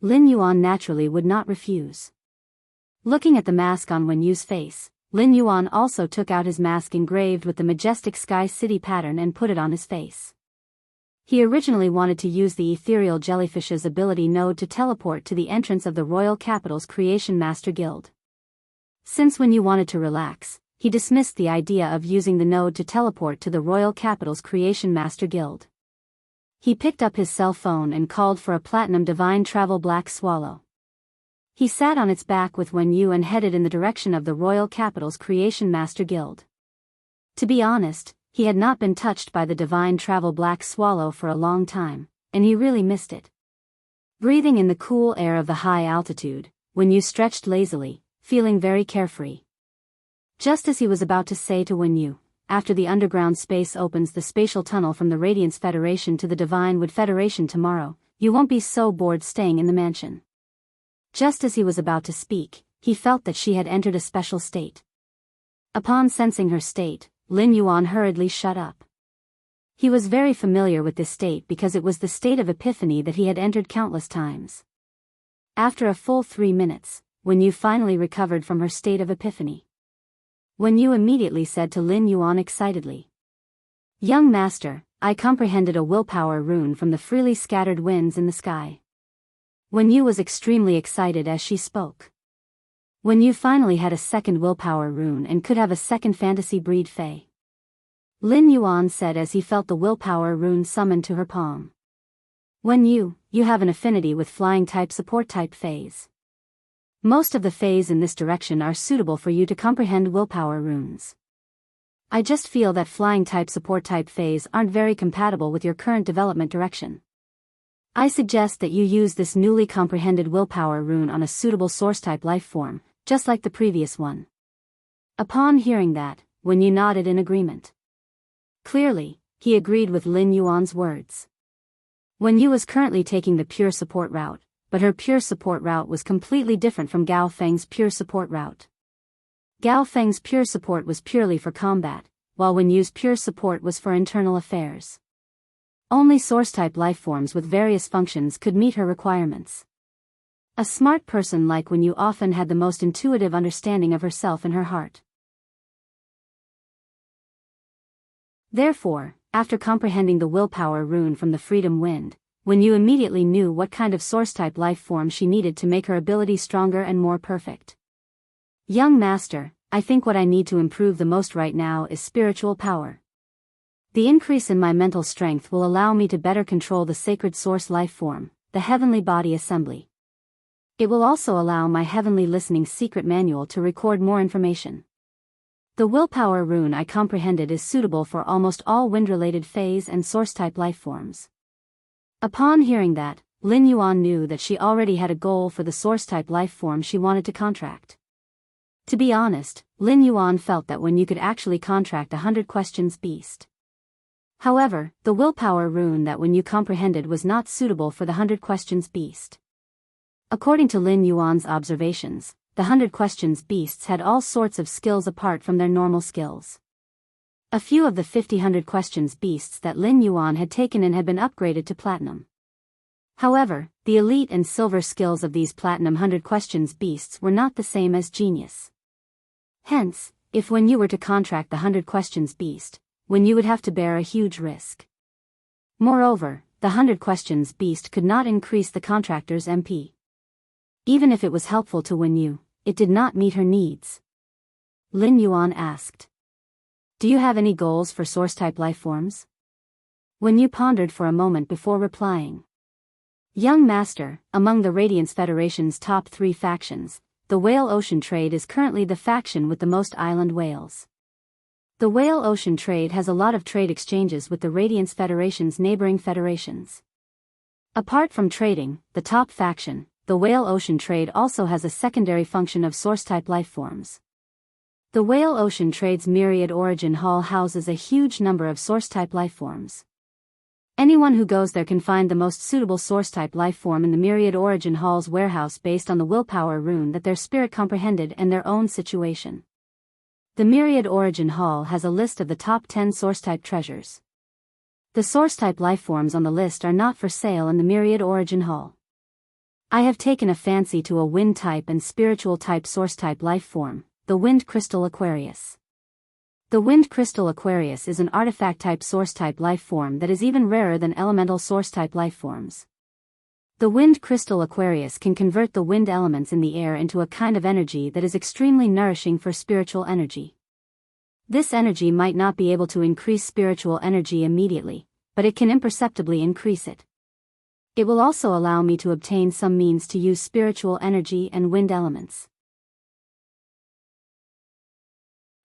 Speaker 1: Lin Yuan naturally would not refuse. Looking at the mask on Wen Yu's face, Lin Yuan also took out his mask engraved with the majestic Sky City pattern and put it on his face. He originally wanted to use the ethereal jellyfish's ability node to teleport to the entrance of the Royal Capital's Creation Master Guild. Since Wen Yu wanted to relax, he dismissed the idea of using the node to teleport to the Royal Capital's Creation Master Guild. He picked up his cell phone and called for a platinum divine travel black swallow. He sat on its back with Wen Yu and headed in the direction of the Royal Capital's Creation Master Guild. To be honest, he had not been touched by the divine travel black swallow for a long time, and he really missed it. Breathing in the cool air of the high altitude, Wen Yu stretched lazily, feeling very carefree. Just as he was about to say to Wen Yu, after the underground space opens the spatial tunnel from the Radiance Federation to the Divine Wood Federation tomorrow, you won't be so bored staying in the mansion. Just as he was about to speak, he felt that she had entered a special state. Upon sensing her state, Lin Yuan hurriedly shut up. He was very familiar with this state because it was the state of epiphany that he had entered countless times. After a full 3 minutes, Wen Yu finally recovered from her state of epiphany. Wen Yu immediately said to Lin Yuan excitedly, Young master, I comprehended a willpower rune from the freely scattered winds in the sky. Wen Yu was extremely excited as she spoke. Wen Yu finally had a second willpower rune and could have a second fantasy breed fae. Lin Yuan said as he felt the willpower rune summoned to her palm. Wen Yu, you have an affinity with flying type support type faes. Most of the phase in this direction are suitable for you to comprehend willpower runes. I just feel that flying type support type phase aren't very compatible with your current development direction. I suggest that you use this newly comprehended willpower rune on a suitable source type life form, just like the previous one. Upon hearing that, Wenyu nodded in agreement. Clearly, he agreed with Lin Yuan's words. Wenyu was currently taking the pure support route, but her pure support route was completely different from Gao Feng's pure support route. Gao Feng's pure support was purely for combat, while Wenyu's pure support was for internal affairs. Only source-type lifeforms with various functions could meet her requirements. A smart person like Wenyu often had the most intuitive understanding of herself in her heart. Therefore, after comprehending the willpower rune from the Freedom Wind, Wenyu immediately knew what kind of source-type life form she needed to make her ability stronger and more perfect. Young Master, I think what I need to improve the most right now is spiritual power. The increase in my mental strength will allow me to better control the sacred source life form, the heavenly body assembly. It will also allow my heavenly listening secret manual to record more information. The willpower rune I comprehended is suitable for almost all wind-related phase and source-type life forms. Upon hearing that, Lin Yuan knew that she already had a goal for the source-type life form she wanted to contract. To be honest, Lin Yuan felt that when you could actually contract 100 questions beast. However, the willpower rune that when you comprehended was not suitable for the 100 questions beast. According to Lin Yuan's observations, the 100 questions beasts had all sorts of skills apart from their normal skills. A few of the 100 questions beasts that Lin Yuan had taken in had been upgraded to platinum. However, the elite and silver skills of these platinum 100 questions beasts were not the same as genius. Hence, if when you were to contract the 100 questions beast, when you would have to bear a huge risk. Moreover, the 100 questions beast could not increase the contractor's MP. Even if it was helpful to Wenyu, it did not meet her needs. Lin Yuan asked. Do you have any goals for source-type lifeforms? Wenyu pondered for a moment before replying. Young Master, among the Radiance Federation's top 3 factions, the Whale Ocean Trade is currently the faction with the most island whales. The Whale Ocean Trade has a lot of trade exchanges with the Radiance Federation's neighboring federations. Apart from trading, the top faction, the Whale Ocean Trade also has a secondary function of source-type lifeforms. The Whale Ocean Trade's Myriad Origin Hall houses a huge number of source-type lifeforms. Anyone who goes there can find the most suitable source-type lifeform in the Myriad Origin Hall's warehouse based on the willpower rune that their spirit comprehended and their own situation. The Myriad Origin Hall has a list of the top 10 source-type treasures. The source-type lifeforms on the list are not for sale in the Myriad Origin Hall. I have taken a fancy to a wind-type and spiritual-type source-type lifeform, the Wind Crystal Aquarius. The Wind Crystal Aquarius is an artifact-type source-type lifeform that is even rarer than elemental source-type lifeforms. The Wind Crystal Aquarius can convert the wind elements in the air into a kind of energy that is extremely nourishing for spiritual energy. This energy might not be able to increase spiritual energy immediately, but it can imperceptibly increase it. It will also allow me to obtain some means to use spiritual energy and wind elements.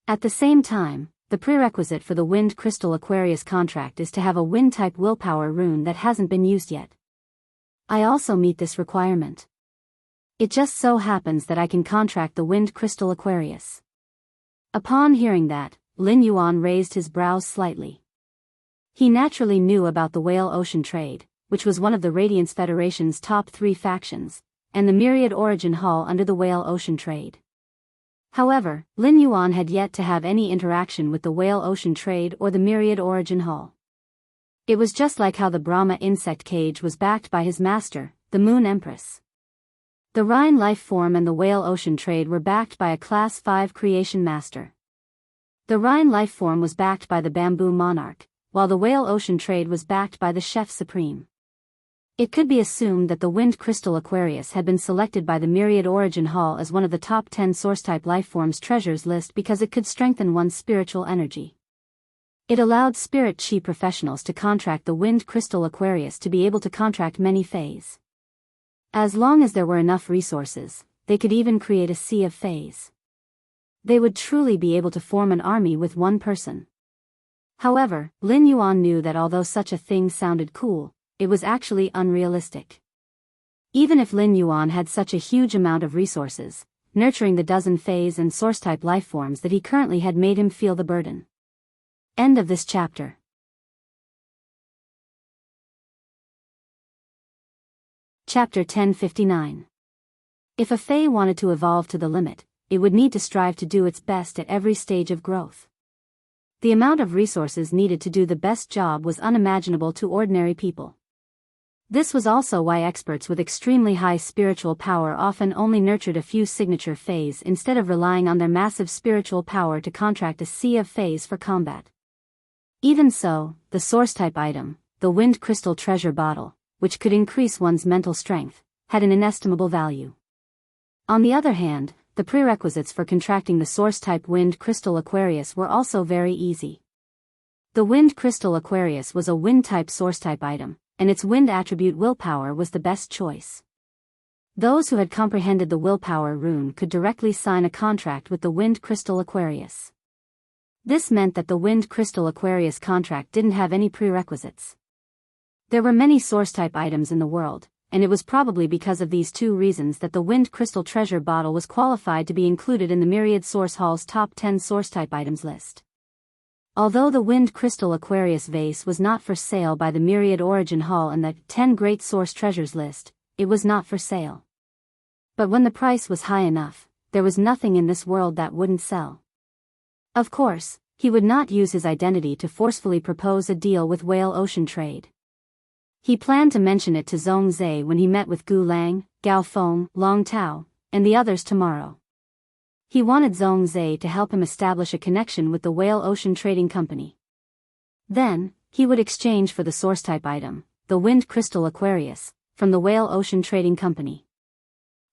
Speaker 1: At the same time, the prerequisite for the Wind Crystal Aquarius contract is to have a wind-type willpower rune that hasn't been used yet. I also meet this requirement. It just so happens that I can contract the Wind Crystal Aquarius. Upon hearing that, Lin Yuan raised his brows slightly. He naturally knew about the Whale Ocean Trade, which was one of the Radiance Federation's top 3 factions, and the Myriad Origin Hall under the Whale Ocean Trade. However, Lin Yuan had yet to have any interaction with the Whale Ocean Trade or the Myriad Origin Hall. It was just like how the Brahma insect cage was backed by his master, the Moon Empress. The Rhine life form and the Whale Ocean Trade were backed by a Class 5 creation master. The Rhine life form was backed by the Bamboo Monarch, while the Whale Ocean Trade was backed by the Chef Supreme. It could be assumed that the Wind Crystal Aquarius had been selected by the Myriad Origin Hall as one of the top 10 source-type lifeforms treasures list because it could strengthen one's spiritual energy. It allowed spirit chi professionals to contract the Wind Crystal Aquarius to be able to contract many phase. As long as there were enough resources, they could even create a sea of fays. They would truly be able to form an army with one person. However, Lin Yuan knew that although such a thing sounded cool, it was actually unrealistic. Even if Lin Yuan had such a huge amount of resources, nurturing the dozen phase and source-type lifeforms that he currently had made him feel the burden. End of this chapter. Chapter 1059. If a Fae wanted to evolve to the limit, it would need to strive to do its best at every stage of growth. The amount of resources needed to do the best job was unimaginable to ordinary people. This was also why experts with extremely high spiritual power often only nurtured a few signature Faes instead of relying on their massive spiritual power to contract a sea of Faes for combat. Even so, the source-type item, the Wind Crystal Treasure Bottle, which could increase one's mental strength, had an inestimable value. On the other hand, the prerequisites for contracting the source-type Wind Crystal Aquarius were also very easy. The Wind Crystal Aquarius was a Wind-type source-type item, and its wind attribute willpower was the best choice. Those who had comprehended the willpower rune could directly sign a contract with the Wind Crystal Aquarius. This meant that the Wind Crystal Aquarius contract didn't have any prerequisites. There were many source-type items in the world, and it was probably because of these two reasons that the Wind Crystal Treasure Bottle was qualified to be included in the Myriad Source Hall's top 10 source-type items list. Although the Wind Crystal Aquarius vase was not for sale by the Myriad Origin Hall in the 10 Great Source Treasures list, it was not for sale. But when the price was high enough, there was nothing in this world that wouldn't sell. Of course, he would not use his identity to forcefully propose a deal with Whale Ocean Trade. He planned to mention it to Zhong Zhe when he met with Gu Lang, Gao Feng, Long Tao, and the others tomorrow. He wanted Zhong Zhe to help him establish a connection with the Whale Ocean Trading Company. Then, he would exchange for the source-type item, the Wind Crystal Aquarius, from the Whale Ocean Trading Company.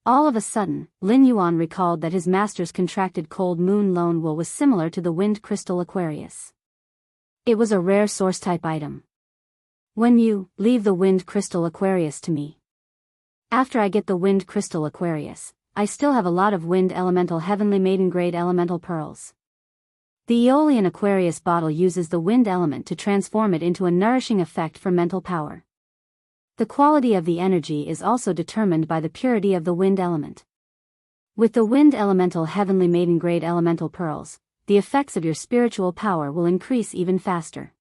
Speaker 1: All of a sudden, Lin Yuan recalled that his master's contracted Cold Moon Lone Wool was similar to the Wind Crystal Aquarius. It was a rare source-type item. When you leave the Wind Crystal Aquarius to me. After I get the Wind Crystal Aquarius, I still have a lot of Wind Elemental Heavenly Maiden Grade Elemental Pearls. The Aeolian Aquarius bottle uses the wind element to transform it into a nourishing effect for mental power. The quality of the energy is also determined by the purity of the wind element. With the Wind Elemental Heavenly Maiden Grade Elemental Pearls, the effects of your spiritual power will increase even faster.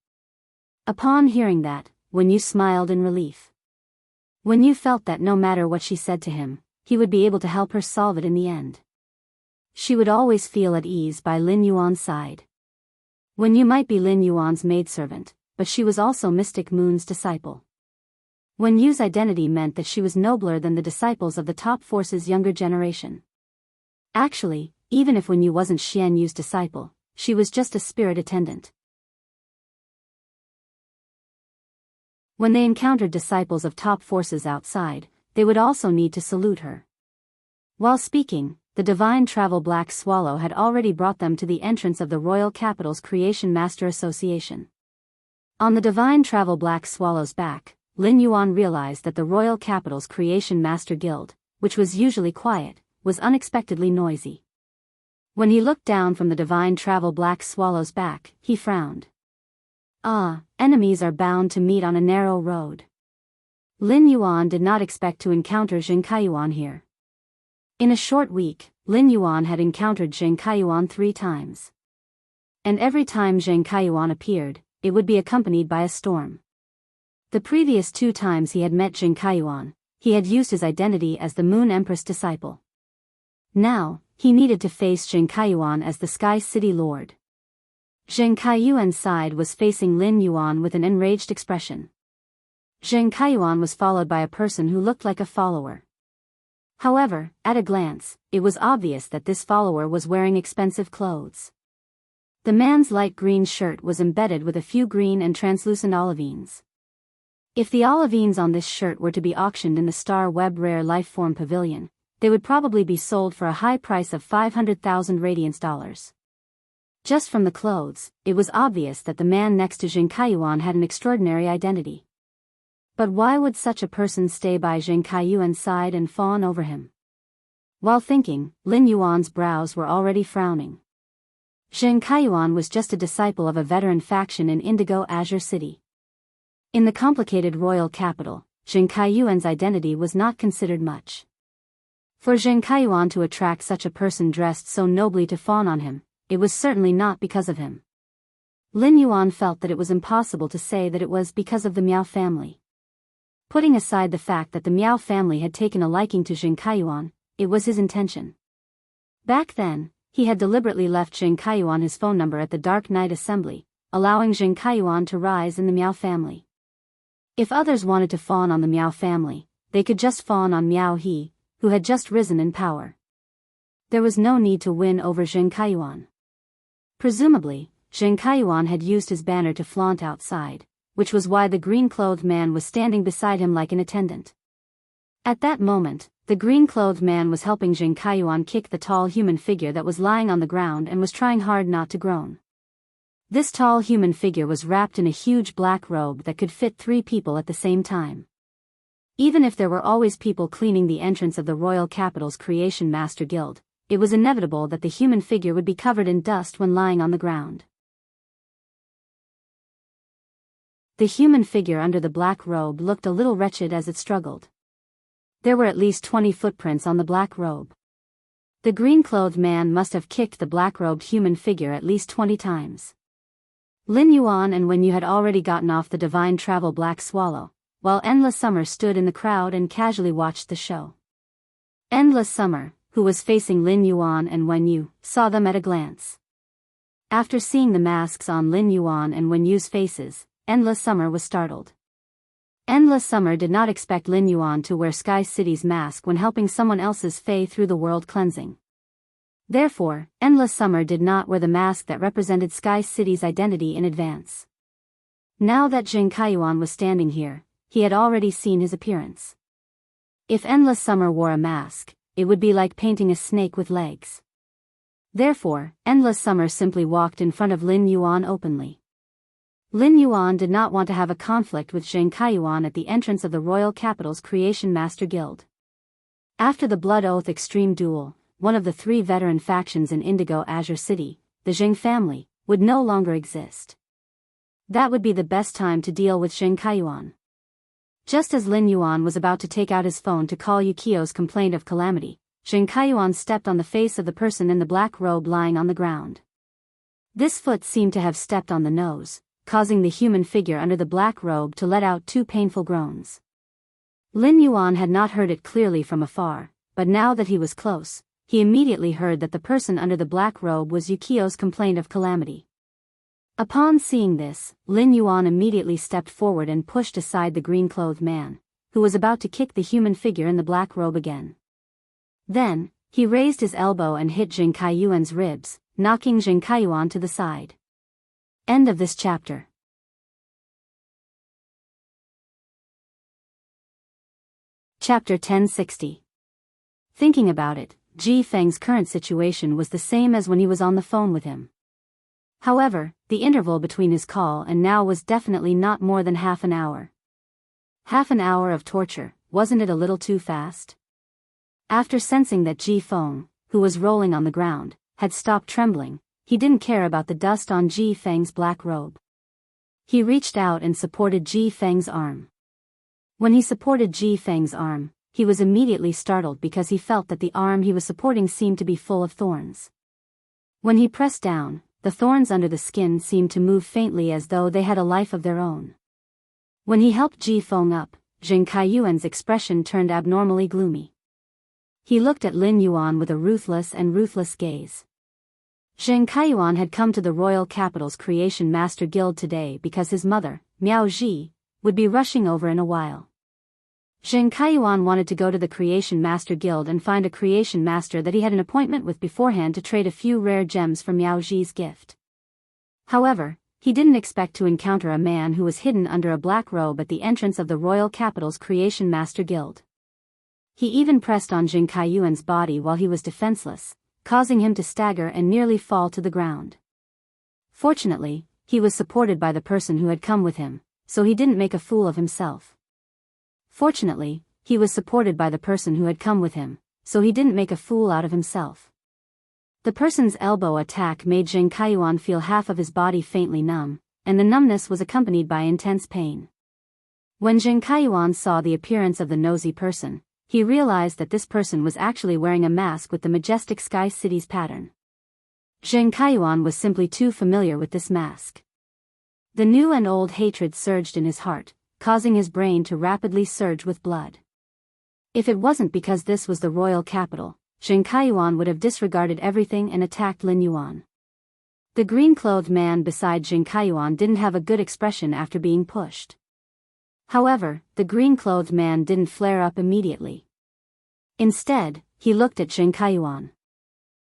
Speaker 1: Upon hearing that, Wen Yu smiled in relief. Wen Yu felt that no matter what she said to him, he would be able to help her solve it in the end. She would always feel at ease by Lin Yuan's side. Wen Yu might be Lin Yuan's maidservant, but she was also Mystic Moon's disciple. Wen Yu's identity meant that she was nobler than the disciples of the top force's younger generation. Actually, even if Wen Yu wasn't Xian Yu's disciple, she was just a spirit attendant. When they encountered disciples of top forces outside, they would also need to salute her. While speaking, the Divine Travel Black Swallow had already brought them to the entrance of the Royal Capital's Creation Master Association. On the Divine Travel Black Swallow's back, Lin Yuan realized that the Royal Capital's Creation Master Guild, which was usually quiet, was unexpectedly noisy. When he looked down from the Divine Travel Black Swallow's back, he frowned. Enemies are bound to meet on a narrow road. Lin Yuan did not expect to encounter Zheng Kaiyuan here. In a short week, Lin Yuan had encountered Zheng Kaiyuan 3 times. And every time Zheng Kaiyuan appeared, it would be accompanied by a storm. The previous 2 times he had met Zheng Kaiyuan, he had used his identity as the Moon Empress disciple. Now, he needed to face Zheng Kaiyuan as the Sky City Lord. Zheng Kaiyuan's side was facing Lin Yuan with an enraged expression. Zheng Kaiyuan was followed by a person who looked like a follower. However, at a glance, it was obvious that this follower was wearing expensive clothes. The man's light green shirt was embedded with a few green and translucent olivines. If the olivines on this shirt were to be auctioned in the Star Web Rare Lifeform Pavilion, they would probably be sold for a high price of 500,000 Radiance dollars. Just from the clothes, it was obvious that the man next to Zheng Kaiyuan had an extraordinary identity. But why would such a person stay by Zheng Kaiyuan's side and fawn over him? While thinking, Lin Yuan's brows were already frowning. Zheng Kaiyuan was just a disciple of a veteran faction in Indigo Azure City. In the complicated royal capital, Zheng Kaiyuan's identity was not considered much. For Zheng Kaiyuan to attract such a person dressed so nobly to fawn on him, it was certainly not because of him. Lin Yuan felt that it was impossible to say that it was because of the Miao family. Putting aside the fact that the Miao family had taken a liking to Zheng Kaiyuan, it was his intention. Back then, he had deliberately left Zheng Kaiyuan his phone number at the Dark Night Assembly, allowing Zheng Kaiyuan to rise in the Miao family. If others wanted to fawn on the Miao family, they could just fawn on Miao He, who had just risen in power. There was no need to win over Zheng Kaiyuan. Presumably, Zheng Kaiyuan had used his banner to flaunt outside, which was why the green-clothed man was standing beside him like an attendant. At that moment, the green-clothed man was helping Zheng Kaiyuan kick the tall human figure that was lying on the ground and was trying hard not to groan. This tall human figure was wrapped in a huge black robe that could fit 3 people at the same time. Even if there were always people cleaning the entrance of the royal capital's Creation Master Guild, it was inevitable that the human figure would be covered in dust when lying on the ground. The human figure under the black robe looked a little wretched as it struggled. There were at least 20 footprints on the black robe. The green-clothed man must have kicked the black-robed human figure at least 20 times. Lin Yuan and Wen Yu had already gotten off the divine travel Black Swallow, while Endless Summer stood in the crowd and casually watched the show. Endless Summer, who was facing Lin Yuan and Wen Yu, saw them at a glance. After seeing the masks on Lin Yuan and Wen Yu's faces, Endless Summer was startled. Endless Summer did not expect Lin Yuan to wear Sky City's mask when helping someone else's fae through the world cleansing. Therefore, Endless Summer did not wear the mask that represented Sky City's identity in advance. Now that Zheng Kaiyuan was standing here, he had already seen his appearance. If Endless Summer wore a mask, it would be like painting a snake with legs. Therefore, Endless Summer simply walked in front of Lin Yuan openly. Lin Yuan did not want to have a conflict with Zheng Kaiyuan at the entrance of the royal capital's Creation Master Guild. After the Blood Oath Extreme Duel, one of the 3 veteran factions in Indigo Azure City, the Zheng family, would no longer exist. That would be the best time to deal with Zheng Kaiyuan. Just as Lin Yuan was about to take out his phone to call Yukio's complaint of calamity, Zheng Kaiyuan stepped on the face of the person in the black robe lying on the ground. This foot seemed to have stepped on the nose, causing the human figure under the black robe to let out 2 painful groans. Lin Yuan had not heard it clearly from afar, but now that he was close, he immediately heard that the person under the black robe was Yukio's complaint of calamity. Upon seeing this, Lin Yuan immediately stepped forward and pushed aside the green-clothed man, who was about to kick the human figure in the black robe again. Then, he raised his elbow and hit Zheng Kaiyuan's ribs, knocking Zheng Kaiyuan to the side. End of this chapter. Chapter 1060. Thinking about it, Ji Feng's current situation was the same as when he was on the phone with him. However, the interval between his call and now was definitely not more than half an hour. Half an hour of torture, wasn't it a little too fast? After sensing that Ji Feng, who was rolling on the ground, had stopped trembling, he didn't care about the dust on Ji Feng's black robe. He reached out and supported Ji Feng's arm. When he supported Ji Feng's arm, he was immediately startled because he felt that the arm he was supporting seemed to be full of thorns. When he pressed down, the thorns under the skin seemed to move faintly as though they had a life of their own. When he helped Ji Feng up, Zheng Kaiyuan's expression turned abnormally gloomy. He looked at Lin Yuan with a ruthless gaze. Zheng Kaiyuan had come to the royal capital's Creation Master Guild today because his mother, Miao Ji, would be rushing over in a while. Zheng Kaiyuan wanted to go to the Creation Master Guild and find a Creation Master that he had an appointment with beforehand to trade a few rare gems for Miao Ji's gift. However, he didn't expect to encounter a man who was hidden under a black robe at the entrance of the royal capital's Creation Master Guild. He even pressed on Zheng Kaiyuan's body while he was defenseless, causing him to stagger and nearly fall to the ground. Fortunately, he was supported by the person who had come with him, so he didn't make a fool of himself. so he didn't make a fool out of himself. The person's elbow attack made Zheng Kaiyuan feel half of his body faintly numb, and the numbness was accompanied by intense pain. When Zheng Kaiyuan saw the appearance of the nosy person, he realized that this person was actually wearing a mask with the majestic Sky City's pattern. Zheng Kaiyuan was simply too familiar with this mask. The new and old hatred surged in his heart, causing his brain to rapidly surge with blood. If it wasn't because this was the royal capital, Zheng Kaiyuan would have disregarded everything and attacked Lin Yuan. The green-clothed man beside Zheng Kaiyuan didn't have a good expression after being pushed. However, the green-clothed man didn't flare up immediately. Instead, he looked at Zheng Kaiyuan.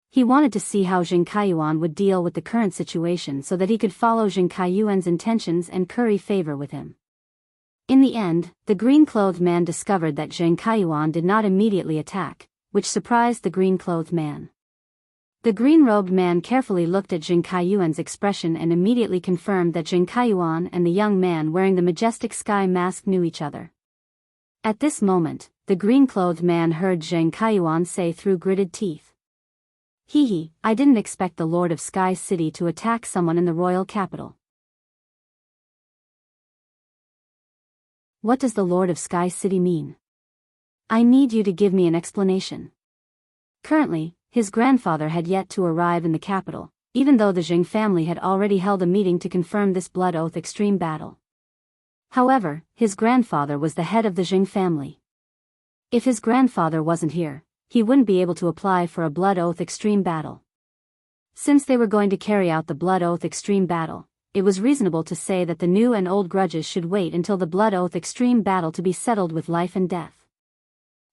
Speaker 1: He wanted to see how Zheng Kaiyuan would deal with the current situation so that he could follow Zheng Kaiyuan's intentions and curry favor with him. In the end, the green-clothed man discovered that Zheng Kaiyuan did not immediately attack, which surprised the green-clothed man. The green-robed man carefully looked at Zheng Kaiyuan's expression and immediately confirmed that Zheng Kaiyuan and the young man wearing the majestic sky mask knew each other. At this moment, the green-clothed man heard Zheng Kaiyuan say through gritted teeth, "Hee, I didn't expect the Lord of Sky City to attack someone in the royal capital." What does the Lord of Sky City mean? I need you to give me an explanation. Currently, his grandfather had yet to arrive in the capital, even though the Zheng family had already held a meeting to confirm this blood oath extreme battle. However, his grandfather was the head of the Zheng family. If his grandfather wasn't here, he wouldn't be able to apply for a blood oath extreme battle. Since they were going to carry out the blood oath extreme battle, it was reasonable to say that the new and old grudges should wait until the blood oath extreme battle to be settled with life and death.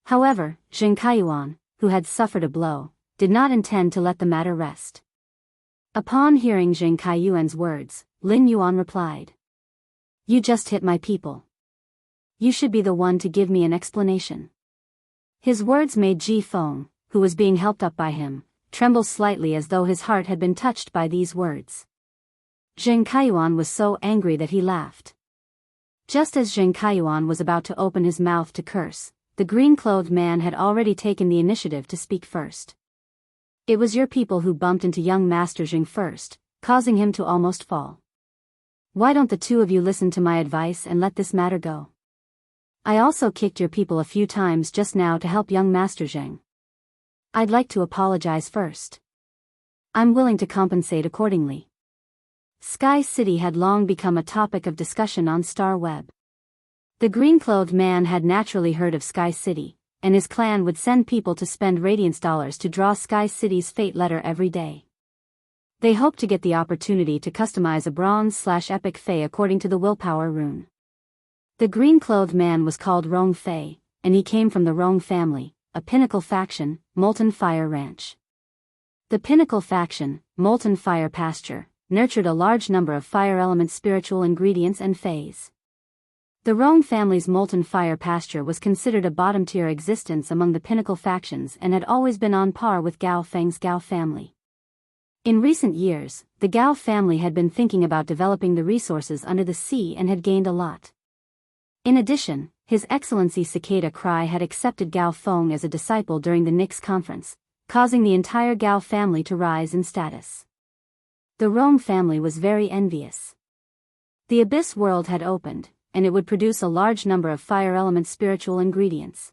Speaker 1: However, Zheng Kaiyuan, who had suffered a blow, did not intend to let the matter rest. Upon hearing Zheng Kaiyuan's words, Lin Yuan replied, "You just hit my people. You should be the one to give me an explanation." His words made Ji Feng, who was being helped up by him, tremble slightly as though his heart had been touched by these words. Zheng Kaiyuan was so angry that he laughed. Just as Zheng Kaiyuan was about to open his mouth to curse, the green-clothed man had already taken the initiative to speak first. "It was your people who bumped into young Master Zheng first, causing him to almost fall. Why don't the two of you listen to my advice and let this matter go? I also kicked your people a few times just now to help young Master Zheng. I'd like to apologize first. I'm willing to compensate accordingly." Sky City had long become a topic of discussion on Star Web. The green-clothed man had naturally heard of Sky City, and his clan would send people to spend Radiance dollars to draw Sky City's fate letter every day. They hoped to get the opportunity to customize a bronze/epic Fey according to the willpower rune. The green-clothed man was called Rong Fei, and he came from the Rong family, a pinnacle faction, Molten Fire Ranch. The pinnacle faction, Molten Fire Pasture, nurtured a large number of fire element spiritual ingredients and Feys. The Rong family's Molten Fire Pasture was considered a bottom-tier existence among the pinnacle factions and had always been on par with Gao Feng's Gao family. In recent years, the Gao family had been thinking about developing the resources under the sea and had gained a lot. In addition, His Excellency Cicada Cry had accepted Gao Feng as a disciple during the Nix conference, causing the entire Gao family to rise in status. The Rong family was very envious. The Abyss world had opened, and it would produce a large number of fire element spiritual ingredients.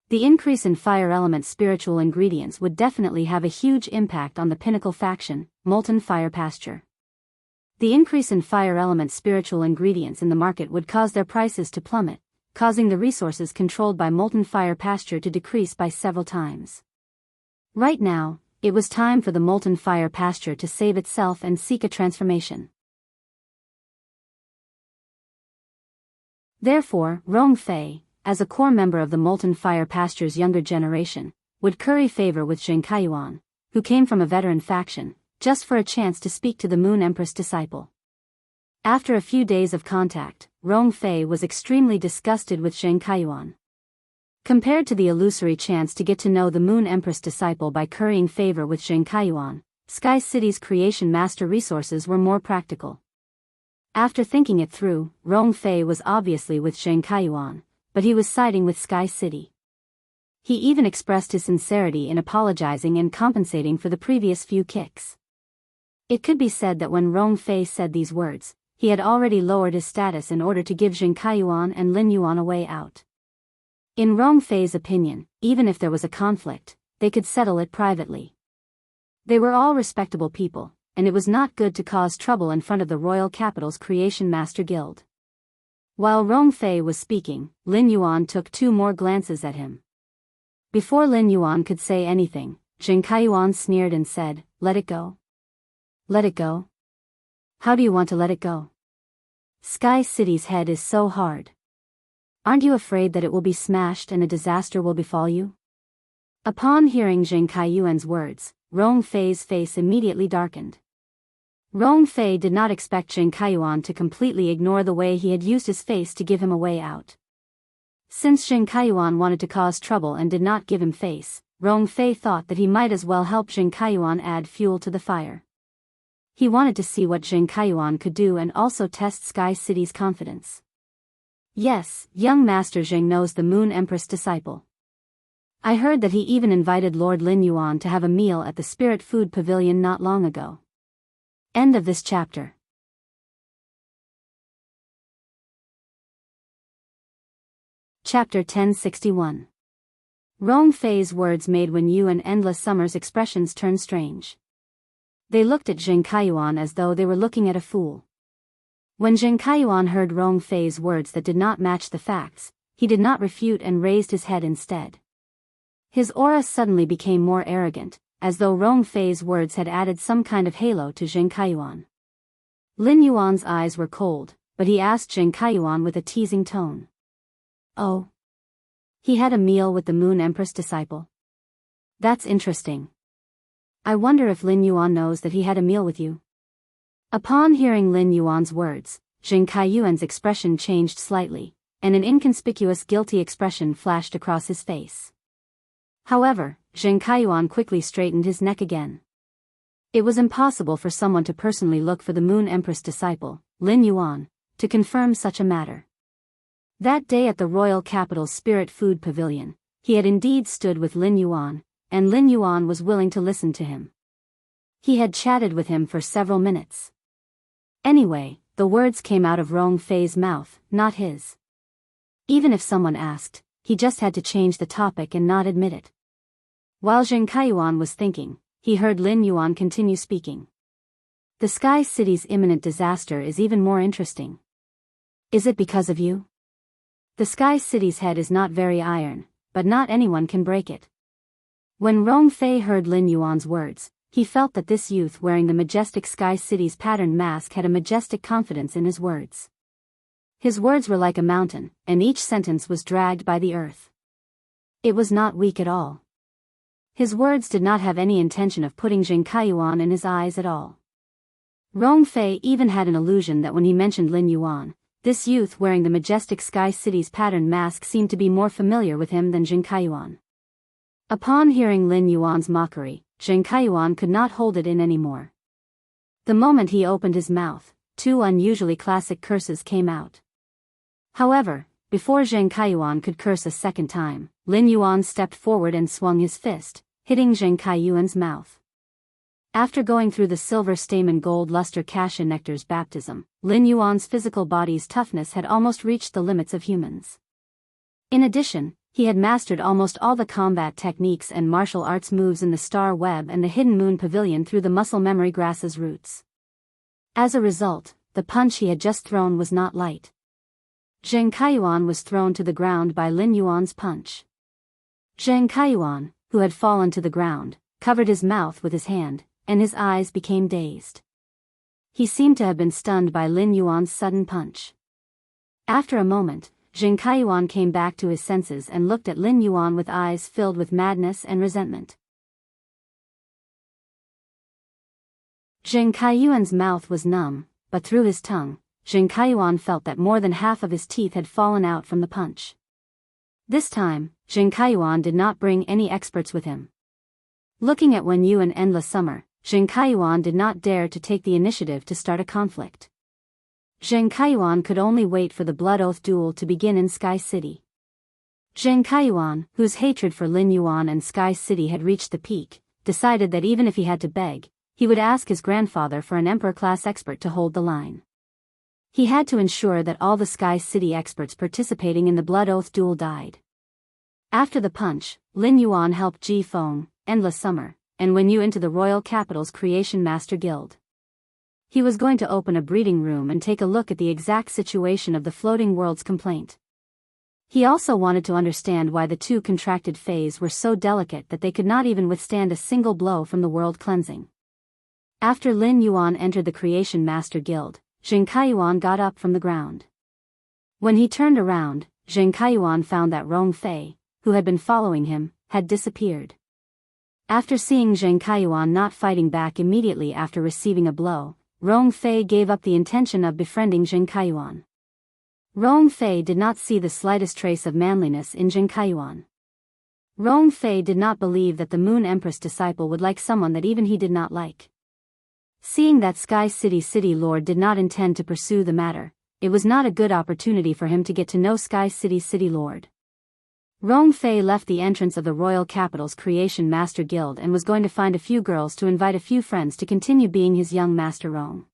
Speaker 1: The increase in fire element spiritual ingredients would definitely have a huge impact on the pinnacle faction, Molten Fire Pasture. The increase in fire element spiritual ingredients in the market would cause their prices to plummet, causing the resources controlled by Molten Fire Pasture to decrease by several times. Right now, it was time for the Molten Fire Pasture to save itself and seek a transformation. Therefore, Rong Fei, as a core member of the Molten Fire Pasture's younger generation, would curry favor with Zheng Kaiyuan, who came from a veteran faction, just for a chance to speak to the Moon Empress disciple. After a few days of contact, Rong Fei was extremely disgusted with Zheng Kaiyuan. Compared to the illusory chance to get to know the Moon Empress disciple by currying favor with Zheng Kaiyuan, Sky City's creation master resources were more practical. After thinking it through, Rong Fei was obviously with Zheng Kaiyuan, but he was siding with Sky City. He even expressed his sincerity in apologizing and compensating for the previous few kicks. It could be said that when Rong Fei said these words, he had already lowered his status in order to give Jing Kaiyuan and Lin Yuan a way out. In Rong Fei's opinion, even if there was a conflict, they could settle it privately. They were all respectable people, and it was not good to cause trouble in front of the royal capital's Creation Master Guild. While Rong Fei was speaking, Lin Yuan took 2 more glances at him. Before Lin Yuan could say anything, Jing Kaiyuan sneered and said, "Let it go." "Let it go? How do you want to let it go? Sky City's head is so hard. Aren't you afraid that it will be smashed and a disaster will befall you?" Upon hearing Jing Kaiyuan's words, Rong Fei's face immediately darkened. Rong Fei did not expect Jing Kaiyuan to completely ignore the way he had used his face to give him a way out. Since Jing Kaiyuan wanted to cause trouble and did not give him face, Rong Fei thought that he might as well help Jing Kaiyuan add fuel to the fire. He wanted to see what Jing Kaiyuan could do and also test Sky City's confidence. "Yes, young Master Jing knows the Moon Empress disciple. I heard that he even invited Lord Lin Yuan to have a meal at the Spirit Food Pavilion not long ago." End of this chapter. Chapter 1061. Rong Fei's words made Wen Yu and Endless Summer's expressions turn strange. They looked at Jing Kaiyuan as though they were looking at a fool. When Jing Kaiyuan heard Rong Fei's words that did not match the facts, he did not refute and raised his head instead. His aura suddenly became more arrogant, as though Rong Fei's words had added some kind of halo to Jing Kaiyuan. Lin Yuan's eyes were cold, but he asked Jing Kaiyuan with a teasing tone. "Oh. He had a meal with the Moon Empress disciple? That's interesting. I wonder if Lin Yuan knows that he had a meal with you." Upon hearing Lin Yuan's words, Jing Kaiyuan's expression changed slightly, and an inconspicuous guilty expression flashed across his face. However, Jing Kaiyuan quickly straightened his neck again. It was impossible for someone to personally look for the Moon Empress disciple, Lin Yuan, to confirm such a matter. That day at the royal capital's Spirit Food Pavilion, he had indeed stood with Lin Yuan, and Lin Yuan was willing to listen to him. He had chatted with him for several minutes. Anyway, the words came out of Rong Fei's mouth, not his. Even if someone asked, he just had to change the topic and not admit it. While Jing Kaiyuan was thinking, he heard Lin Yuan continue speaking. "The Sky City's imminent disaster is even more interesting. Is it because of you? The Sky City's head is not very iron, but not anyone can break it." When Rong Fei heard Lin Yuan's words, he felt that this youth wearing the majestic Sky City's patterned mask had a majestic confidence in his words. His words were like a mountain, and each sentence was dragged by the earth. It was not weak at all. His words did not have any intention of putting Jing Kaiyuan in his eyes at all. Rong Fei even had an illusion that when he mentioned Lin Yuan, this youth wearing the majestic Sky City's patterned mask seemed to be more familiar with him than Jing Kaiyuan. Upon hearing Lin Yuan's mockery, Jing Kaiyuan could not hold it in anymore. The moment he opened his mouth, 2 unusually classic curses came out. However, before Jing Kaiyuan could curse a second time, Lin Yuan stepped forward and swung his fist, hitting Jing Kaiyuan's mouth. After going through the silver stamen gold luster Cassia Nectar's baptism, Lin Yuan's physical body's toughness had almost reached the limits of humans. In addition, he had mastered almost all the combat techniques and martial arts moves in the Star Web and the Hidden Moon Pavilion through the muscle memory grass's roots. As a result, the punch he had just thrown was not light. Jing Kaiyuan was thrown to the ground by Lin Yuan's punch. Jing Kaiyuan, who had fallen to the ground, covered his mouth with his hand, and his eyes became dazed. He seemed to have been stunned by Lin Yuan's sudden punch. After a moment, Jing Kaiyuan came back to his senses and looked at Lin Yuan with eyes filled with madness and resentment. Jing Kaiyuan's mouth was numb, but through his tongue, Jing Kaiyuan felt that more than half of his teeth had fallen out from the punch. This time, Jing Kaiyuan did not bring any experts with him. Looking at Wen Yu and Endless Summer, Jing Kaiyuan did not dare to take the initiative to start a conflict. Jing Kaiyuan could only wait for the Blood Oath duel to begin in Sky City. Zheng Kaiyuan, whose hatred for Lin Yuan and Sky City had reached the peak, decided that even if he had to beg, he would ask his grandfather for an emperor-class expert to hold the line. He had to ensure that all the Sky City experts participating in the Blood Oath duel died. After the punch, Lin Yuan helped Ji Feng, Endless Summer, and Wen Yu into the Royal Capital's Creation Master Guild. He was going to open a breeding room and take a look at the exact situation of the floating world's complaint. He also wanted to understand why the two contracted fays were so delicate that they could not even withstand a single blow from the world cleansing. After Lin Yuan entered the Creation Master Guild, Zheng Kaiyuan got up from the ground. When he turned around, Zheng Kaiyuan found that Rong Fei, who had been following him, had disappeared. After seeing Zheng Kaiyuan not fighting back immediately after receiving a blow, Rong Fei gave up the intention of befriending Zheng Kaiyuan. Rong Fei did not see the slightest trace of manliness in Zheng Kaiyuan. Rong Fei did not believe that the Moon Empress disciple would like someone that even he did not like. Seeing that Sky City Lord did not intend to pursue the matter, it was not a good opportunity for him to get to know Sky City Lord. Rong Fei left the entrance of the Royal Capital's Creation Master Guild and was going to find a few girls to invite a few friends to continue being his young master Rong.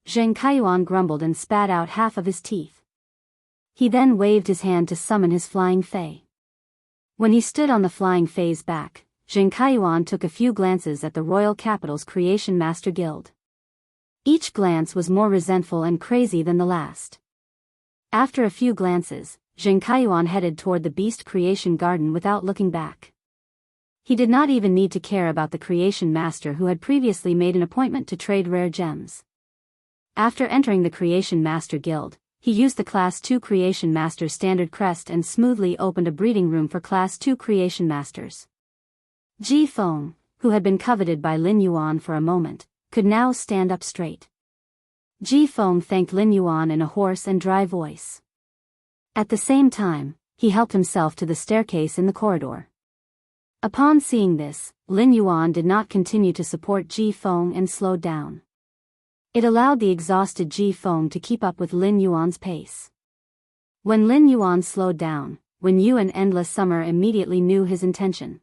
Speaker 1: Zheng Kaiyuan grumbled and spat out half of his teeth. He then waved his hand to summon his flying fei. When he stood on the flying fei's back, Zheng Kaiyuan took a few glances at the Royal Capital's Creation Master Guild. Each glance was more resentful and crazy than the last. After a few glances, Zheng Kaiyuan headed toward the Beast Creation Garden without looking back. He did not even need to care about the Creation Master who had previously made an appointment to trade rare gems. After entering the Creation Master Guild, he used the Class 2 Creation Master's standard crest and smoothly opened a breeding room for Class 2 Creation Masters. Ji Feng, who had been coveted by Lin Yuan for a moment, could now stand up straight. Ji Feng thanked Lin Yuan in a hoarse and dry voice. At the same time, he helped himself to the staircase in the corridor. Upon seeing this, Lin Yuan did not continue to support Ji Feng and slowed down. It allowed the exhausted Ji Feng to keep up with Lin Yuan's pace. When Lin Yuan slowed down, Wen Yu and Endless Summer immediately knew his intention.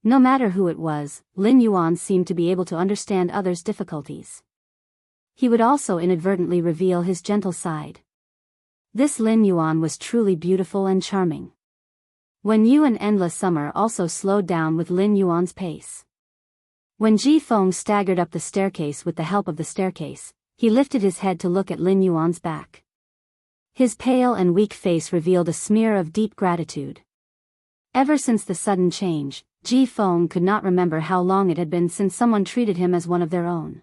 Speaker 1: No matter who it was, Lin Yuan seemed to be able to understand others' difficulties. He would also inadvertently reveal his gentle side. This Lin Yuan was truly beautiful and charming. Wen Yu and Endless Summer also slowed down with Lin Yuan's pace. When Ji Feng staggered up the staircase with the help of the staircase, he lifted his head to look at Lin Yuan's back. His pale and weak face revealed a smear of deep gratitude. Ever since the sudden change, Ji Feng could not remember how long it had been since someone treated him as one of their own.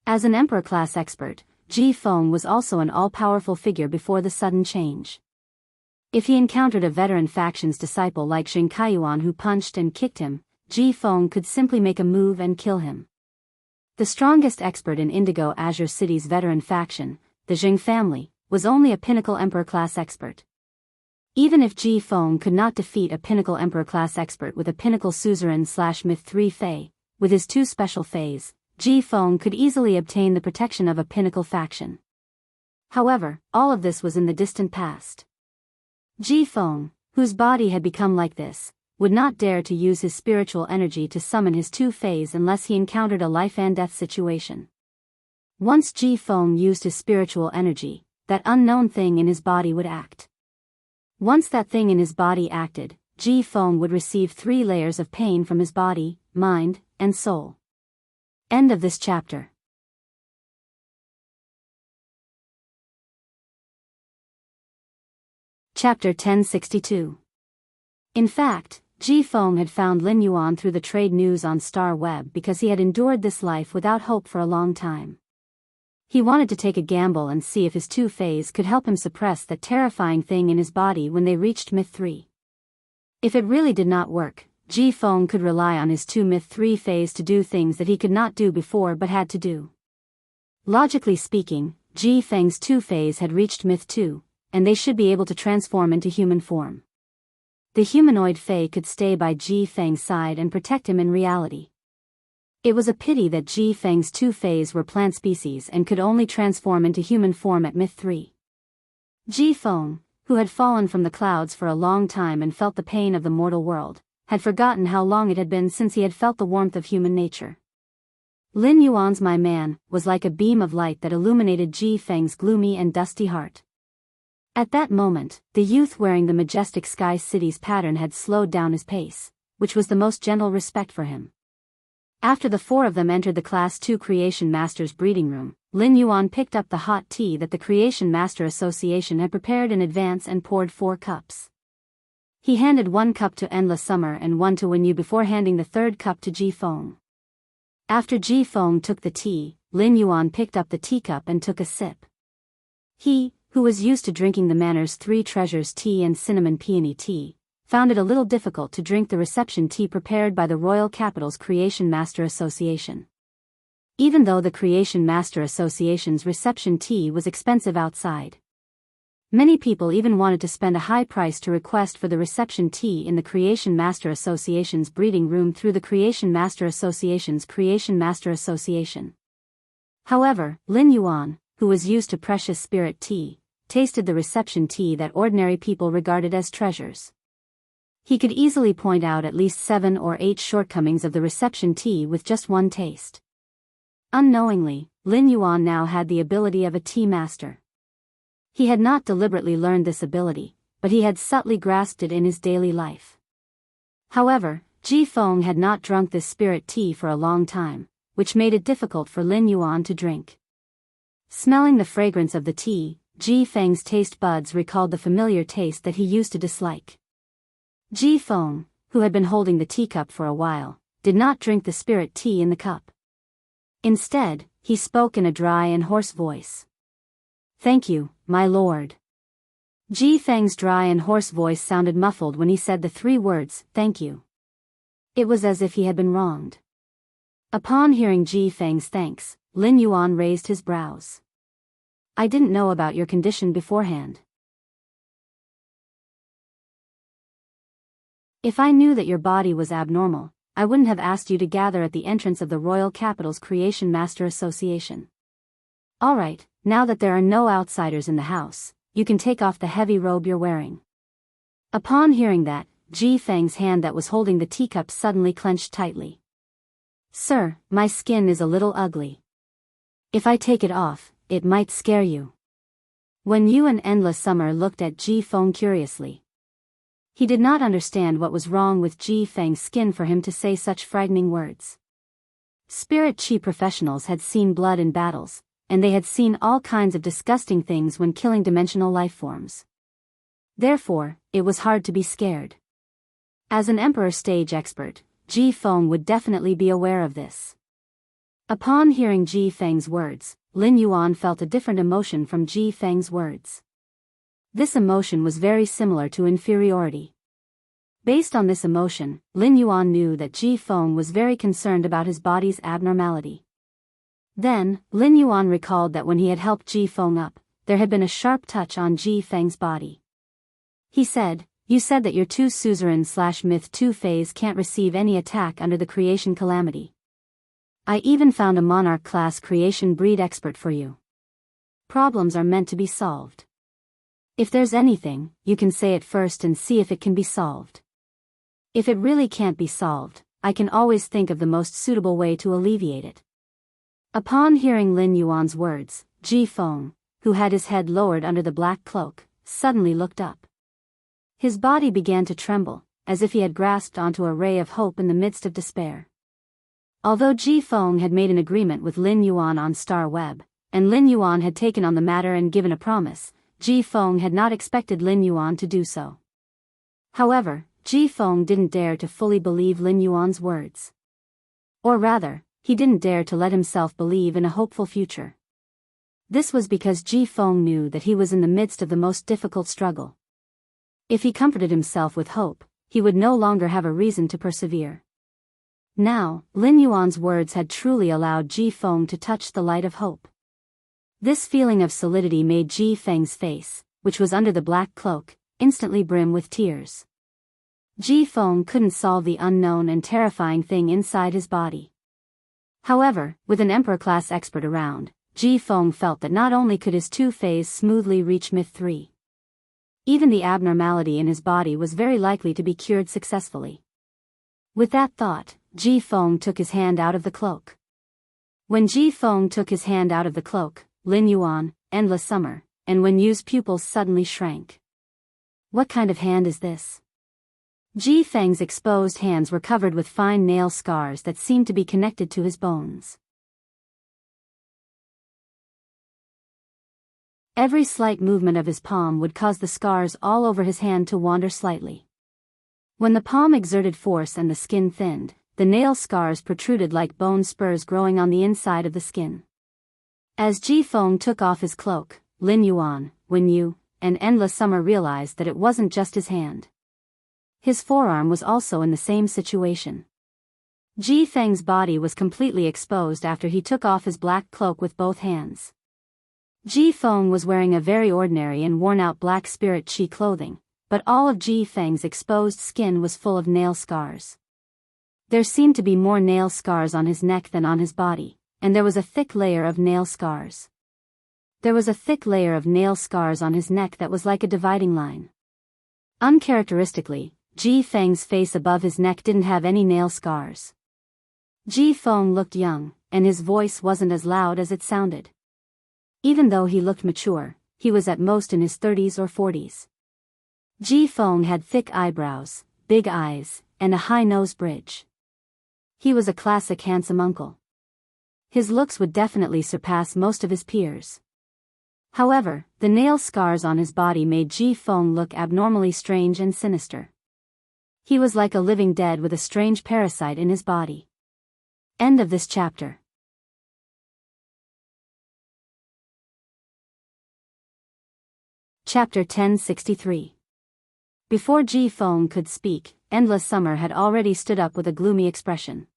Speaker 1: As an Emperor-class expert, Ji Feng was also an all-powerful figure before the sudden change. If he encountered a veteran faction's disciple like Zheng Kaiyuan who punched and kicked him, Ji Feng could simply make a move and kill him. The strongest expert in Indigo Azure City's veteran faction, the Zheng family, was only a pinnacle Emperor-class expert. Even if Ji Feng could not defeat a pinnacle Emperor-class expert with a pinnacle Suzerain/Myth 3 Fei, with his two special Feis, Ji Feng could easily obtain the protection of a pinnacle faction. However, all of this was in the distant past. Ji Feng, whose body had become like this, would not dare to use his spiritual energy to summon his two Feis unless he encountered a life-and-death situation. Once Ji Feng used his spiritual energy, that unknown thing in his body would act. Once that thing in his body acted, Ji Feng would receive 3 layers of pain from his body, mind, and soul. End of this chapter. Chapter 1062. In fact, Ji Feng had found Lin Yuan through the trade news on Star Web because he had endured this life without hope for a long time. He wanted to take a gamble and see if his two Feis could help him suppress that terrifying thing in his body when they reached Myth 3. If it really did not work, Ji Feng could rely on his two Myth 3 Feis to do things that he could not do before but had to do. Logically speaking, Ji Feng's two Feis had reached Myth 2, and they should be able to transform into human form. The humanoid Fei could stay by Ji Feng's side and protect him in reality. It was a pity that Ji Feng's two Feis were plant species and could only transform into human form at Myth 3. Ji Feng, who had fallen from the clouds for a long time and felt the pain of the mortal world, had forgotten how long it had been since he had felt the warmth of human nature. Lin Yuan's "my man" was like a beam of light that illuminated Ji Feng's gloomy and dusty heart. At that moment, the youth wearing the majestic Sky City's pattern had slowed down his pace, which was the most gentle respect for him. After the four of them entered the Class 2 Creation Master's breeding room, Lin Yuan picked up the hot tea that the Creation Master Association had prepared in advance and poured 4 cups. He handed 1 cup to Endless Summer and 1 to Wenyu before handing the 3rd cup to Ji Feng. After Ji Feng took the tea, Lin Yuan picked up the teacup and took a sip. He, who was used to drinking the Manor's 3 treasures tea and cinnamon peony tea, found it a little difficult to drink the reception tea prepared by the Royal Capital's Creation Master Association. Even though the Creation Master Association's reception tea was expensive outside, many people even wanted to spend a high price to request for the reception tea in the Creation Master Association's breeding room through the Creation Master Association's Creation Master Association. However, Lin Yuan, who was used to precious spirit tea, tasted the reception tea that ordinary people regarded as treasures. He could easily point out at least 7 or 8 shortcomings of the reception tea with just one taste. Unknowingly, Lin Yuan now had the ability of a tea master. He had not deliberately learned this ability, but he had subtly grasped it in his daily life. However, Ji Feng had not drunk this spirit tea for a long time, which made it difficult for Lin Yuan to drink. Smelling the fragrance of the tea, Ji Feng's taste buds recalled the familiar taste that he used to dislike. Ji Feng, who had been holding the teacup for a while, did not drink the spirit tea in the cup. Instead, he spoke in a dry and hoarse voice. "Thank you, my lord." Ji Feng's dry and hoarse voice sounded muffled when he said the 3 words, "thank you." It was as if he had been wronged. Upon hearing Ji Feng's thanks, Lin Yuan raised his brows. "I didn't know about your condition beforehand. If I knew that your body was abnormal, I wouldn't have asked you to gather at the entrance of the Royal Capital's Creation Master Association. Alright, now that there are no outsiders in the house, you can take off the heavy robe you're wearing." Upon hearing that, Ji Feng's hand that was holding the teacup suddenly clenched tightly. "Sir, my skin is a little ugly. If I take it off, it might scare you." When Yu and Endless Summer looked at Ji Feng curiously, he did not understand what was wrong with Ji Feng's skin for him to say such frightening words. Spirit Chi professionals had seen blood in battles, and they had seen all kinds of disgusting things when killing dimensional life forms. Therefore, it was hard to be scared. As an Emperor stage expert, Ji Feng would definitely be aware of this. Upon hearing Ji Feng's words, Lin Yuan felt a different emotion from Ji Feng's words. This emotion was very similar to inferiority. Based on this emotion, Lin Yuan knew that Ji Feng was very concerned about his body's abnormality. Then, Lin Yuan recalled that when he had helped Ji Feng up, there had been a sharp touch on Ji Feng's body. He said, "You said that your 2 suzerain/myth 2 phase can't receive any attack under the creation calamity. I even found a monarch class creation breed expert for you. Problems are meant to be solved. If there's anything, you can say it first and see if it can be solved. If it really can't be solved, I can always think of the most suitable way to alleviate it." Upon hearing Lin Yuan's words, Ji Feng, who had his head lowered under the black cloak, suddenly looked up. His body began to tremble, as if he had grasped onto a ray of hope in the midst of despair. Although Ji Feng had made an agreement with Lin Yuan on Star Web, and Lin Yuan had taken on the matter and given a promise, Ji Feng had not expected Lin Yuan to do so. However, Ji Feng didn't dare to fully believe Lin Yuan's words. Or rather, he didn't dare to let himself believe in a hopeful future. This was because Ji Feng knew that he was in the midst of the most difficult struggle. If he comforted himself with hope, he would no longer have a reason to persevere. Now, Lin Yuan's words had truly allowed Ji Feng to touch the light of hope. This feeling of solidity made Ji Feng's face, which was under the black cloak, instantly brim with tears. Ji Feng couldn't solve the unknown and terrifying thing inside his body. However, with an Emperor-class expert around, Ji Feng felt that not only could his 2 phase smoothly reach Myth 3, Even the abnormality in his body was very likely to be cured successfully. With that thought, Ji Feng took his hand out of the cloak. When Ji Feng took his hand out of the cloak, Lin Yuan, Endless Summer, and Wen Yu's pupils suddenly shrank. What kind of hand is this? Ji Feng's exposed hands were covered with fine nail scars that seemed to be connected to his bones. Every slight movement of his palm would cause the scars all over his hand to wander slightly. When the palm exerted force and the skin thinned, the nail scars protruded like bone spurs growing on the inside of the skin. As Ji Feng took off his cloak, Lin Yuan, Wen Yu, and Endless Summer realized that it wasn't just his hand. His forearm was also in the same situation. Ji Feng's body was completely exposed after he took off his black cloak with both hands. Ji Feng was wearing a very ordinary and worn-out black spirit chi clothing, but all of Ji Feng's exposed skin was full of nail scars. There seemed to be more nail scars on his neck than on his body, and there was a thick layer of nail scars. There was a thick layer of nail scars on his neck that was like a dividing line. Uncharacteristically, Ji Feng's face above his neck didn't have any nail scars. Ji Feng looked young, and his voice wasn't as loud as it sounded. Even though he looked mature, he was at most in his 30s or 40s. Ji Feng had thick eyebrows, big eyes, and a high nose bridge. He was a classic handsome uncle. His looks would definitely surpass most of his peers. However, the nail scars on his body made Ji Feng look abnormally strange and sinister. He was like a living dead with a strange parasite in his body. End of this chapter. Chapter 1063. Before Ji Feng could speak, Endless Summer had already stood up with a gloomy expression.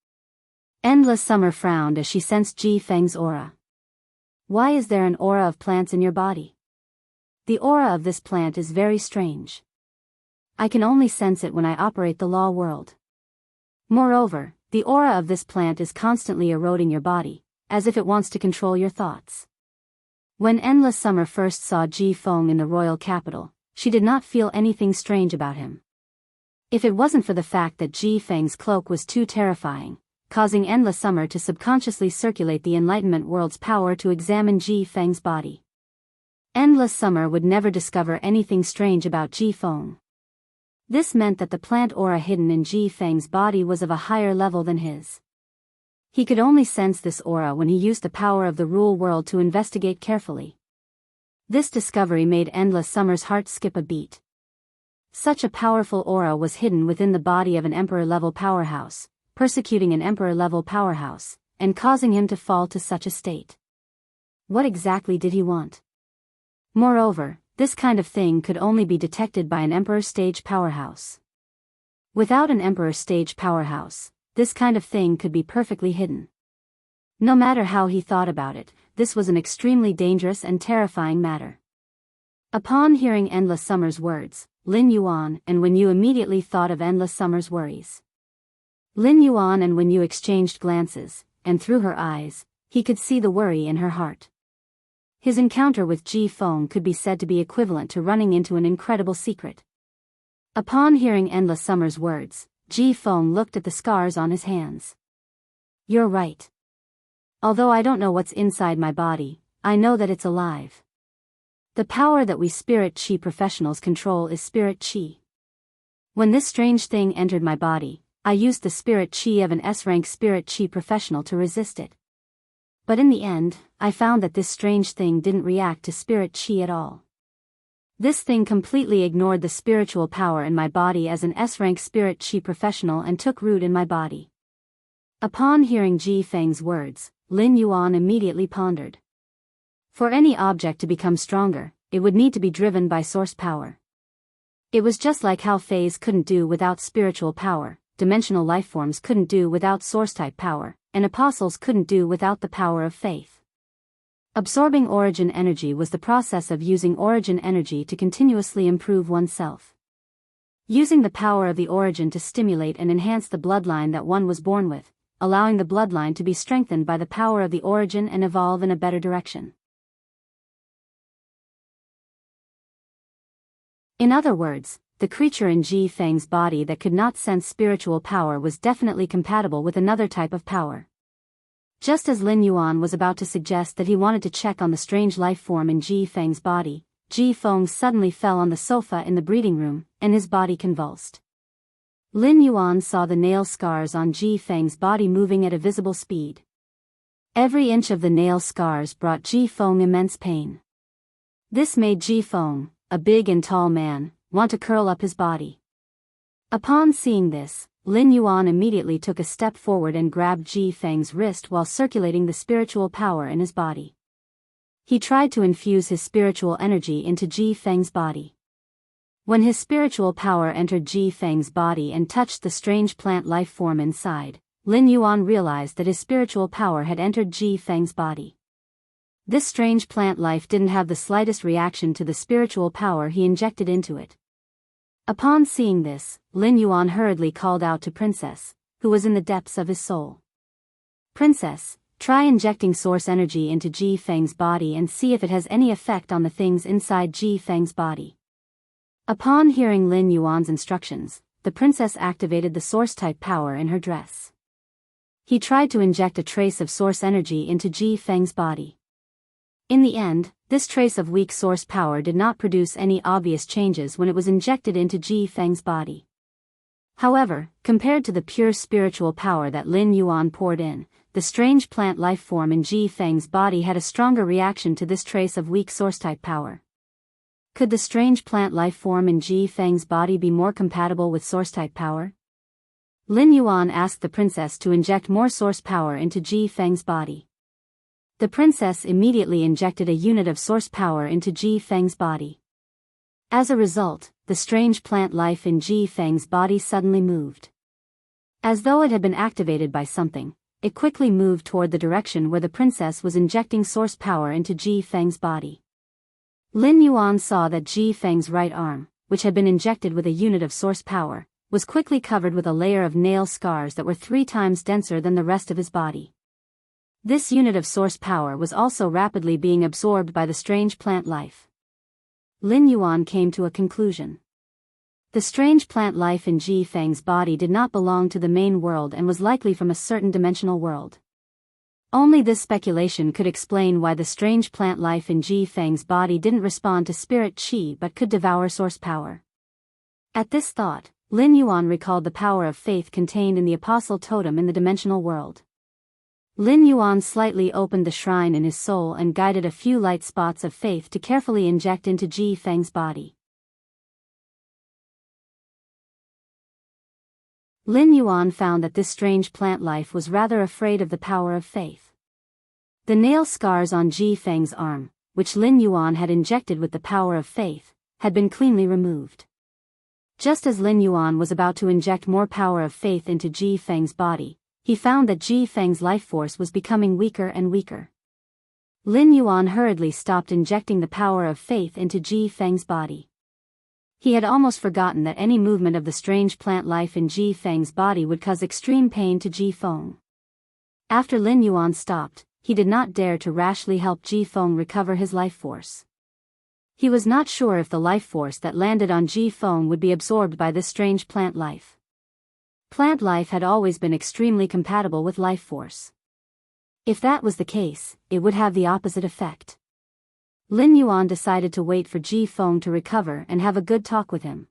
Speaker 1: Endless Summer frowned as she sensed Ji Feng's aura. Why is there an aura of plants in your body? The aura of this plant is very strange. I can only sense it when I operate the law world. Moreover, the aura of this plant is constantly eroding your body, as if it wants to control your thoughts. When Endless Summer first saw Ji Feng in the royal capital, she did not feel anything strange about him. If it wasn't for the fact that Ji Feng's cloak was too terrifying, causing Endless Summer to subconsciously circulate the Enlightenment world's power to examine Ji Feng's body. Endless Summer would never discover anything strange about Ji Feng. This meant that the plant aura hidden in Ji Feng's body was of a higher level than his. He could only sense this aura when he used the power of the rule world to investigate carefully. This discovery made Endless Summer's heart skip a beat. Such a powerful aura was hidden within the body of an emperor-level powerhouse, persecuting an emperor-level powerhouse, and causing him to fall to such a state. What exactly did he want? Moreover, this kind of thing could only be detected by an emperor-stage powerhouse. Without an emperor-stage powerhouse, this kind of thing could be perfectly hidden. No matter how he thought about it, this was an extremely dangerous and terrifying matter. Upon hearing Endless Summer's words, Lin Yuan and Wen Yu immediately thought of Endless Summer's worries. Lin Yuan and Wen Yu exchanged glances, and through her eyes, he could see the worry in her heart. His encounter with Ji Feng could be said to be equivalent to running into an incredible secret. Upon hearing Endless Summer's words, Ji Feng looked at the scars on his hands. You're right. Although I don't know what's inside my body, I know that it's alive. The power that we spirit chi professionals control is spirit chi. When this strange thing entered my body, I used the spirit chi of an S-rank spirit chi professional to resist it. But in the end, I found that this strange thing didn't react to spirit chi at all. This thing completely ignored the spiritual power in my body as an S-rank spirit chi professional and took root in my body. Upon hearing Ji Feng's words, Lin Yuan immediately pondered. For any object to become stronger, it would need to be driven by source power. It was just like how phase couldn't do without spiritual power, dimensional lifeforms couldn't do without source-type power, and apostles couldn't do without the power of faith. Absorbing origin energy was the process of using origin energy to continuously improve oneself. Using the power of the origin to stimulate and enhance the bloodline that one was born with, allowing the bloodline to be strengthened by the power of the origin and evolve in a better direction. In other words, the creature in Ji Feng's body that could not sense spiritual power was definitely compatible with another type of power. Just as Lin Yuan was about to suggest that he wanted to check on the strange life form in Ji Feng's body, Ji Feng suddenly fell on the sofa in the breeding room, and his body convulsed. Lin Yuan saw the nail scars on Ji Feng's body moving at a visible speed. Every inch of the nail scars brought Ji Feng immense pain. This made Ji Feng, a big and tall man, want to curl up his body. Upon seeing this, Lin Yuan immediately took a step forward and grabbed Ji Feng's wrist while circulating the spiritual power in his body. He tried to infuse his spiritual energy into Ji Feng's body. When his spiritual power entered Ji Feng's body and touched the strange plant life form inside, Lin Yuan realized that his spiritual power had entered Ji Feng's body. This strange plant life didn't have the slightest reaction to the spiritual power he injected into it. Upon seeing this, Lin Yuan hurriedly called out to Princess, who was in the depths of his soul. "Princess, try injecting source energy into Ji Feng's body and see if it has any effect on the things inside Ji Feng's body." Upon hearing Lin Yuan's instructions, the princess activated the source-type power in her dress. He tried to inject a trace of source energy into Ji Feng's body. In the end, this trace of weak source power did not produce any obvious changes when it was injected into Ji Feng's body. However, compared to the pure spiritual power that Lin Yuan poured in, the strange plant life form in Ji Feng's body had a stronger reaction to this trace of weak source-type power. Could the strange plant life form in Ji Feng's body be more compatible with source-type power? Lin Yuan asked the princess to inject more source power into Ji Feng's body. The princess immediately injected a unit of source power into Ji Feng's body. As a result, the strange plant life in Ji Feng's body suddenly moved. As though it had been activated by something, it quickly moved toward the direction where the princess was injecting source power into Ji Feng's body. Lin Yuan saw that Ji Feng's right arm, which had been injected with a unit of source power, was quickly covered with a layer of nail scars that were 3 times denser than the rest of his body. This unit of source power was also rapidly being absorbed by the strange plant life. Lin Yuan came to a conclusion. The strange plant life in Ji Feng's body did not belong to the main world and was likely from a certain dimensional world. Only this speculation could explain why the strange plant life in Ji Feng's body didn't respond to spirit qi but could devour source power. At this thought, Lin Yuan recalled the power of faith contained in the apostle totem in the dimensional world. Lin Yuan slightly opened the shrine in his soul and guided a few light spots of faith to carefully inject into Ji Feng's body. Lin Yuan found that this strange plant life was rather afraid of the power of faith. The nail scars on Ji Feng's arm, which Lin Yuan had injected with the power of faith, had been cleanly removed. Just as Lin Yuan was about to inject more power of faith into Ji Feng's body, he found that Ji Feng's life force was becoming weaker and weaker. Lin Yuan hurriedly stopped injecting the power of faith into Ji Feng's body. He had almost forgotten that any movement of the strange plant life in Ji Feng's body would cause extreme pain to Ji Feng. After Lin Yuan stopped, he did not dare to rashly help Ji Feng recover his life force. He was not sure if the life force that landed on Ji Feng would be absorbed by this strange plant life. Plant life had always been extremely compatible with life force. If that was the case, it would have the opposite effect. Lin Yuan decided to wait for Ji Feng to recover and have a good talk with him.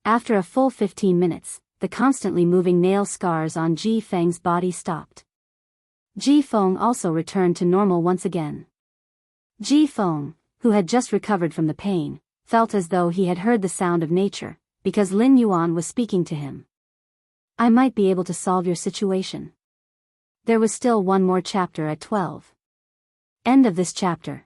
Speaker 1: After a full 15 minutes, the constantly moving nail scars on Ji Feng's body stopped. Ji Feng also returned to normal once again. Ji Feng, who had just recovered from the pain, felt as though he had heard the sound of nature, because Lin Yuan was speaking to him. "I might be able to solve your situation." There was still one more chapter at 12. End of this chapter.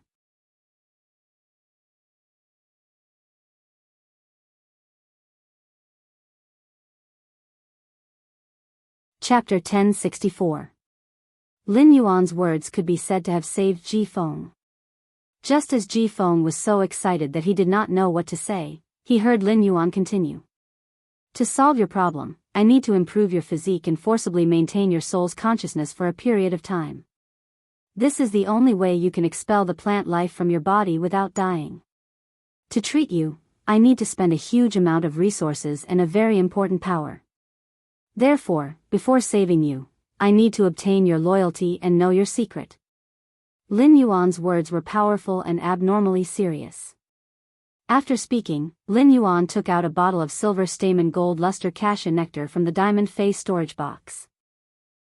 Speaker 1: Chapter 1064. Lin Yuan's words could be said to have saved Ji Feng. Just as Ji Feng was so excited that he did not know what to say, he heard Lin Yuan continue. "To solve your problem, I need to improve your physique and forcibly maintain your soul's consciousness for a period of time. This is the only way you can expel the plant life from your body without dying. To treat you, I need to spend a huge amount of resources and a very important power. Therefore, before saving you, I need to obtain your loyalty and know your secret." Lin Yuan's words were powerful and abnormally serious. After speaking, Lin Yuan took out a bottle of silver stamen gold luster cassia nectar from the diamond face storage box.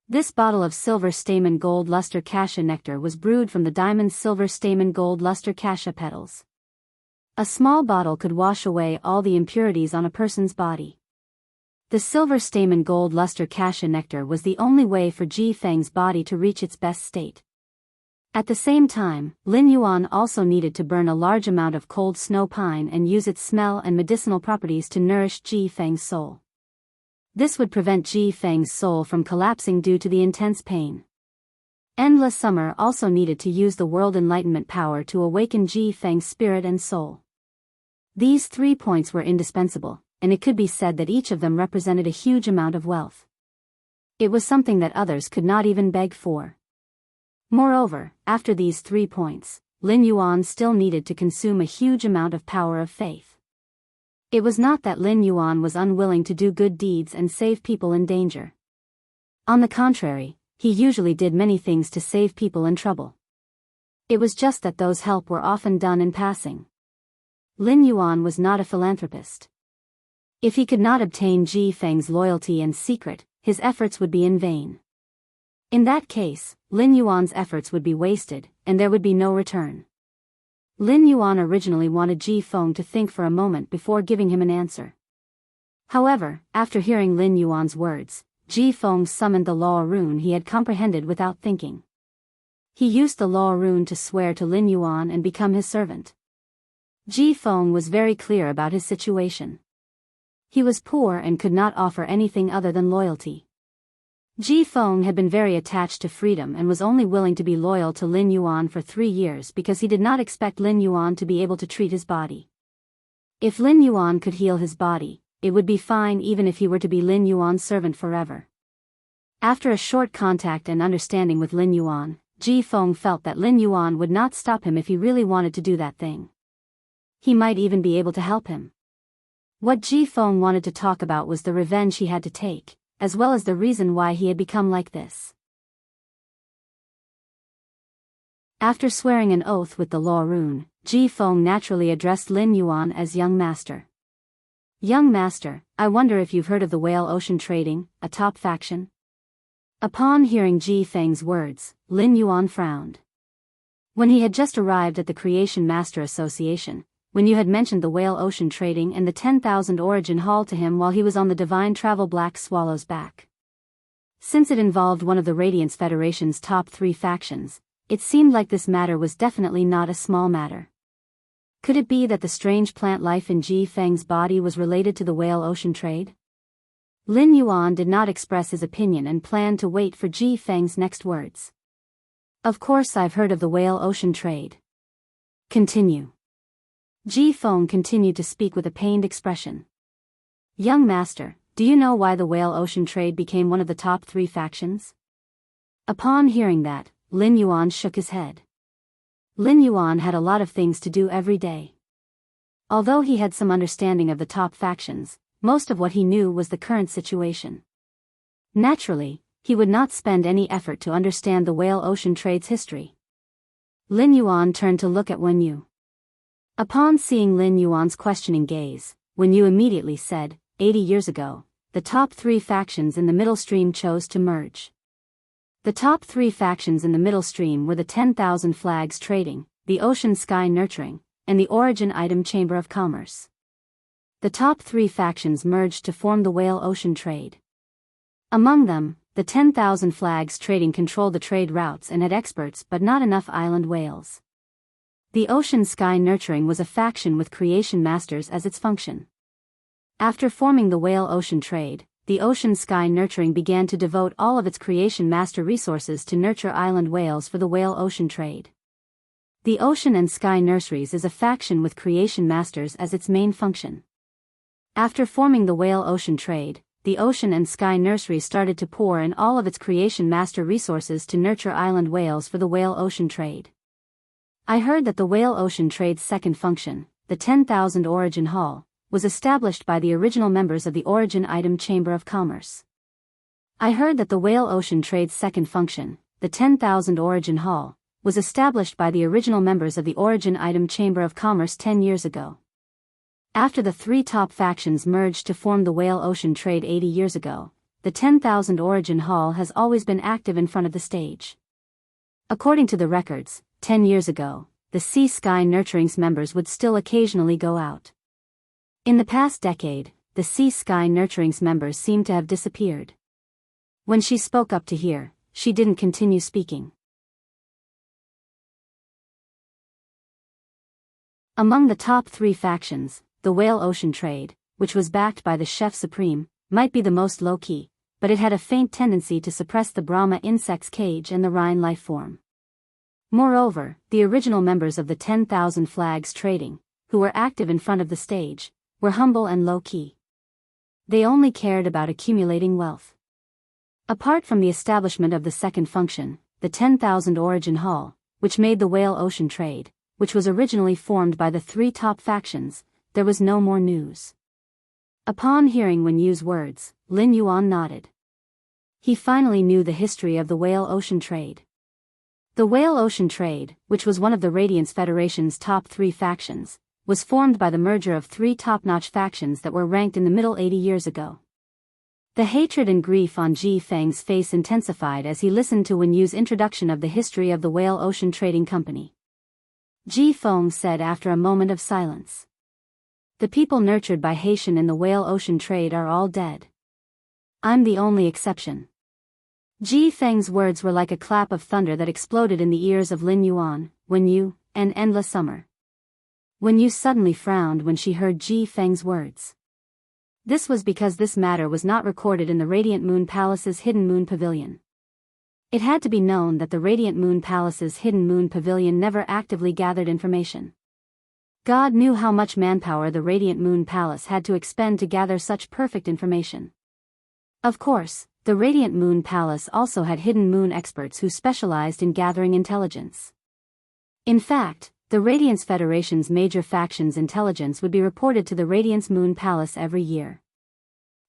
Speaker 1: This bottle of silver stamen gold luster cassia nectar was brewed from the diamond silver stamen gold luster cassia petals. A small bottle could wash away all the impurities on a person's body. The silver stamen gold luster cassia nectar was the only way for Ji Feng's body to reach its best state. At the same time, Lin Yuan also needed to burn a large amount of cold snow pine and use its smell and medicinal properties to nourish Ji Feng's soul. This would prevent Ji Feng's soul from collapsing due to the intense pain. Endless Summer also needed to use the world enlightenment power to awaken Ji Feng's spirit and soul. These 3 points were indispensable, and it could be said that each of them represented a huge amount of wealth. It was something that others could not even beg for. Moreover, after these 3 points, Lin Yuan still needed to consume a huge amount of power of faith. It was not that Lin Yuan was unwilling to do good deeds and save people in danger. On the contrary, he usually did many things to save people in trouble. It was just that those help were often done in passing. Lin Yuan was not a philanthropist. If he could not obtain Ji Feng's loyalty and secret, his efforts would be in vain. In that case, Lin Yuan's efforts would be wasted, and there would be no return. Lin Yuan originally wanted Ji Feng to think for a moment before giving him an answer. However, after hearing Lin Yuan's words, Ji Feng summoned the law rune he had comprehended without thinking. He used the law rune to swear to Lin Yuan and become his servant. Ji Feng was very clear about his situation. He was poor and could not offer anything other than loyalty. Ji Feng had been very attached to freedom and was only willing to be loyal to Lin Yuan for 3 years because he did not expect Lin Yuan to be able to treat his body. If Lin Yuan could heal his body, it would be fine even if he were to be Lin Yuan's servant forever. After a short contact and understanding with Lin Yuan, Ji Feng felt that Lin Yuan would not stop him if he really wanted to do that thing. He might even be able to help him. What Ji Feng wanted to talk about was the revenge he had to take, as well as the reason why he had become like this. After swearing an oath with the law rune, Ji Feng naturally addressed Lin Yuan as Young Master. "Young Master, I wonder if you've heard of the Whale Ocean Trading, a top faction?" Upon hearing Ji Feng's words, Lin Yuan frowned. When he had just arrived at the Creation Master Association, when you had mentioned the Whale Ocean Trading and the 10,000 Origin Hall to him while he was on the Divine Travel Black Swallow's back. Since it involved one of the Radiance Federation's top 3 factions, it seemed like this matter was definitely not a small matter. Could it be that the strange plant life in Ji Feng's body was related to the Whale Ocean trade? Lin Yuan did not express his opinion and planned to wait for Ji Feng's next words. "Of course I've heard of the Whale Ocean trade. Continue." Ji Feng continued to speak with a pained expression. "Young Master, do you know why the Whale Ocean trade became one of the top 3 factions?" Upon hearing that, Lin Yuan shook his head. Lin Yuan had a lot of things to do every day. Although he had some understanding of the top factions, most of what he knew was the current situation. Naturally, he would not spend any effort to understand the Whale Ocean trade's history. Lin Yuan turned to look at Wen Yu. Upon seeing Lin Yuan's questioning gaze, Wen Yu immediately said, 80 years ago, the top 3 factions in the middle stream chose to merge. The top 3 factions in the middle stream were the 10,000 Flags Trading, the Ocean Sky Nurturing, and the Origin Item Chamber of Commerce. The top 3 factions merged to form the Whale Ocean Trade. Among them, the 10,000 Flags Trading controlled the trade routes and had experts but not enough island whales. The Ocean Sky Nurturing was a faction with Creation Masters as its function. After forming the Whale Ocean Trade, the Ocean Sky Nurturing began to devote all of its Creation Master resources to nurture island whales for the Whale Ocean Trade. The Ocean and Sky Nurseries is a faction with Creation Masters as its main function. After forming the Whale Ocean Trade, the Ocean and Sky Nursery started to pour in all of its Creation Master resources to nurture island whales for the Whale Ocean Trade. I heard that the Whale Ocean Trade's second function, the 10,000 Origin Hall, was established by the original members of the Origin Item Chamber of Commerce. I heard that the Whale Ocean Trade's second function, the 10,000 Origin Hall, was established by the original members of the Origin Item Chamber of Commerce 10 years ago. After the three top factions merged to form the Whale Ocean Trade 80 years ago, the 10,000 Origin Hall has always been active in front of the stage. According to the records, 10 years ago, the Sea Sky Nurturing's members would still occasionally go out. In the past decade, the Sea Sky Nurturing's members seem to have disappeared. When she spoke up to hear, she didn't continue speaking. Among the top three factions, the Whale Ocean Trade, which was backed by the Chef Supreme, might be the most low-key, but it had a faint tendency to suppress the Brahma insect's cage and the Rhine life form. Moreover, the original members of the 10,000 Flags Trading, who were active in front of the stage, were humble and low-key. They only cared about accumulating wealth. Apart from the establishment of the second function, the 10,000 Origin Hall, which made the Whale Ocean Trade, which was originally formed by the three top factions, there was no more news. Upon hearing Wen Yu's words, Lin Yuan nodded. He finally knew the history of the Whale Ocean Trade. The Whale Ocean Trade, which was one of the Radiance Federation's top three factions, was formed by the merger of three top-notch factions that were ranked in the middle 80 years ago. The hatred and grief on Ji Feng's face intensified as he listened to Wen Yu's introduction of the history of the Whale Ocean Trading Company. Ji Feng said after a moment of silence. The people nurtured by Haitian in the Whale Ocean Trade are all dead. I'm the only exception. Ji Feng's words were like a clap of thunder that exploded in the ears of Lin Yuan, Wen Yu, and Endless Summer. Wen Yu suddenly frowned when she heard Ji Feng's words. This was because this matter was not recorded in the Radiant Moon Palace's Hidden Moon Pavilion. It had to be known that the Radiant Moon Palace's Hidden Moon Pavilion never actively gathered information. God knew how much manpower the Radiant Moon Palace had to expend to gather such perfect information. Of course, the Radiant Moon Palace also had Hidden Moon experts who specialized in gathering intelligence. In fact, the Radiance Federation's major faction's intelligence would be reported to the Radiance Moon Palace every year.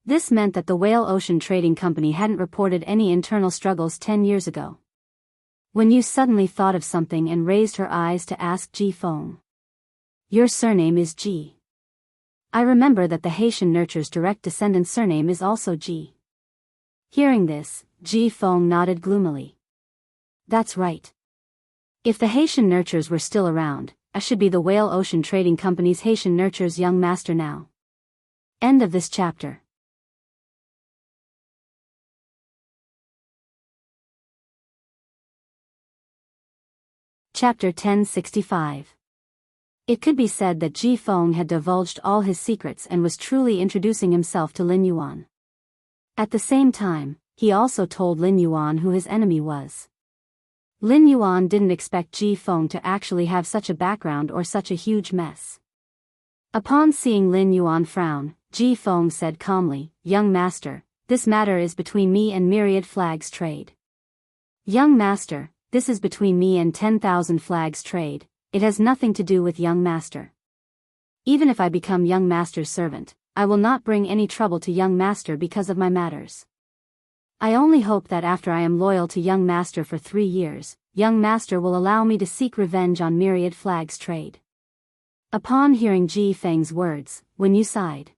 Speaker 1: This meant that the Whale Ocean Trading Company hadn't reported any internal struggles 10 years ago. Wen Yu suddenly thought of something and raised her eyes to ask Ji Feng. Your surname is Ji. I remember that the Haitian Nurture's direct descendant's surname is also Ji. Hearing this, Ji Feng nodded gloomily. That's right. If the Haitian Nurtures were still around, I should be the Whale Ocean Trading Company's Haitian Nurture's young master now. End of this chapter. Chapter 1065. It could be said that Ji Feng had divulged all his secrets and was truly introducing himself to Lin Yuan. At the same time, he also told Lin Yuan who his enemy was. Lin Yuan didn't expect Ji Feng to actually have such a background or such a huge mess. Upon seeing Lin Yuan frown, Ji Feng said calmly, Young master, this matter is between me and Myriad Flags Trade. Young master, this is between me and 10,000 Flags Trade, it has nothing to do with young master. Even if I become young master's servant, I will not bring any trouble to young master because of my matters. I only hope that after I am loyal to young master for 3 years, young master will allow me to seek revenge on Myriad Flags Trade. Upon hearing Ji Feng's words, Wen Yu sighed.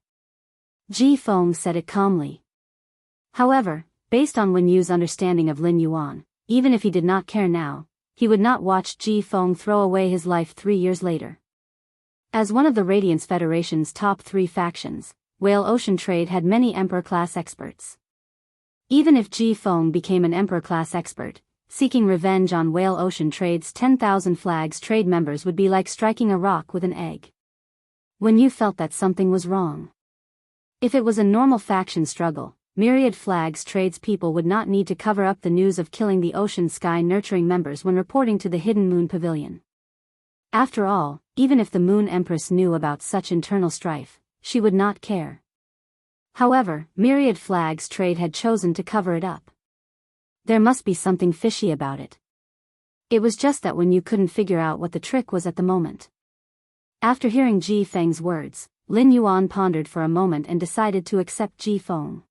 Speaker 1: Ji Feng said it calmly. However, based on Wen Yu's understanding of Lin Yuan, even if he did not care now, he would not watch Ji Feng throw away his life 3 years later. As one of the Radiance Federation's top 3 factions, Whale Ocean Trade had many Emperor-class experts. Even if Ji Feng became an Emperor-class expert, seeking revenge on Whale Ocean Trade's 10,000 Flags Trade members would be like striking a rock with an egg. Wen Yu felt that something was wrong. If it was a normal faction struggle, Myriad Flags Trade's people would not need to cover up the news of killing the Ocean Sky Nurturing members when reporting to the Hidden Moon Pavilion. After all, even if the Moon Empress knew about such internal strife, she would not care. However, Myriad Flags Trade had chosen to cover it up. There must be something fishy about it. It was just that Wen Yu couldn't figure out what the trick was at the moment. After hearing Ji Feng's words, Lin Yuan pondered for a moment and decided to accept Ji Feng.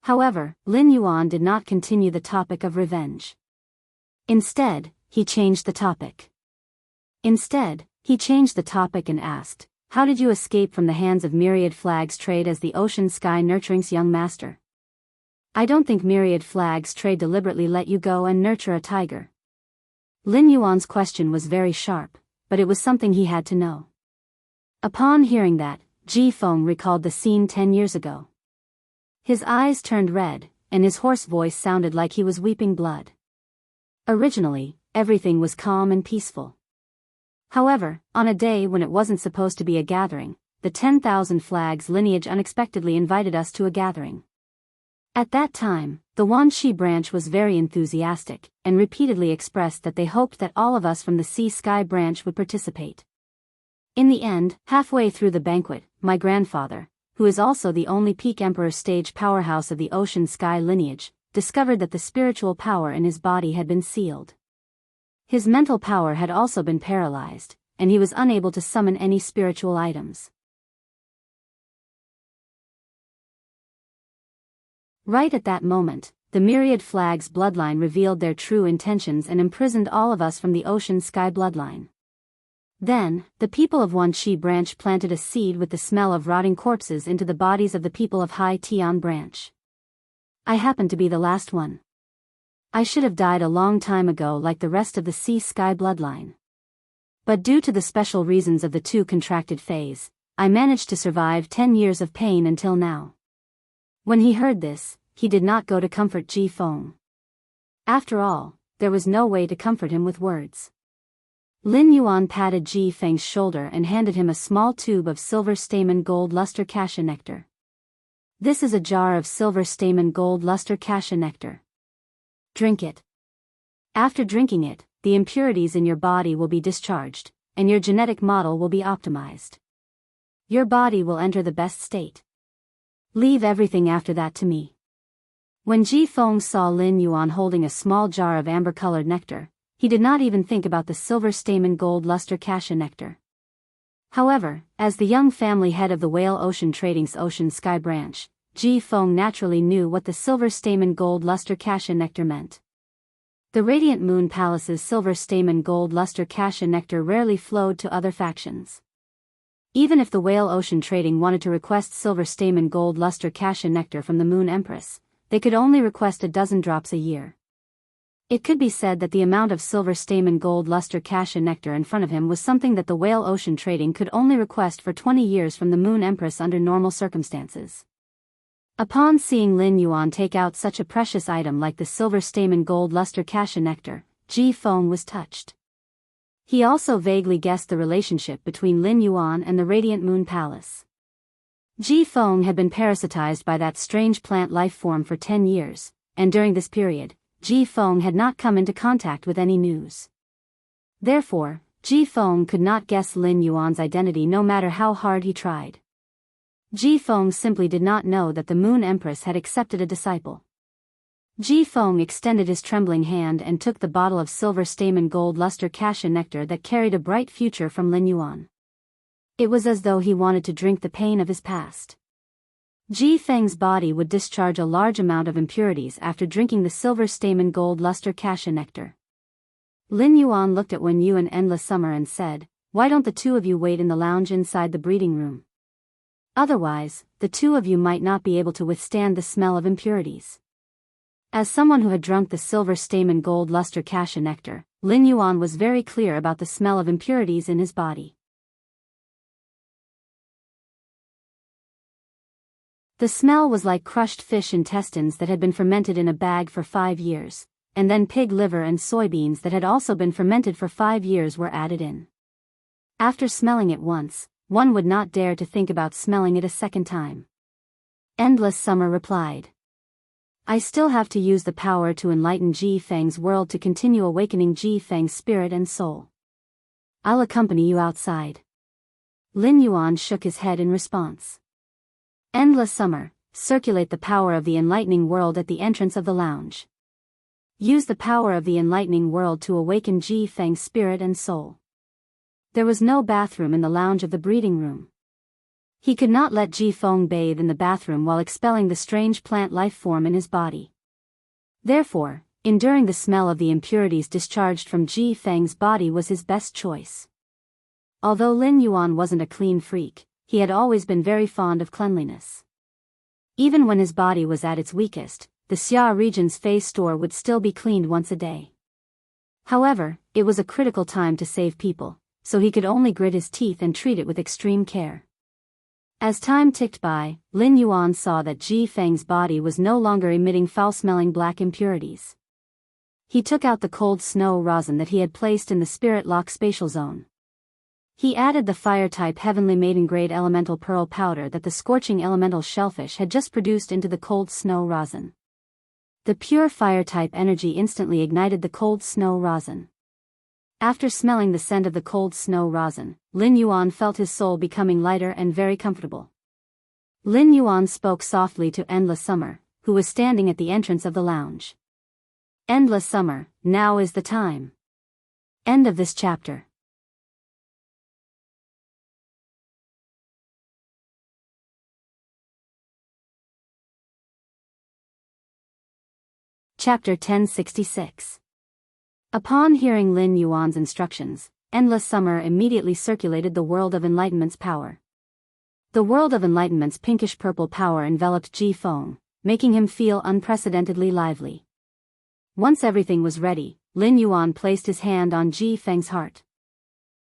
Speaker 1: However, Lin Yuan did not continue the topic of revenge. Instead, he changed the topic. And asked, "How did you escape from the hands of Myriad Flags Trade as the Ocean Sky Nurturing's young master? I don't think Myriad Flags Trade deliberately let you go and nurture a tiger." Lin Yuan's question was very sharp, but it was something he had to know. Upon hearing that, Ji Feng recalled the scene 10 years ago. His eyes turned red, and his hoarse voice sounded like he was weeping blood. Originally, everything was calm and peaceful. However, on a day when it wasn't supposed to be a gathering, the 10,000 Flags lineage unexpectedly invited us to a gathering. At that time, the Wanxi branch was very enthusiastic, and repeatedly expressed that they hoped that all of us from the Sea Sky branch would participate. In the end, halfway through the banquet, my grandfather, who is also the only peak emperor stage powerhouse of the Ocean Sky lineage, discovered that the spiritual power in his body had been sealed. His mental power had also been paralyzed, and he was unable to summon any spiritual items. Right at that moment, the Myriad Flags bloodline revealed their true intentions and imprisoned all of us from the Ocean Sky bloodline. Then, the people of Wanxi branch planted a seed with the smell of rotting corpses into the bodies of the people of Hai Tian branch. I happened to be the last one. I should have died a long time ago like the rest of the Sea Sky bloodline. But due to the special reasons of the two contracted phase, I managed to survive 10 years of pain until now. When he heard this, he did not go to comfort Ji Feng. After all, there was no way to comfort him with words. Lin Yuan patted Ji Feng's shoulder and handed him a small tube of silver stamen gold luster cassia nectar. "This is a jar of silver stamen gold luster cassia nectar. Drink it. After drinking it, the impurities in your body will be discharged, and your genetic model will be optimized. Your body will enter the best state. Leave everything after that to me." When Ji Feng saw Lin Yuan holding a small jar of amber-colored nectar, he did not even think about the silver stamen gold luster cassia nectar. However, as the young family head of the Whale Ocean Trading's Ocean Sky branch, Ji Feng naturally knew what the silver stamen gold luster cassia nectar meant. The Radiant Moon Palace's silver stamen gold luster cassia nectar rarely flowed to other factions. Even if the Whale Ocean Trading wanted to request silver stamen gold luster cassia nectar from the Moon Empress, they could only request a dozen drops a year. It could be said that the amount of silver stamen gold luster cassia nectar in front of him was something that the Whale Ocean Trading could only request for 20 years from the Moon Empress under normal circumstances. Upon seeing Lin Yuan take out such a precious item like the silver stamen gold luster cassia nectar, Ji Feng was touched. He also vaguely guessed the relationship between Lin Yuan and the Radiant Moon Palace. Ji Feng had been parasitized by that strange plant life form for 10 years, and during this period, Ji Feng had not come into contact with any news. Therefore, Ji Feng could not guess Lin Yuan's identity no matter how hard he tried. Ji Feng simply did not know that the Moon Empress had accepted a disciple. Ji Feng extended his trembling hand and took the bottle of silver stamen gold luster cassia nectar that carried a bright future from Lin Yuan. It was as though he wanted to drink the pain of his past. Ji Feng's body would discharge a large amount of impurities after drinking the silver stamen gold luster cassia nectar. Lin Yuan looked at Wen Yu and Endless Summer and said, "Why don't the two of you wait in the lounge inside the breeding room? Otherwise, the two of you might not be able to withstand the smell of impurities." As someone who had drunk the silver stamen gold luster cassia nectar, Lin Yuan was very clear about the smell of impurities in his body. The smell was like crushed fish intestines that had been fermented in a bag for 5 years, and then pig liver and soybeans that had also been fermented for 5 years were added in. After smelling it once, one would not dare to think about smelling it a second time. Endless Summer replied, "I still have to use the power to enlighten Ji Feng's world to continue awakening Ji Feng's spirit and soul. I'll accompany you outside." Lin Yuan shook his head in response. Endless Summer, circulate the power of the enlightening world at the entrance of the lounge. Use the power of the enlightening world to awaken Ji Feng's spirit and soul. There was no bathroom in the lounge of the breeding room. He could not let Ji Feng bathe in the bathroom while expelling the strange plant life form in his body. Therefore, enduring the smell of the impurities discharged from Ji Feng's body was his best choice. Although Lin Yuan wasn't a clean freak, he had always been very fond of cleanliness. Even when his body was at its weakest, the Xia region's phase store would still be cleaned once a day. However, it was a critical time to save people, so he could only grit his teeth and treat it with extreme care. As time ticked by, Lin Yuan saw that Ji Feng's body was no longer emitting foul-smelling black impurities. He took out the cold snow rosin that he had placed in the spirit lock spatial zone. He added the fire-type heavenly maiden-grade elemental pearl powder that the scorching elemental shellfish had just produced into the cold snow rosin. The pure fire-type energy instantly ignited the cold snow rosin. After smelling the scent of the cold snow rosin, Lin Yuan felt his soul becoming lighter and very comfortable. Lin Yuan spoke softly to Endless Summer, who was standing at the entrance of the lounge. Endless Summer, now is the time. End of this chapter. Chapter 1066. Upon hearing Lin Yuan's instructions, Endless Summer immediately circulated the World of Enlightenment's power. The World of Enlightenment's pinkish-purple power enveloped Ji Feng, making him feel unprecedentedly lively. Once everything was ready, Lin Yuan placed his hand on Ji Feng's heart.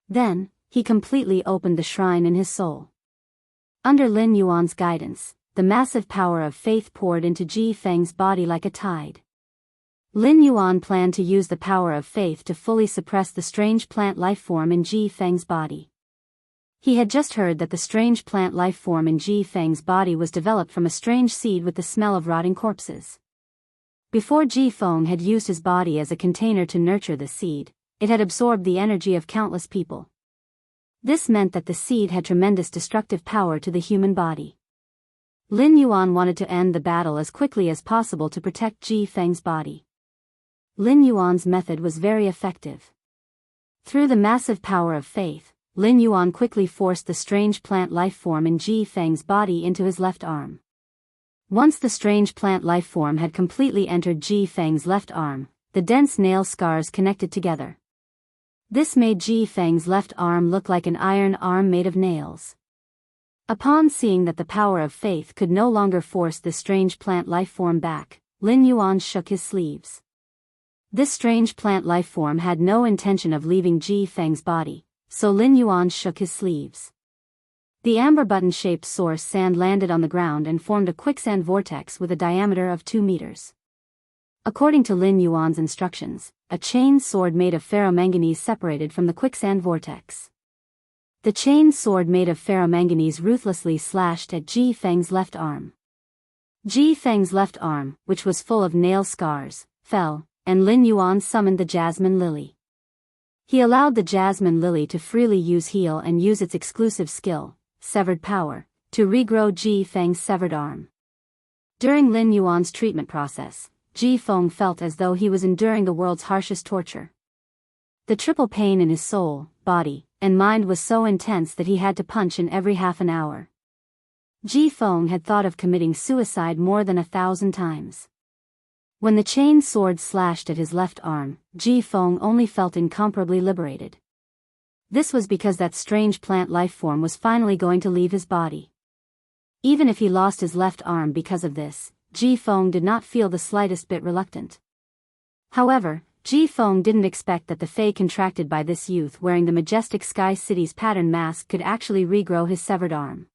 Speaker 1: Then, he completely opened the shrine in his soul. Under Lin Yuan's guidance, the massive power of faith poured into Ji Feng's body like a tide. Lin Yuan planned to use the power of faith to fully suppress the strange plant life form in Ji Feng's body. He had just heard that the strange plant life form in Ji Feng's body was developed from a strange seed with the smell of rotting corpses. Before Ji Feng had used his body as a container to nurture the seed, it had absorbed the energy of countless people. This meant that the seed had tremendous destructive power to the human body. Lin Yuan wanted to end the battle as quickly as possible to protect Ji Feng's body. Lin Yuan's method was very effective. Through the massive power of faith, Lin Yuan quickly forced the strange plant life form in Ji Feng's body into his left arm. Once the strange plant life form had completely entered Ji Feng's left arm, the dense nail scars connected together. This made Ji Feng's left arm look like an iron arm made of nails. Upon seeing that the power of faith could no longer force this strange plant life form back, Lin Yuan shook his sleeves. This strange plant life form had no intention of leaving Ji Feng's body, so Lin Yuan shook his sleeves. The amber button-shaped source sand landed on the ground and formed a quicksand vortex with a diameter of 2 meters. According to Lin Yuan's instructions, a chain sword made of ferromanganese separated from the quicksand vortex. The chain sword made of ferromanganese ruthlessly slashed at Ji Feng's left arm. Ji Feng's left arm, which was full of nail scars, fell, and Lin Yuan summoned the Jasmine Lily. He allowed the Jasmine Lily to freely heal and use its exclusive skill, Severed Power, to regrow Ji Feng's severed arm. During Lin Yuan's treatment process, Ji Feng felt as though he was enduring the world's harshest torture. The triple pain in his soul, body, and mind was so intense that he had to punch in every half an hour. Ji Feng had thought of committing suicide more than 1,000 times. When the chain sword slashed at his left arm, Ji Feng only felt incomparably liberated. This was because that strange plant life form was finally going to leave his body. Even if he lost his left arm because of this, Ji Feng did not feel the slightest bit reluctant. However, Ji Feng didn't expect that the fey contracted by this youth wearing the majestic Sky City's pattern mask could actually regrow his severed arm.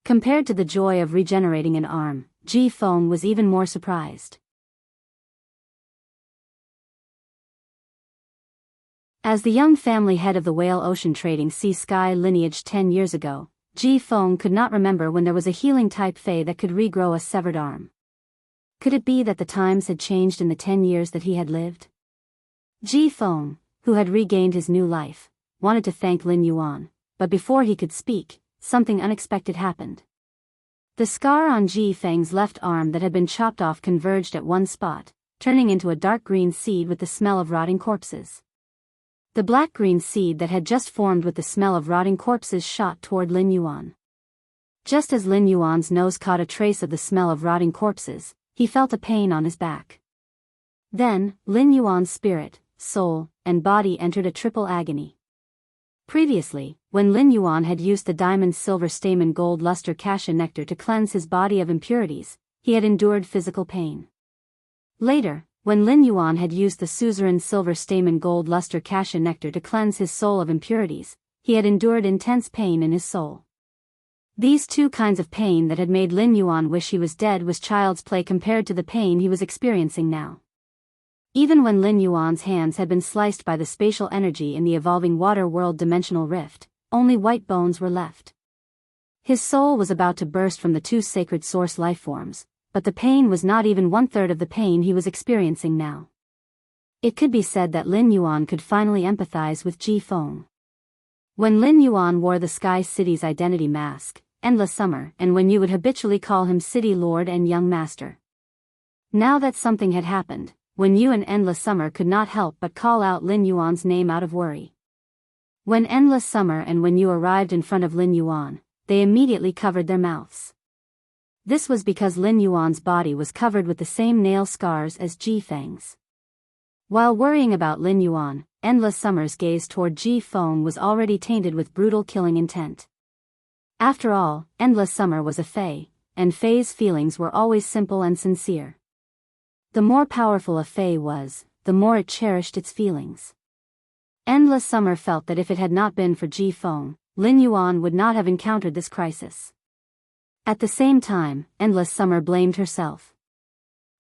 Speaker 1: Compared to the joy of regenerating an arm, Ji Feng was even more surprised. As the young family head of the Whale Ocean Trading Sea Sky lineage 10 years ago, Ji Feng could not remember when there was a healing-type fey that could regrow a severed arm. Could it be that the times had changed in the 10 years that he had lived? Ji Feng, who had regained his new life, wanted to thank Lin Yuan, but before he could speak, something unexpected happened. The scar on Ji Feng's left arm that had been chopped off converged at one spot, turning into a dark green seed with the smell of rotting corpses. The black-green seed that had just formed with the smell of rotting corpses shot toward Lin Yuan. Just as Lin Yuan's nose caught a trace of the smell of rotting corpses, he felt a pain on his back. Then, Lin Yuan's spirit, soul, and body entered a triple agony. Previously, when Lin Yuan had used the diamond silver stamen gold luster cassia nectar to cleanse his body of impurities, he had endured physical pain. Later, when Lin Yuan had used the suzerain silver stamen gold luster cassia nectar to cleanse his soul of impurities, he had endured intense pain in his soul. These two kinds of pain that had made Lin Yuan wish he was dead was child's play compared to the pain he was experiencing now. Even when Lin Yuan's hands had been sliced by the spatial energy in the evolving water world dimensional rift, only white bones were left. His soul was about to burst from the two sacred source life forms, but the pain was not even 1/3 of the pain he was experiencing now. It could be said that Lin Yuan could finally empathize with Ji Feng. When Lin Yuan wore the Sky City's identity mask, Endless Summer, and when you would habitually call him City Lord and Young Master. Now that something had happened, when you and Endless Summer could not help but call out Lin Yuan's name out of worry. When Endless Summer and when you arrived in front of Lin Yuan, they immediately covered their mouths. This was because Lin Yuan's body was covered with the same nail scars as Ji Feng's. While worrying about Lin Yuan, Endless Summer's gaze toward Ji Feng was already tainted with brutal killing intent. After all, Endless Summer was a fae, and fae's feelings were always simple and sincere. The more powerful a fae was, the more it cherished its feelings. Endless Summer felt that if it had not been for Ji Feng, Lin Yuan would not have encountered this crisis. At the same time, Endless Summer blamed herself.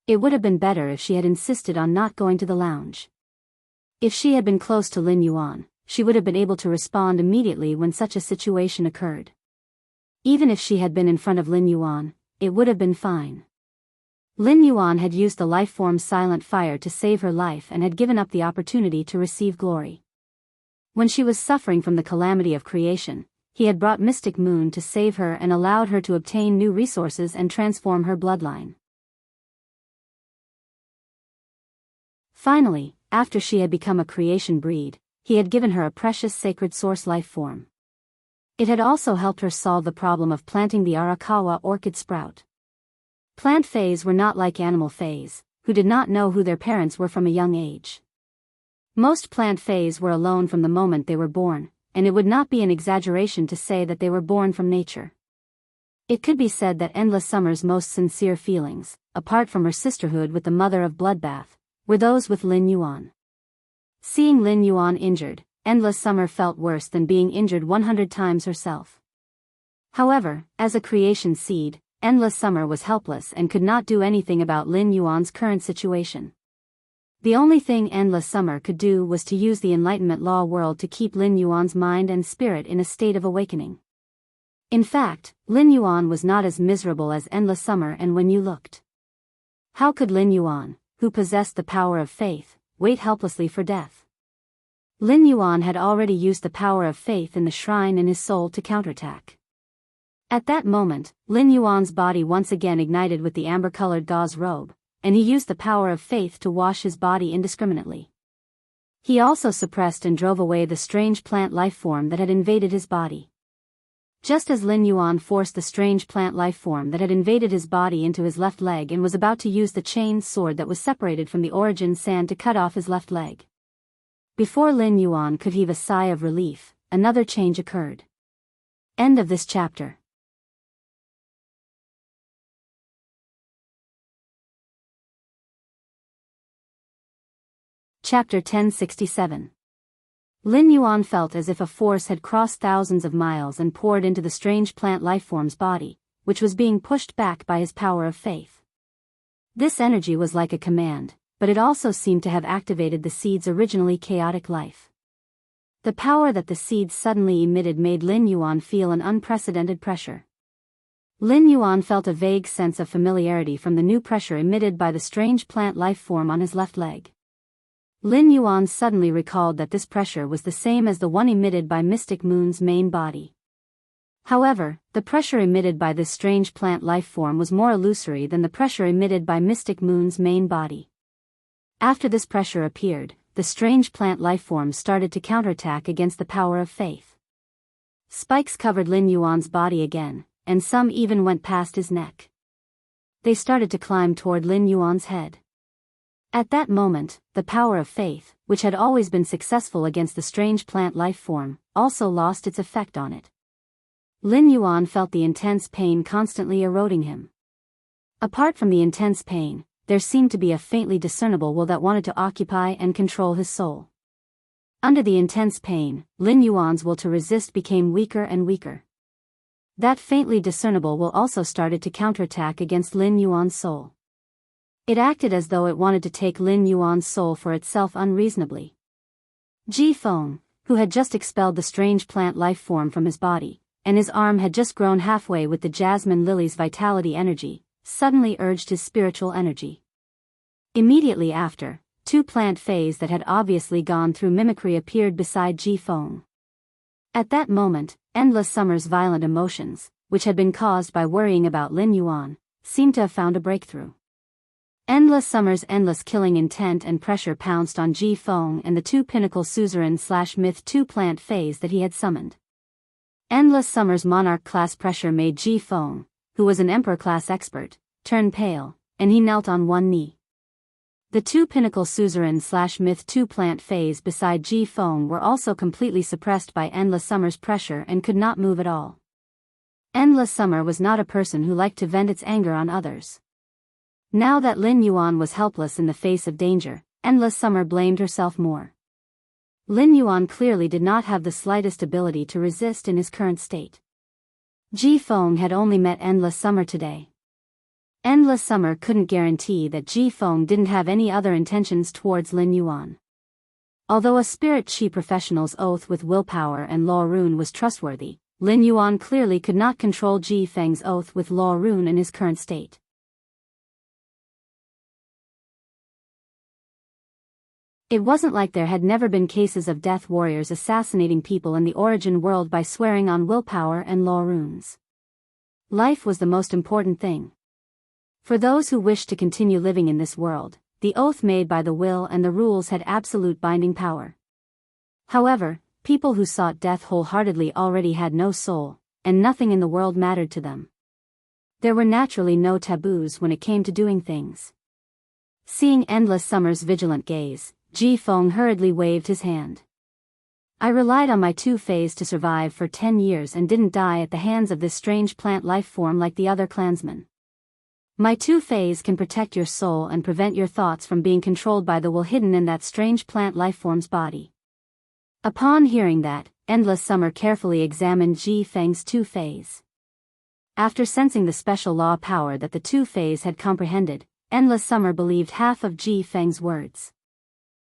Speaker 1: It would have been better if she had insisted on not going to the lounge. If she had been close to Lin Yuan, she would have been able to respond immediately when such a situation occurred. Even if she had been in front of Lin Yuan, it would have been fine. Lin Yuan had used the lifeform Silent Fire to save her life and had given up the opportunity to receive glory. When she was suffering from the calamity of creation, he had brought Mystic Moon to save her and allowed her to obtain new resources and transform her bloodline. Finally, after she had become a creation breed, he had given her a precious sacred source life form. It had also helped her solve the problem of planting the Arakawa orchid sprout. Plant fays were not like animal fays, who did not know who their parents were from a young age. Most plant fays were alone from the moment they were born, and it would not be an exaggeration to say that they were born from nature. It could be said that Endless Summer's most sincere feelings, apart from her sisterhood with the mother of Bloodbath, were those with Lin Yuan. Seeing Lin Yuan injured, Endless Summer felt worse than being injured 100 times herself. However, as a creation seed, Endless Summer was helpless and could not do anything about Lin Yuan's current situation. The only thing Endless Summer could do was to use the Enlightenment Law world to keep Lin Yuan's mind and spirit in a state of awakening. In fact, Lin Yuan was not as miserable as Endless Summer, and when you looked. How could Lin Yuan, who possessed the power of faith, wait helplessly for death? Lin Yuan had already used the power of faith in the shrine in his soul to counterattack. At that moment, Lin Yuan's body once again ignited with the amber-colored gauze robe, and he used the power of faith to wash his body indiscriminately. He also suppressed and drove away the strange plant life form that had invaded his body. Just as Lin Yuan forced the strange plant life form that had invaded his body into his left leg and was about to use the chain sword that was separated from the origin sand to cut off his left leg. Before Lin Yuan could heave a sigh of relief, another change occurred. End of this chapter. Chapter 1067. Lin Yuan felt as if a force had crossed thousands of miles and poured into the strange plant lifeform's body, which was being pushed back by his power of faith. This energy was like a command, but it also seemed to have activated the seed's originally chaotic life. The power that the seed suddenly emitted made Lin Yuan feel an unprecedented pressure. Lin Yuan felt a vague sense of familiarity from the new pressure emitted by the strange plant life form on his left leg. Lin Yuan suddenly recalled that this pressure was the same as the one emitted by Mystic Moon's main body. However, the pressure emitted by this strange plant life form was more illusory than the pressure emitted by Mystic Moon's main body. After this pressure appeared, the strange plant lifeforms started to counterattack against the power of faith. Spikes covered Lin Yuan's body again, and some even went past his neck. They started to climb toward Lin Yuan's head. At that moment, the power of faith, which had always been successful against the strange plant life form, also lost its effect on it. Lin Yuan felt the intense pain constantly eroding him. Apart from the intense pain, there seemed to be a faintly discernible will that wanted to occupy and control his soul. Under the intense pain, Lin Yuan's will to resist became weaker and weaker. That faintly discernible will also started to counterattack against Lin Yuan's soul. It acted as though it wanted to take Lin Yuan's soul for itself unreasonably. Ji Feng, who had just expelled the strange plant life form from his body, and his arm had just grown halfway with the jasmine lily's vitality energy, suddenly urged his spiritual energy. Immediately after, two plant fays that had obviously gone through mimicry appeared beside Ji Feng. At that moment, Endless Summer's violent emotions, which had been caused by worrying about Lin Yuan, seemed to have found a breakthrough. Endless Summer's endless killing intent and pressure pounced on Ji Feng and the two pinnacle suzerain/myth 2 plant fays that he had summoned. Endless Summer's monarch-class pressure made Ji Feng, who was an emperor-class expert, turn pale, and he knelt on one knee. The two pinnacle suzerain/myth 2 plant fays beside Ji Feng were also completely suppressed by Endless Summer's pressure and could not move at all. Endless Summer was not a person who liked to vent its anger on others. Now that Lin Yuan was helpless in the face of danger, Endless Summer blamed herself more. Lin Yuan clearly did not have the slightest ability to resist in his current state. Ji Feng had only met Endless Summer today. Endless Summer couldn't guarantee that Ji Feng didn't have any other intentions towards Lin Yuan. Although a spirit chi professional's oath with willpower and law rune was trustworthy, Lin Yuan clearly could not control Ji Feng's oath with law rune in his current state. It wasn't like there had never been cases of death warriors assassinating people in the origin world by swearing on willpower and law runes. Life was the most important thing. For those who wished to continue living in this world, the oath made by the will and the rules had absolute binding power. However, people who sought death wholeheartedly already had no soul, and nothing in the world mattered to them. There were naturally no taboos when it came to doing things. Seeing Endless Summer's vigilant gaze, Ji Feng hurriedly waved his hand. I relied on my two fays to survive for 10 years and didn't die at the hands of this strange plant life form like the other clansmen. My two fays can protect your soul and prevent your thoughts from being controlled by the will hidden in that strange plant life form's body. Upon hearing that, Endless Summer carefully examined Ji Feng's two fays. After sensing the special law power that the two fays had comprehended, Endless Summer believed half of Ji Feng's words.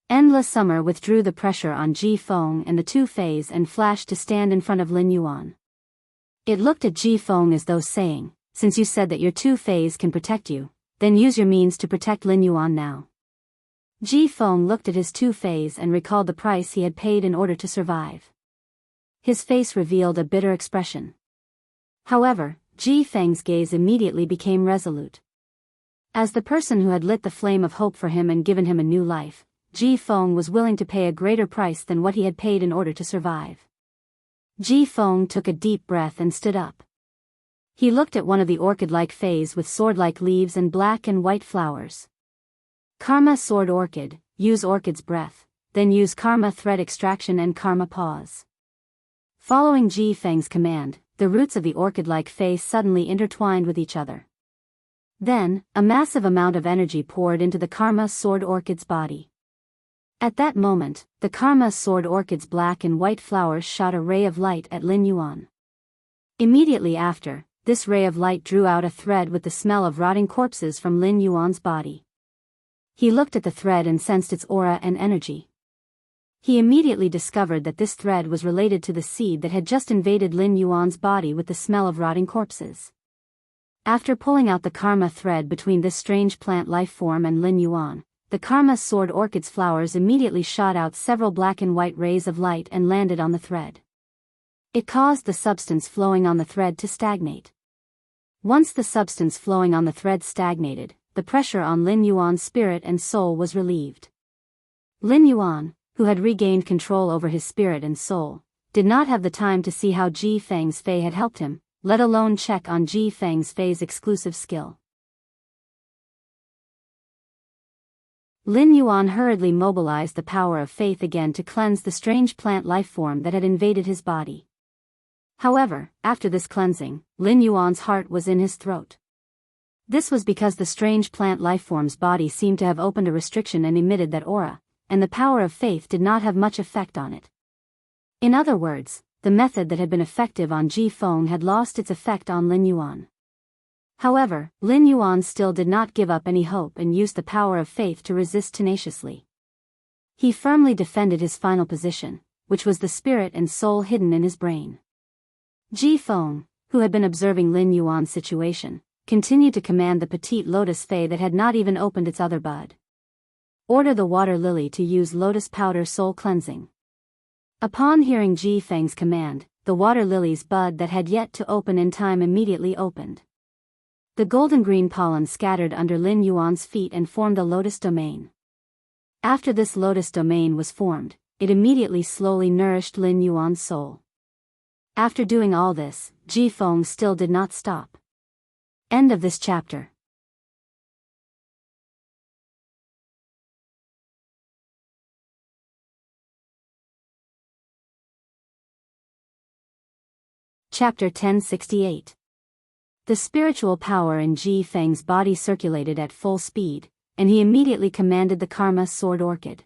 Speaker 1: Endless Summer withdrew the pressure on Ji Feng and the two fays and flashed to stand in front of Lin Yuan. It looked at Ji Feng as though saying, since you said that your two fays can protect you, then use your means to protect Lin Yuan now. Ji Feng looked at his two fays and recalled the price he had paid in order to survive. His face revealed a bitter expression. However, Ji Feng's gaze immediately became resolute. As the person who had lit the flame of hope for him and given him a new life, Ji Feng was willing to pay a greater price than what he had paid in order to survive. Ji Feng took a deep breath and stood up. He looked at one of the orchid-like fays with sword-like leaves and black and white flowers. Karma Sword Orchid, use orchid's breath, then use karma thread extraction and karma pause. Following Ji Feng's command, the roots of the orchid-like fay suddenly intertwined with each other. Then, a massive amount of energy poured into the karma sword orchid's body. At that moment, the karma sword orchid's black and white flowers shot a ray of light at Lin Yuan. Immediately after, this ray of light drew out a thread with the smell of rotting corpses from Lin Yuan's body. He looked at the thread and sensed its aura and energy. He immediately discovered that this thread was related to the seed that had just invaded Lin Yuan's body with the smell of rotting corpses. After pulling out the karma thread between this strange plant life form and Lin Yuan, the karma sword orchid's flowers immediately shot out several black and white rays of light and landed on the thread. It caused the substance flowing on the thread to stagnate. Once the substance flowing on the thread stagnated, the pressure on Lin Yuan's spirit and soul was relieved. Lin Yuan, who had regained control over his spirit and soul, did not have the time to see how Ji Feng's Fei had helped him, let alone check on Ji Feng's Fei's exclusive skill. Lin Yuan hurriedly mobilized the power of faith again to cleanse the strange plant life form that had invaded his body. However, after this cleansing, Lin Yuan's heart was in his throat. This was because the strange plant lifeform's body seemed to have opened a restriction and emitted that aura, and the power of faith did not have much effect on it. In other words, the method that had been effective on Ji Feng had lost its effect on Lin Yuan. However, Lin Yuan still did not give up any hope and used the power of faith to resist tenaciously. He firmly defended his final position, which was the spirit and soul hidden in his brain. Ji Feng, who had been observing Lin Yuan's situation, continued to command the petite lotus fei that had not even opened its other bud. Order the water lily to use lotus powder soul cleansing. Upon hearing Ji Feng's command, the water lily's bud that had yet to open in time immediately opened. The golden-green pollen scattered under Lin Yuan's feet and formed a lotus domain. After this lotus domain was formed, it immediately slowly nourished Lin Yuan's soul. After doing all this, Ji Feng still did not stop. End of this chapter. Chapter 1068. The spiritual power in Ji Feng's body circulated at full speed, and he immediately commanded the Karma Sword Orchid.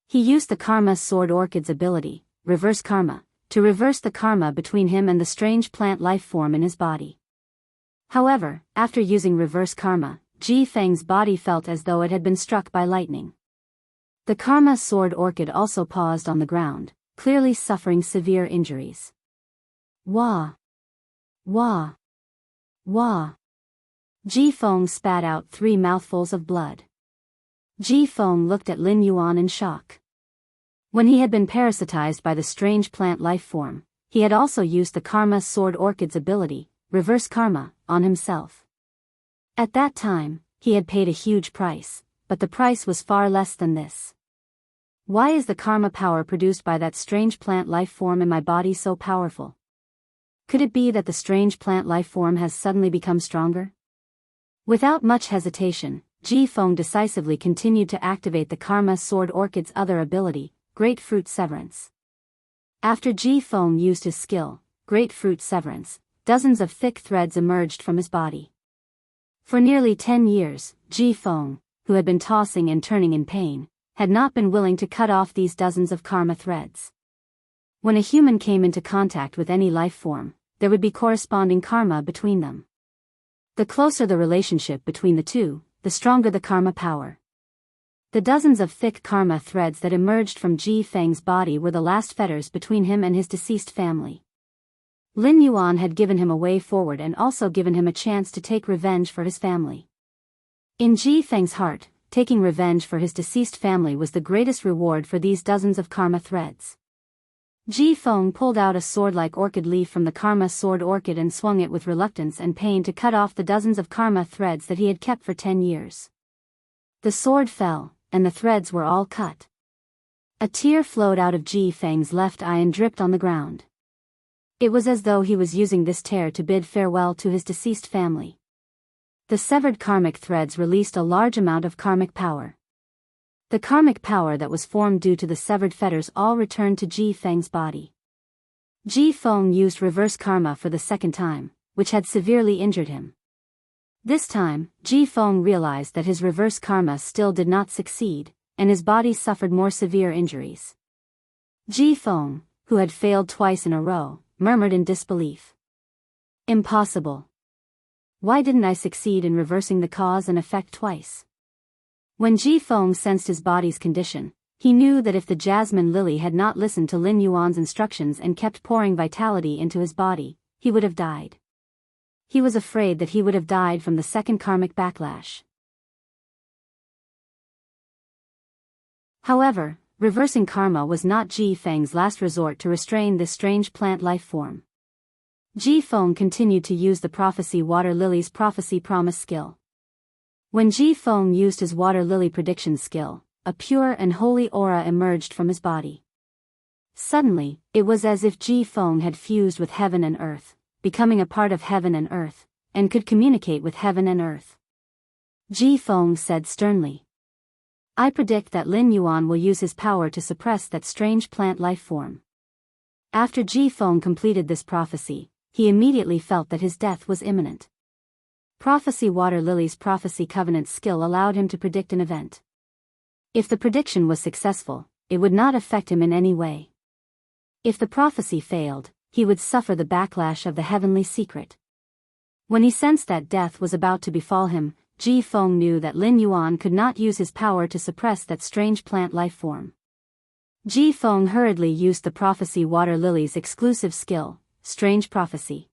Speaker 1: He used the Karma Sword Orchid's ability, Reverse Karma, to reverse the karma between him and the strange plant life form in his body. However, after using Reverse Karma, Ji Feng's body felt as though it had been struck by lightning. The Karma Sword Orchid also paused on the ground, clearly suffering severe injuries. Wah! Wah! Wah! Ji Feng spat out 3 mouthfuls of blood. Ji Feng looked at Lin Yuan in shock. When he had been parasitized by the strange plant life form, he had also used the Karma Sword Orchid's ability, Reverse Karma, on himself. At that time, he had paid a huge price, but the price was far less than this. Why is the karma power produced by that strange plant life form in my body so powerful? Could it be that the strange plant life form has suddenly become stronger? Without much hesitation, Ji Feng decisively continued to activate the Karma Sword Orchid's other ability, Grapefruit Severance. After Ji Feng used his skill, Grapefruit Severance, dozens of thick threads emerged from his body. For nearly 10 years, Ji Feng, who had been tossing and turning in pain, had not been willing to cut off these dozens of karma threads. When a human came into contact with any life form, there would be corresponding karma between them. The closer the relationship between the two, the stronger the karma power. The dozens of thick karma threads that emerged from Ji Feng's body were the last fetters between him and his deceased family. Lin Yuan had given him a way forward and also given him a chance to take revenge for his family. In Ji Feng's heart, taking revenge for his deceased family was the greatest reward for these dozens of karma threads. Ji Feng pulled out a sword-like orchid leaf from the Karma Sword Orchid and swung it with reluctance and pain to cut off the dozens of karma threads that he had kept for 10 years. The sword fell, and the threads were all cut. A tear flowed out of Ji Feng's left eye and dripped on the ground. It was as though he was using this tear to bid farewell to his deceased family. The severed karmic threads released a large amount of karmic power. The karmic power that was formed due to the severed fetters all returned to Ji Feng's body. Ji Feng used reverse karma for the second time, which had severely injured him. This time, Ji Feng realized that his reverse karma still did not succeed, and his body suffered more severe injuries. Ji Feng, who had failed twice in a row, murmured in disbelief. Impossible. Why didn't I succeed in reversing the cause and effect twice? When Ji Feng sensed his body's condition, he knew that if the jasmine lily had not listened to Lin Yuan's instructions and kept pouring vitality into his body, he would have died. He was afraid that he would have died from the second karmic backlash. However, reversing karma was not Ji Feng's last resort to restrain this strange plant life form. Ji Feng continued to use the prophecy water lily's prophecy promise skill. When Ji Feng used his water lily prediction skill, a pure and holy aura emerged from his body. Suddenly, it was as if Ji Feng had fused with heaven and earth, becoming a part of heaven and earth, and could communicate with heaven and earth. Ji Feng said sternly, "I predict that Lin Yuan will use his power to suppress that strange plant life form." After Ji Feng completed this prophecy, he immediately felt that his death was imminent. Prophecy Water Lily's prophecy covenant skill allowed him to predict an event. If the prediction was successful, it would not affect him in any way. If the prophecy failed, he would suffer the backlash of the heavenly secret. When he sensed that death was about to befall him, Ji Feng knew that Lin Yuan could not use his power to suppress that strange plant life form. Ji Feng hurriedly used the prophecy Water Lily's exclusive skill, Strange Prophecy.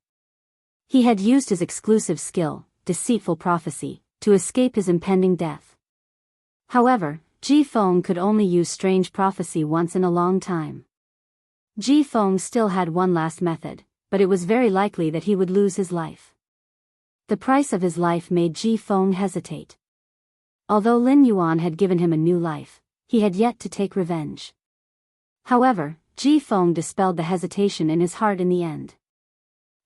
Speaker 1: He had used his exclusive skill, Deceitful Prophecy, to escape his impending death. However, Ji Feng could only use Strange Prophecy once in a long time. Ji Feng still had one last method, but it was very likely that he would lose his life. The price of his life made Ji Feng hesitate. Although Lin Yuan had given him a new life, he had yet to take revenge. However, Ji Feng dispelled the hesitation in his heart in the end.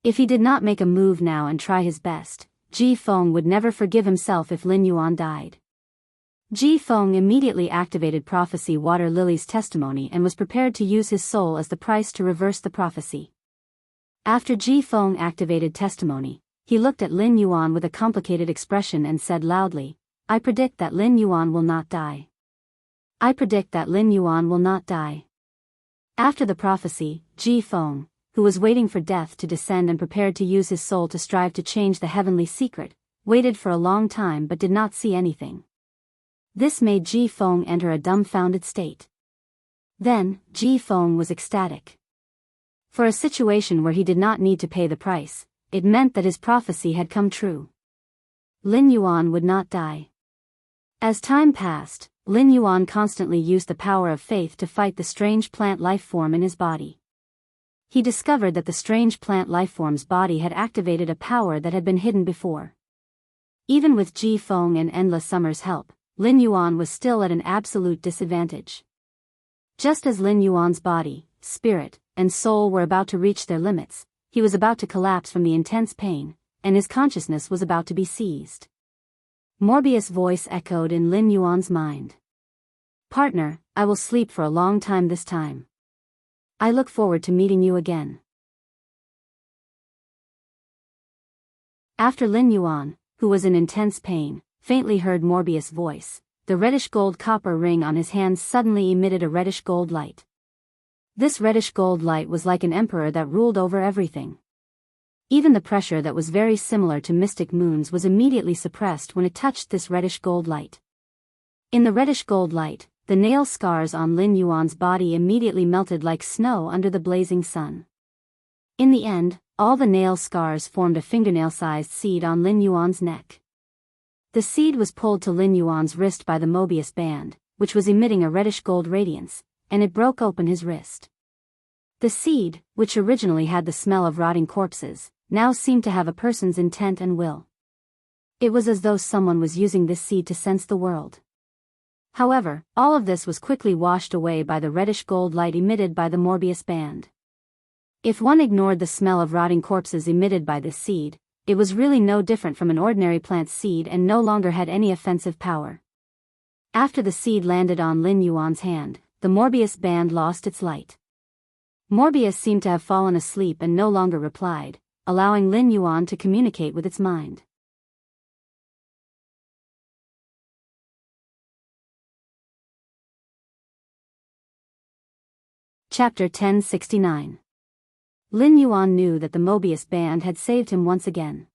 Speaker 1: If he did not make a move now and try his best, Ji Feng would never forgive himself if Lin Yuan died. Ji Feng immediately activated Prophecy Water Lily's testimony and was prepared to use his soul as the price to reverse the prophecy. After Ji Feng activated testimony, he looked at Lin Yuan with a complicated expression and said loudly, "I predict that Lin Yuan will not die. I predict that Lin Yuan will not die." After the prophecy, Ji Feng, who was waiting for death to descend and prepared to use his soul to strive to change the heavenly secret, waited for a long time but did not see anything. This made Ji Feng enter a dumbfounded state. Then, Ji Feng was ecstatic. For a situation where he did not need to pay the price, it meant that his prophecy had come true. Lin Yuan would not die. As time passed, Lin Yuan constantly used the power of faith to fight the strange plant life form in his body. He discovered that the strange plant life form's body had activated a power that had been hidden before. Even with Ji Feng and Endless Summer's help, Lin Yuan was still at an absolute disadvantage. Just as Lin Yuan's body, spirit, and soul were about to reach their limits, he was about to collapse from the intense pain, and his consciousness was about to be seized. Morbius' voice echoed in Lin Yuan's mind. "Partner, I will sleep for a long time this time. I look forward to meeting you again." After Lin Yuan, who was in intense pain, faintly heard Morbius' voice, the reddish-gold copper ring on his hands suddenly emitted a reddish-gold light. This reddish-gold light was like an emperor that ruled over everything. Even the pressure that was very similar to mystic moons was immediately suppressed when it touched this reddish-gold light. In the reddish-gold light, the nail scars on Lin Yuan's body immediately melted like snow under the blazing sun. In the end, all the nail scars formed a fingernail-sized seed on Lin Yuan's neck. The seed was pulled to Lin Yuan's wrist by the Mobius band, which was emitting a reddish-gold radiance, and it broke open his wrist. The seed, which originally had the smell of rotting corpses, now seemed to have a person's intent and will. It was as though someone was using this seed to sense the world. However, all of this was quickly washed away by the reddish-gold light emitted by the Morbius band. If one ignored the smell of rotting corpses emitted by this seed, it was really no different from an ordinary plant seed and no longer had any offensive power. After the seed landed on Lin Yuan's hand, the Morbius band lost its light. Morbius seemed to have fallen asleep and no longer replied, allowing Lin Yuan to communicate with its mind. Chapter 1069. Lin Yuan knew that the Mobius band had saved him once again.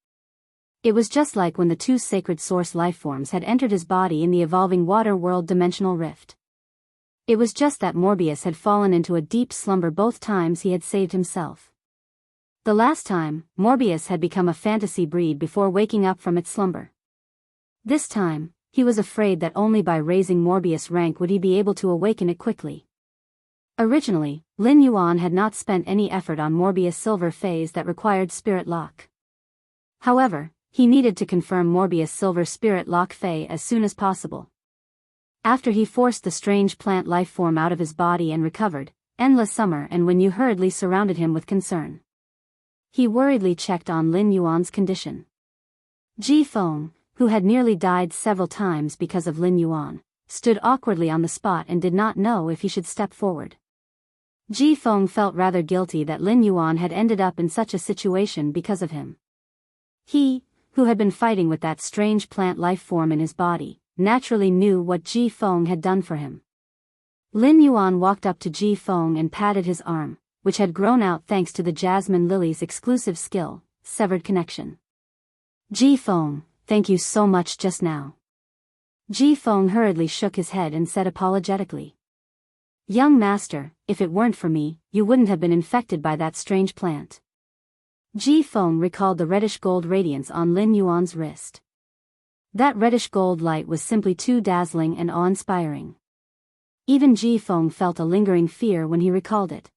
Speaker 1: It was just like when the two sacred source lifeforms had entered his body in the evolving water world dimensional rift. It was just that Morbius had fallen into a deep slumber both times he had saved himself. The last time, Morbius had become a fantasy breed before waking up from its slumber. This time, he was afraid that only by raising Morbius' rank would he be able to awaken it quickly. Originally, Lin Yuan had not spent any effort on Morbius' silver phase that required spirit lock. However, he needed to confirm Morbius' silver spirit lock phase as soon as possible. After he forced the strange plant life form out of his body and recovered, endless summer and Wen Yu hurriedly surrounded him with concern. He worriedly checked on Lin Yuan's condition. Ji Feng, who had nearly died several times because of Lin Yuan, stood awkwardly on the spot and did not know if he should step forward. Ji Feng felt rather guilty that Lin Yuan had ended up in such a situation because of him. He, who had been fighting with that strange plant life form in his body, naturally knew what Ji Feng had done for him. Lin Yuan walked up to Ji Feng and patted his arm, which had grown out thanks to the jasmine lily's exclusive skill, severed connection. Ji Feng, thank you so much just now. Ji Feng hurriedly shook his head and said apologetically. Young master, if it weren't for me, you wouldn't have been infected by that strange plant. Ji Feng recalled the reddish-gold radiance on Lin Yuan's wrist. That reddish-gold light was simply too dazzling and awe-inspiring. Even Ji Feng felt a lingering fear when he recalled it.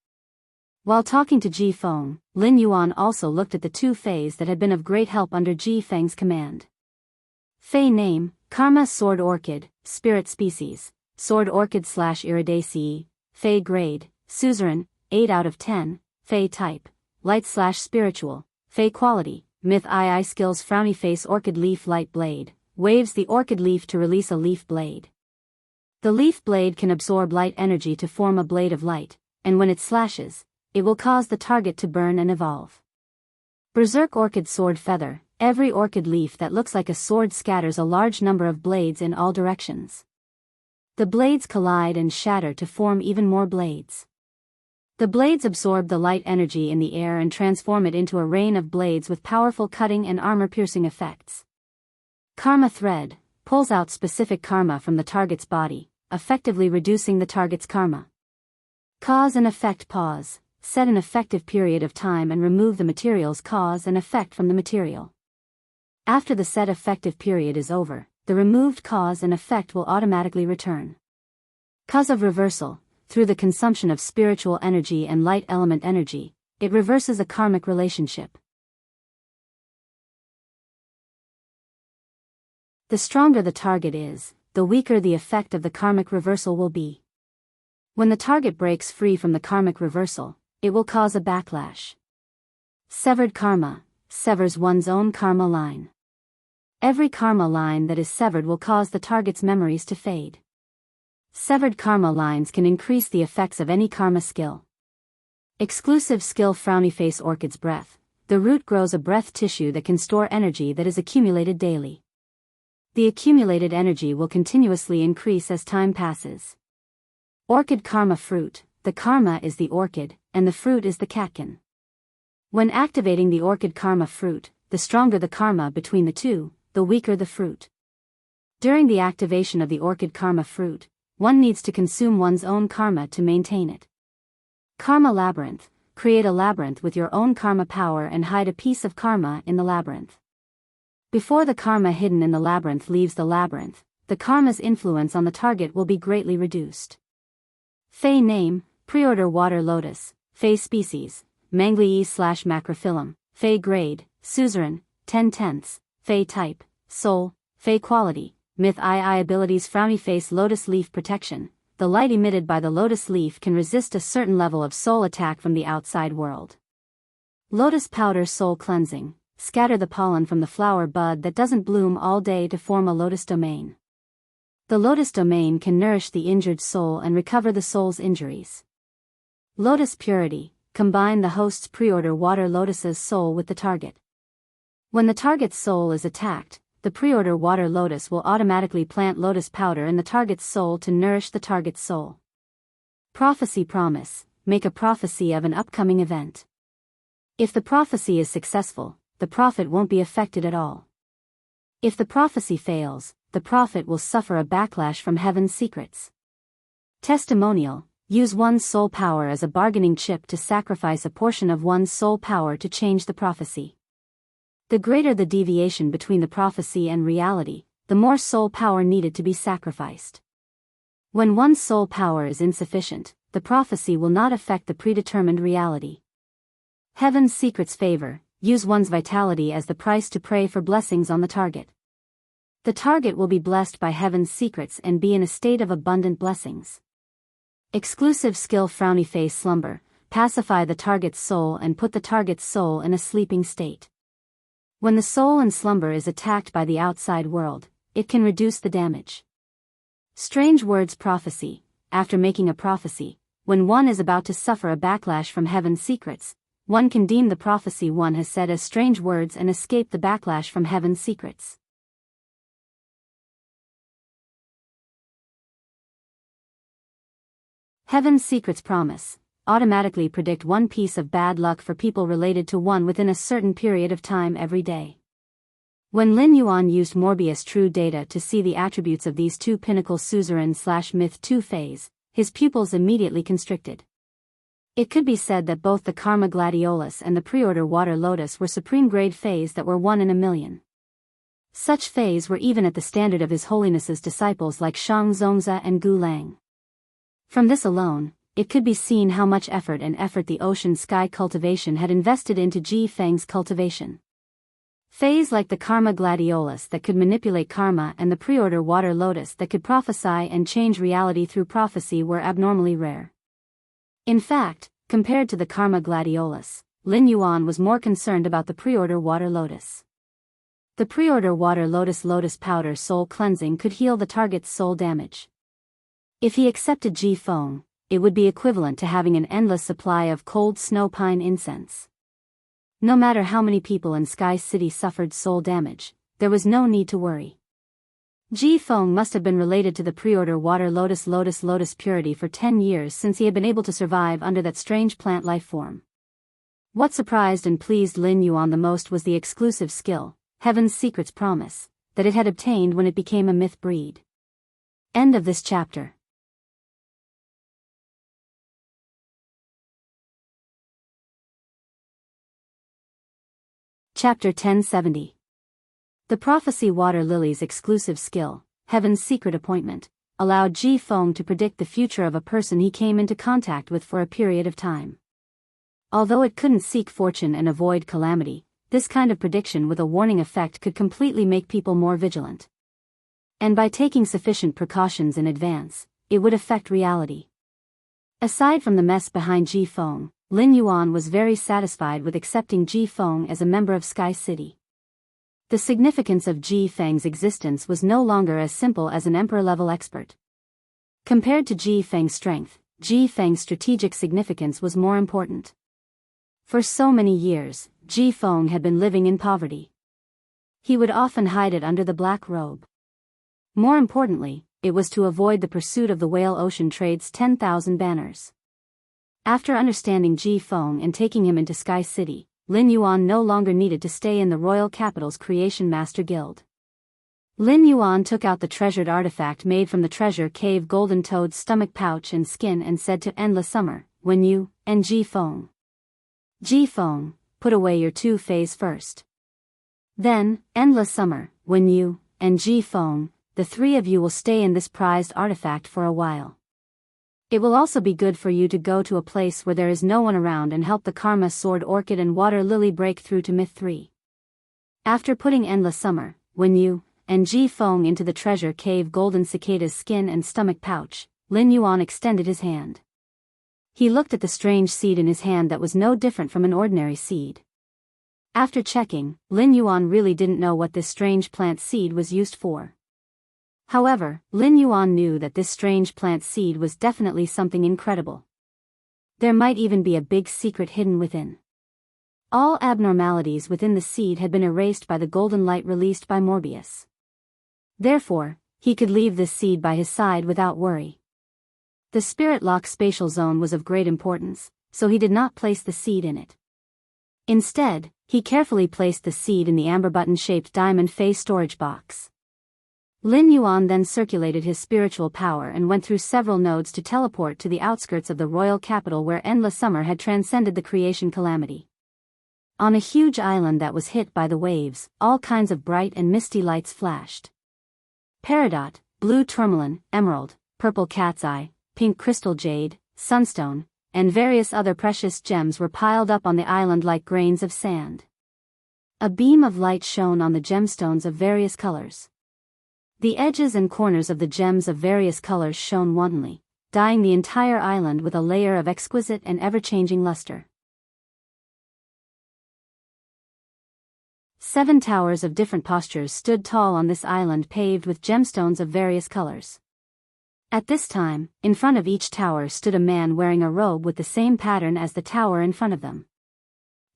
Speaker 1: While talking to Ji Feng, Lin Yuan also looked at the two Feis that had been of great help under Ji Feng's command. Fei name, Karma Sword Orchid, Spirit Species, Sword Orchid / Iridaceae, Fei grade, Suzerain, 8 out of 10, Fei type, Light / Spiritual, Fei quality, Myth II skills Frowny Face Orchid Leaf Light Blade, waves the orchid leaf to release a leaf blade. The leaf blade can absorb light energy to form a blade of light, and when it slashes, it will cause the target to burn and evolve. Berserk Orchid Sword Feather, every orchid leaf that looks like a sword scatters a large number of blades in all directions. The blades collide and shatter to form even more blades. The blades absorb the light energy in the air and transform it into a rain of blades with powerful cutting and armor-piercing effects. Karma Thread, pulls out specific karma from the target's body, effectively reducing the target's karma. Cause and effect pause, set an effective period of time and remove the material's cause and effect from the material. After the set effective period is over, the removed cause and effect will automatically return. Cause of reversal, through the consumption of spiritual energy and light element energy, it reverses a karmic relationship. The stronger the target is, the weaker the effect of the karmic reversal will be. When the target breaks free from the karmic reversal, it will cause a backlash. Severed karma, severs one's own karma line. Every karma line that is severed will cause the target's memories to fade. Severed karma lines can increase the effects of any karma skill. Exclusive skill Frowny Face Orchid's Breath, the root grows a breath tissue that can store energy that is accumulated daily. The accumulated energy will continuously increase as time passes. Orchid Karma Fruit, the karma is the orchid, and the fruit is the catkin. When activating the Orchid Karma Fruit, the stronger the karma between the two, the weaker the fruit. During the activation of the Orchid Karma Fruit, one needs to consume one's own karma to maintain it. Karma Labyrinth, create a labyrinth with your own karma power and hide a piece of karma in the labyrinth. Before the karma hidden in the labyrinth leaves the labyrinth, the karma's influence on the target will be greatly reduced. Fei name, Preorder Water Lotus, Fei species, Mangli / Macrophyllum, Fei grade, Suzerain, 10/10, Fei type, Soul, Fei quality, Myth II abilities Frowny Face Lotus Leaf Protection, the light emitted by the lotus leaf can resist a certain level of soul attack from the outside world. Lotus Powder Soul Cleansing, scatter the pollen from the flower bud that doesn't bloom all day to form a lotus domain. The lotus domain can nourish the injured soul and recover the soul's injuries. Lotus Purity, combine the host's preorder water lotus's soul with the target. When the target's soul is attacked, the preorder water lotus will automatically plant lotus powder in the target's soul to nourish the target's soul. Prophecy Promise, make a prophecy of an upcoming event. If the prophecy is successful, the prophet won't be affected at all. If the prophecy fails, the prophet will suffer a backlash from heaven's secrets. Testimonial, use one's soul power as a bargaining chip to sacrifice a portion of one's soul power to change the prophecy. The greater the deviation between the prophecy and reality, the more soul power needed to be sacrificed. When one's soul power is insufficient, the prophecy will not affect the predetermined reality. Heaven's secrets favor, use one's vitality as the price to pray for blessings on the target. The target will be blessed by heaven's secrets and be in a state of abundant blessings. Exclusive skill frowny face slumber, pacify the target's soul and put the target's soul in a sleeping state. When the soul in slumber is attacked by the outside world, it can reduce the damage. Strange words prophecy, after making a prophecy, when one is about to suffer a backlash from heaven's secrets, one can deem the prophecy one has said as strange words and escape the backlash from heaven's secrets. Heaven's secrets promise. Automatically predict one piece of bad luck for people related to one within a certain period of time every day. When Lin Yuan used Morbius True Data to see the attributes of these two pinnacle suzerain/myth 2 phase, his pupils immediately constricted. It could be said that both the Karma Gladiolus and the Preorder Water Lotus were supreme grade phase that were 1 in a million. Such phase were even at the standard of His Holiness's disciples like Shang Zongzi and Gu Lang. From this alone, it could be seen how much effort the ocean sky cultivation had invested into Ji Feng's cultivation. Phase like the Karma Gladiolus that could manipulate karma and the Preorder Water Lotus that could prophesy and change reality through prophecy were abnormally rare. In fact, compared to the Karma Gladiolus, Lin Yuan was more concerned about the Preorder Water Lotus. The Preorder Water Lotus powder soul cleansing could heal the target's soul damage. If he accepted Ji Feng, it would be equivalent to having an endless supply of cold snow pine incense. No matter how many people in Sky City suffered soul damage, there was no need to worry. Ji Feng must have been related to the Preorder Water Lotus purity for 10 years since he had been able to survive under that strange plant life form. What surprised and pleased Lin Yuan the most was the exclusive skill, Heaven's Secrets Promise, that it had obtained when it became a myth breed. End of this chapter. Chapter 1070. The Prophecy Water Lily's exclusive skill, Heaven's Secret Appointment, allowed Ji Feng to predict the future of a person he came into contact with for a period of time. Although it couldn't seek fortune and avoid calamity, this kind of prediction with a warning effect could completely make people more vigilant. And by taking sufficient precautions in advance, it would affect reality. Aside from the mess behind Ji Feng, Lin Yuan was very satisfied with accepting Ji Feng as a member of Sky City. The significance of Ji Feng's existence was no longer as simple as an emperor-level expert. Compared to Ji Feng's strength, Ji Feng's strategic significance was more important. For so many years, Ji Feng had been living in poverty. He would often hide it under the black robe. More importantly, it was to avoid the pursuit of the Whale Ocean Trade's 10,000 banners. After understanding Ji Feng and taking him into Sky City, Lin Yuan no longer needed to stay in the royal capital's Creation Master Guild. Lin Yuan took out the treasured artifact made from the treasure cave golden toad's stomach pouch and skin and said to Endless Summer, "When you, and Ji Feng. Ji Feng, put away your 2 phase first. Then, Endless Summer, when you, and Ji Feng, the 3 of you will stay in this prized artifact for a while. It will also be good for you to go to a place where there is no one around and help the Karma Sword Orchid and Water Lily break through to Myth 3. After putting Endless Summer, when you, and Ji Feng into the treasure cave golden cicada's skin and stomach pouch, Lin Yuan extended his hand. He looked at the strange seed in his hand that was no different from an ordinary seed. After checking, Lin Yuan really didn't know what this strange plant seed was used for. However, Lin Yuan knew that this strange plant seed was definitely something incredible. There might even be a big secret hidden within. All abnormalities within the seed had been erased by the golden light released by Morbius. Therefore, he could leave this seed by his side without worry. The Spirit Lock spatial zone was of great importance, so he did not place the seed in it. Instead, he carefully placed the seed in the amber button-shaped diamond face storage box. Lin Yuan then circulated his spiritual power and went through several nodes to teleport to the outskirts of the royal capital where Endless Summer had transcended the creation calamity. On a huge island that was hit by the waves, all kinds of bright and misty lights flashed. Peridot, blue tourmaline, emerald, purple cat's eye, pink crystal jade, sunstone, and various other precious gems were piled up on the island like grains of sand. A beam of light shone on the gemstones of various colors. The edges and corners of the gems of various colors shone wantonly, dyeing the entire island with a layer of exquisite and ever-changing luster. 7 towers of different postures stood tall on this island paved with gemstones of various colors. At this time, in front of each tower stood a man wearing a robe with the same pattern as the tower in front of them.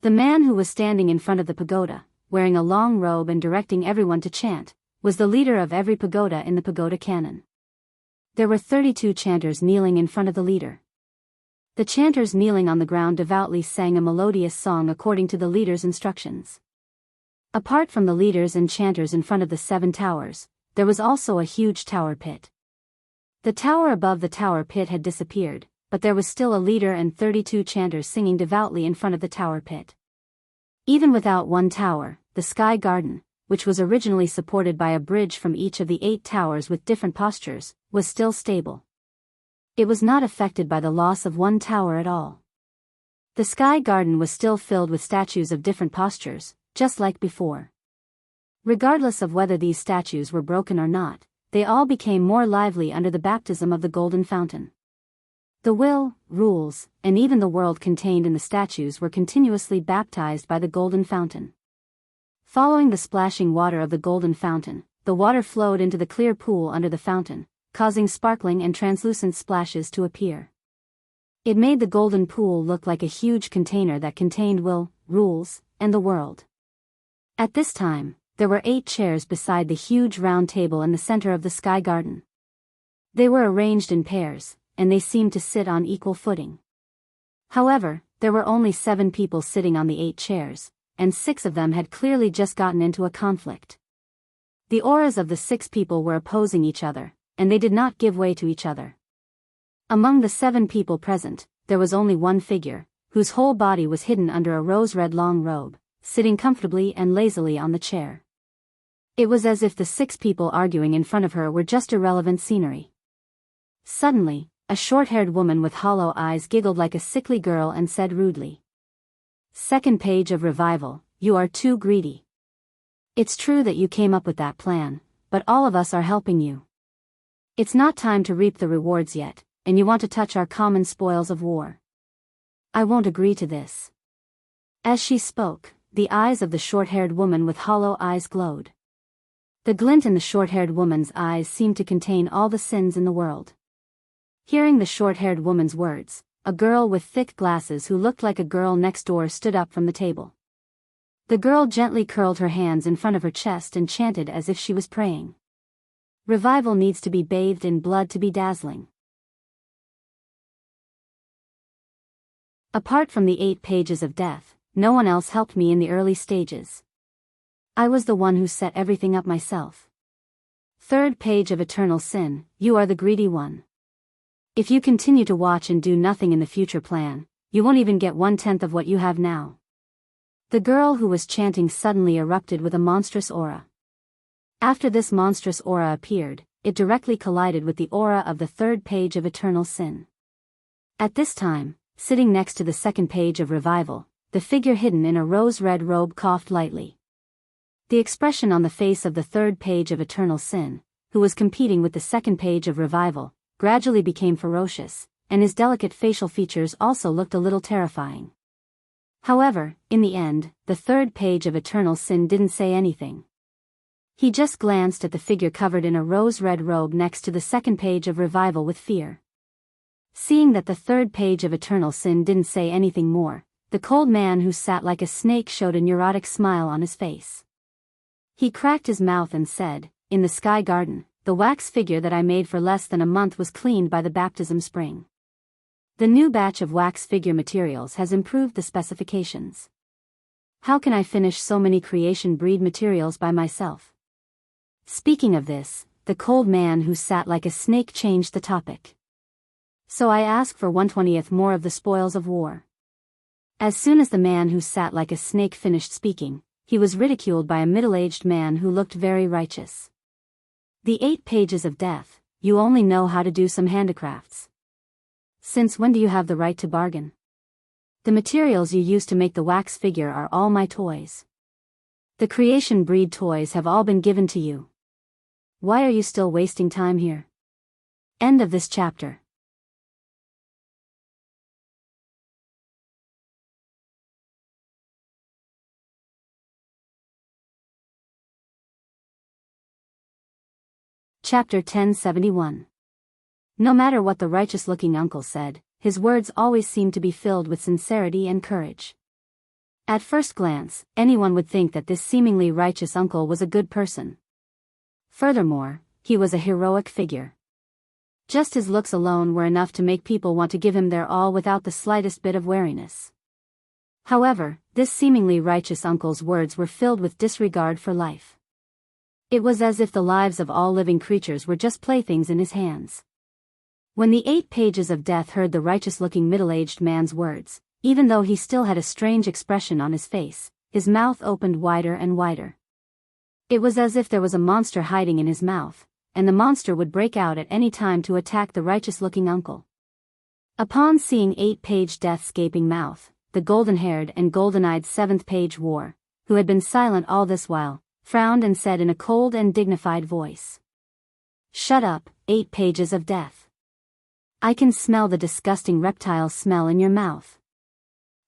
Speaker 1: The man who was standing in front of the pagoda, wearing a long robe and directing everyone to chant, was the leader of every pagoda in the pagoda canon. There were 32 chanters kneeling in front of the leader. The chanters kneeling on the ground devoutly sang a melodious song according to the leader's instructions. Apart from the leaders and chanters in front of the 7 towers, there was also a huge tower pit. The tower above the tower pit had disappeared, but there was still a leader and 32 chanters singing devoutly in front of the tower pit. Even without one tower, the sky garden, which was originally supported by a bridge from each of the 8 towers with different postures, was still stable. It was not affected by the loss of one tower at all. The sky garden was still filled with statues of different postures, just like before. Regardless of whether these statues were broken or not, they all became more lively under the baptism of the golden fountain. The will, rules, and even the world contained in the statues were continuously baptized by the golden fountain. Following the splashing water of the golden fountain, the water flowed into the clear pool under the fountain, causing sparkling and translucent splashes to appear. It made the golden pool look like a huge container that contained will, rules, and the world. At this time, there were 8 chairs beside the huge round table in the center of the sky garden. They were arranged in pairs, and they seemed to sit on equal footing. However, there were only 7 people sitting on the 8 chairs, and 6 of them had clearly just gotten into a conflict. The auras of the 6 people were opposing each other, and they did not give way to each other. Among the 7 people present, there was only one figure, whose whole body was hidden under a rose-red long robe, sitting comfortably and lazily on the chair. It was as if the 6 people arguing in front of her were just irrelevant scenery. Suddenly, a short-haired woman with hollow eyes giggled like a sickly girl and said rudely, "Second page of revival, you are too greedy. It's true that you came up with that plan, but all of us are helping you. It's not time to reap the rewards yet, and you want to touch our common spoils of war. I won't agree to this." As she spoke, the eyes of the short-haired woman with hollow eyes glowed. The glint in the short-haired woman's eyes seemed to contain all the sins in the world. Hearing the short-haired woman's words, a girl with thick glasses who looked like a girl next door stood up from the table. The girl gently curled her hands in front of her chest and chanted as if she was praying. Revival needs to be bathed in blood to be dazzling. Apart from the 8 pages of death, no one else helped me in the early stages. I was the one who set everything up myself. 3rd page of eternal sin, you are the greedy one. If you continue to watch and do nothing in the future plan, you won't even get 1/10 of what you have now. The girl who was chanting suddenly erupted with a monstrous aura. After this monstrous aura appeared, it directly collided with the aura of the 3rd page of eternal sin. At this time, sitting next to the 2nd page of revival, the figure hidden in a rose-red robe coughed lightly. The expression on the face of the 3rd page of eternal sin, who was competing with the 2nd page of revival, gradually became ferocious, and his delicate facial features also looked a little terrifying. However, in the end, the 3rd page of eternal sin didn't say anything. He just glanced at the figure covered in a rose-red robe next to the 2nd page of revival with fear. Seeing that the 3rd page of eternal sin didn't say anything more, the cold man who sat like a snake showed a neurotic smile on his face. He cracked his mouth and said, "In the sky garden, the wax figure that I made for less than a month was cleaned by the baptism spring. The new batch of wax figure materials has improved the specifications. How can I finish so many creation breed materials by myself?" Speaking of this, the cold man who sat like a snake changed the topic. "So I ask for 1/20th more of the spoils of war." As soon as the man who sat like a snake finished speaking, he was ridiculed by a middle-aged man who looked very righteous. "The 8 pages of death, you only know how to do some handicrafts. Since when do you have the right to bargain? The materials you use to make the wax figure are all my toys. The creation breed toys have all been given to you. Why are you still wasting time here? End of this chapter. Chapter 1071. No matter what the righteous-looking uncle said, his words always seemed to be filled with sincerity and courage. At first glance, anyone would think that this seemingly righteous uncle was a good person. Furthermore, he was a heroic figure. Just his looks alone were enough to make people want to give him their all without the slightest bit of wariness. However, this seemingly righteous uncle's words were filled with disregard for life. It was as if the lives of all living creatures were just playthings in his hands. When the 8 pages of death heard the righteous-looking middle-aged man's words, even though he still had a strange expression on his face, his mouth opened wider and wider. It was as if there was a monster hiding in his mouth, and the monster would break out at any time to attack the righteous-looking uncle. Upon seeing 8-page Death's gaping mouth, the golden-haired and golden-eyed 7th-page War, who had been silent all this while, frowned and said in a cold and dignified voice, "Shut up, 8 pages of death. I can smell the disgusting reptile smell in your mouth."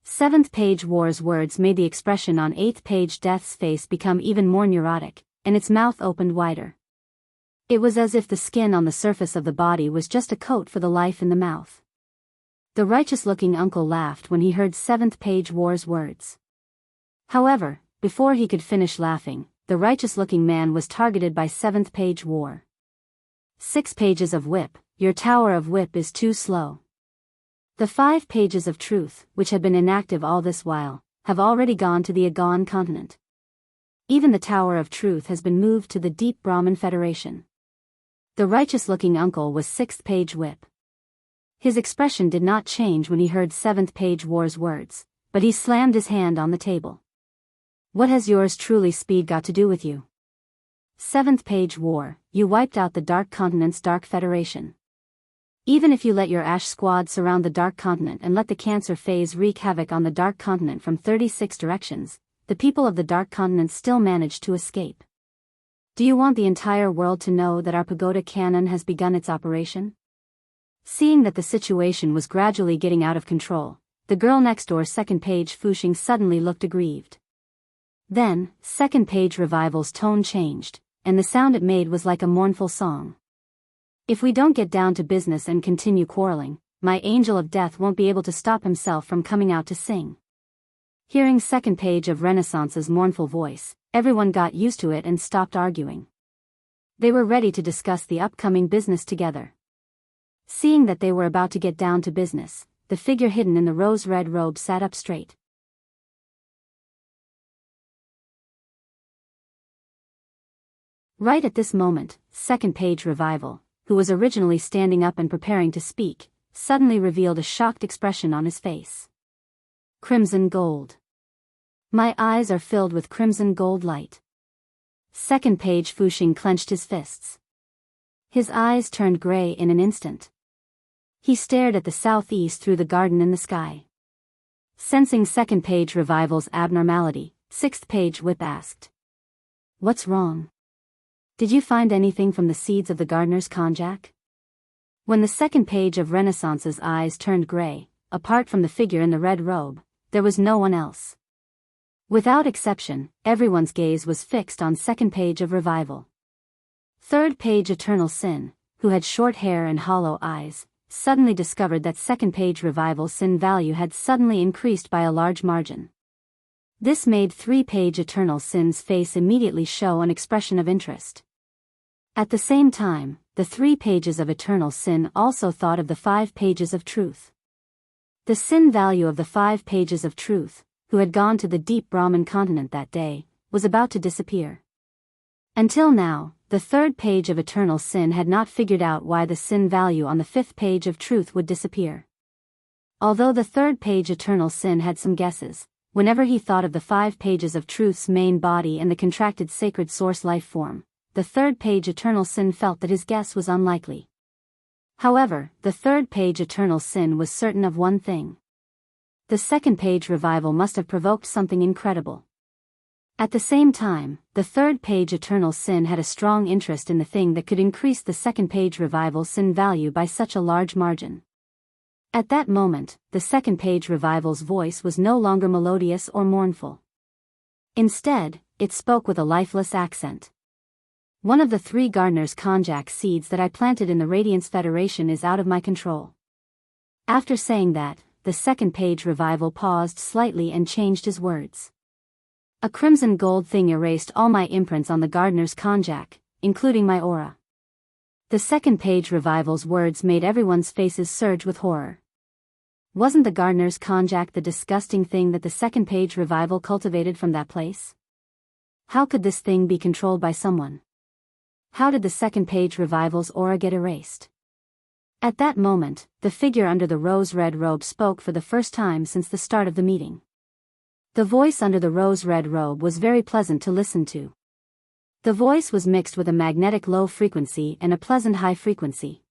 Speaker 1: 7th-page War's words made the expression on 8th-page Death's face become even more neurotic, and its mouth opened wider. It was as if the skin on the surface of the body was just a coat for the life in the mouth. The righteous-looking uncle laughed when he heard 7th-page War's words. However, before he could finish laughing, the righteous-looking man was targeted by 7th-page War. 6 pages of whip, your tower of whip is too slow. The 5 pages of truth, which had been inactive all this while, have already gone to the Agon continent. Even the tower of truth has been moved to the deep Brahmin Federation. The righteous-looking uncle was 6th-page whip. His expression did not change when he heard 7th-page War's words, but he slammed his hand on the table. What has yours truly speed got to do with you? 7th-page War, you wiped out the Dark Continent's Dark Federation. Even if you let your Ash Squad surround the Dark Continent and let the Cancer Phase wreak havoc on the Dark Continent from 36 directions, the people of the Dark Continent still managed to escape. Do you want the entire world to know that our pagoda cannon has begun its operation? Seeing that the situation was gradually getting out of control, the girl next door 2nd-page Fuxing suddenly looked aggrieved. Then, 2nd-page Revival's tone changed, and the sound it made was like a mournful song. If we don't get down to business and continue quarreling, my angel of death won't be able to stop himself from coming out to sing. Hearing 2nd-page of Renaissance's mournful voice, everyone got used to it and stopped arguing. They were ready to discuss the upcoming business together. Seeing that they were about to get down to business, the figure hidden in the rose-red robe sat up straight. Right at this moment, 2nd-page Revival, who was originally standing up and preparing to speak, suddenly revealed a shocked expression on his face. Crimson gold. My eyes are filled with crimson gold light. 2nd-page Fuxing clenched his fists. His eyes turned gray in an instant. He stared at the southeast through the garden in the sky. Sensing 2nd-page Revival's abnormality, 6th-page Whip asked, "What's wrong? Did you find anything from the seeds of the gardener's konjac?" When the 2nd-page of Renaissance's eyes turned gray, apart from the figure in the red robe, there was no one else. Without exception, everyone's gaze was fixed on 2nd-page of Revival. 3rd-page Eternal Sin, who had short hair and hollow eyes, suddenly discovered that 2nd-page Revival's sin value had suddenly increased by a large margin. This made 3-page Eternal Sin's face immediately show an expression of interest. At the same time, the 3 pages of Eternal Sin also thought of the 5 pages of Truth. The sin value of the 5 pages of Truth, who had gone to the deep Brahmin continent that day, was about to disappear. Until now, the 3rd page of Eternal Sin had not figured out why the sin value on the 5th page of Truth would disappear. Although the 3rd page Eternal Sin had some guesses, whenever he thought of the 5 pages of Truth's main body and the contracted sacred source life form, the 3rd page Eternal Sin felt that his guess was unlikely. However, the 3rd page Eternal Sin was certain of one thing. The 2nd page Revival must have provoked something incredible. At the same time, the third page Eternal Sin had a strong interest in the thing that could increase the second page Revival Sin value by such a large margin. At that moment, the second page Revival's voice was no longer melodious or mournful. Instead, it spoke with a lifeless accent. One of the 3 gardener's konjac seeds that I planted in the Radiance Federation is out of my control. After saying that, the second page Revival paused slightly and changed his words. A crimson gold thing erased all my imprints on the gardener's konjac, including my aura. The second page Revival's words made everyone's faces surge with horror. Wasn't the gardener's konjac the disgusting thing that the second page Revival cultivated from that place? How could this thing be controlled by someone? How did the second page Revival's aura get erased? At that moment, the figure under the rose-red robe spoke for the first time since the start of the meeting. The voice under the rose-red robe was very pleasant to listen to. The voice was mixed with a magnetic low frequency and a pleasant high frequency.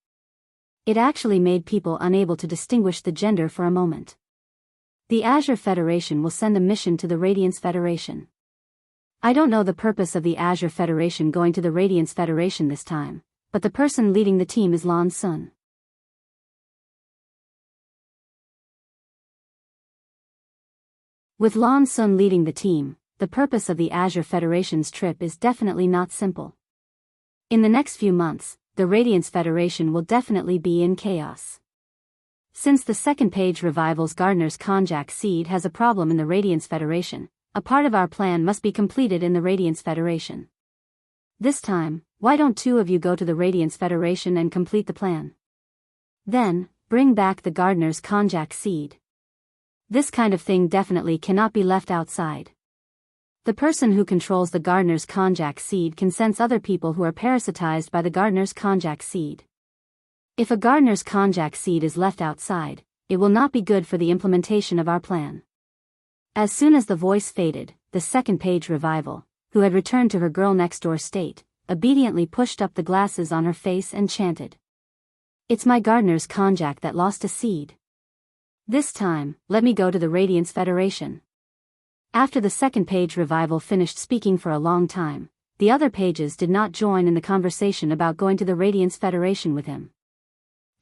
Speaker 1: It actually made people unable to distinguish the gender for a moment. The Azure Federation will send a mission to the Radiance Federation. I don't know the purpose of the Azure Federation going to the Radiance Federation this time, but the person leading the team is Lan Sun. With Lan Sun leading the team, the purpose of the Azure Federation's trip is definitely not simple. In the next few months, the Radiance Federation will definitely be in chaos. Since the second page Revival's Gardener's konjac seed has a problem in the Radiance Federation, a part of our plan must be completed in the Radiance Federation. This time, why don't 2 of you go to the Radiance Federation and complete the plan? Then, bring back the Gardener's konjac seed. This kind of thing definitely cannot be left outside. The person who controls the gardener's konjac seed can sense other people who are parasitized by the gardener's konjac seed. If a gardener's konjac seed is left outside, it will not be good for the implementation of our plan. As soon as the voice faded, the second page Revival, who had returned to her girl next door state, obediently pushed up the glasses on her face and chanted. It's my gardener's konjac that lost a seed. This time, let me go to the Radiance Federation. After the second page Revival finished speaking for a long time, the other pages did not join in the conversation about going to the Radiance Federation with him.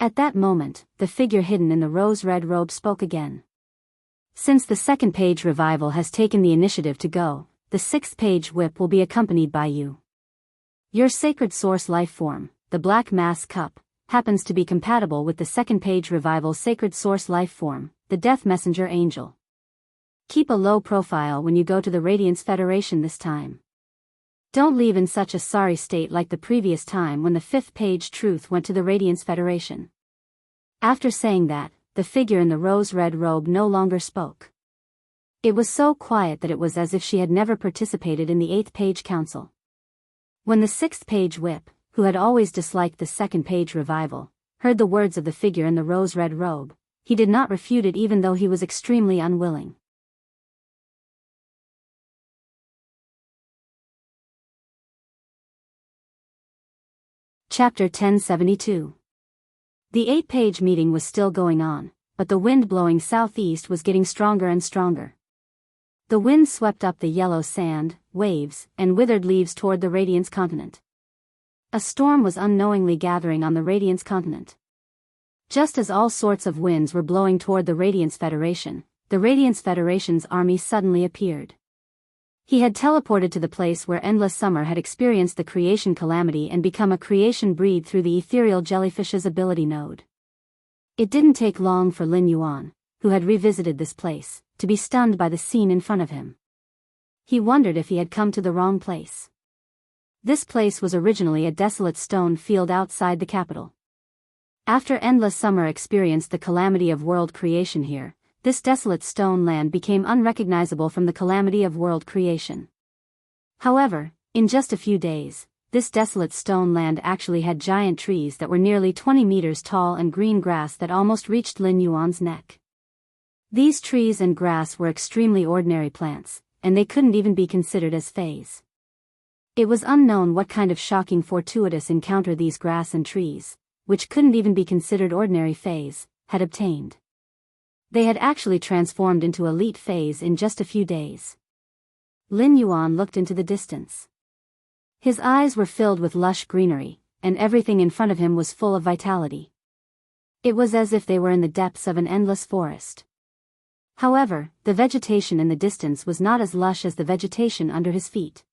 Speaker 1: At that moment, the figure hidden in the rose-red robe spoke again. Since the second page Revival has taken the initiative to go, the 6th page whip will be accompanied by you. Your sacred source life form, the Black Mass Cup, happens to be compatible with the second page Revival's sacred source life form, the Death Messenger Angel. Keep a low profile when you go to the Radiance Federation this time. Don't leave in such a sorry state like the previous time when the 5th page Truth went to the Radiance Federation. After saying that, the figure in the rose-red robe no longer spoke. It was so quiet that it was as if she had never participated in the 8th page council. When the 6th page whip, who had always disliked the second page Revival, heard the words of the figure in the rose-red robe, he did not refute it even though he was extremely unwilling. Chapter 1072. The 8-page meeting was still going on, but the wind blowing southeast was getting stronger and stronger. The wind swept up the yellow sand, waves, and withered leaves toward the Radiance continent. A storm was unknowingly gathering on the Radiance continent. Just as all sorts of winds were blowing toward the Radiance Federation, the Radiance Federation's army suddenly appeared. He had teleported to the place where Endless Summer had experienced the creation calamity and become a creation breed through the ethereal jellyfish's ability node. It didn't take long for Lin Yuan, who had revisited this place, to be stunned by the scene in front of him. He wondered if he had come to the wrong place. This place was originally a desolate stone field outside the capital. After Endless Summer experienced the calamity of world creation here, this desolate stone land became unrecognizable from the calamity of world creation. However, in just a few days, this desolate stone land actually had giant trees that were nearly 20 meters tall and green grass that almost reached Lin Yuan's neck. These trees and grass were extremely ordinary plants, and they couldn't even be considered as fays. It was unknown what kind of shocking fortuitous encounter these grass and trees, which couldn't even be considered ordinary fays, had obtained. They had actually transformed into elite fays in just a few days. Lin Yuan looked into the distance. His eyes were filled with lush greenery, and everything in front of him was full of vitality. It was as if they were in the depths of an endless forest. However, the vegetation in the distance was not as lush as the vegetation under his feet.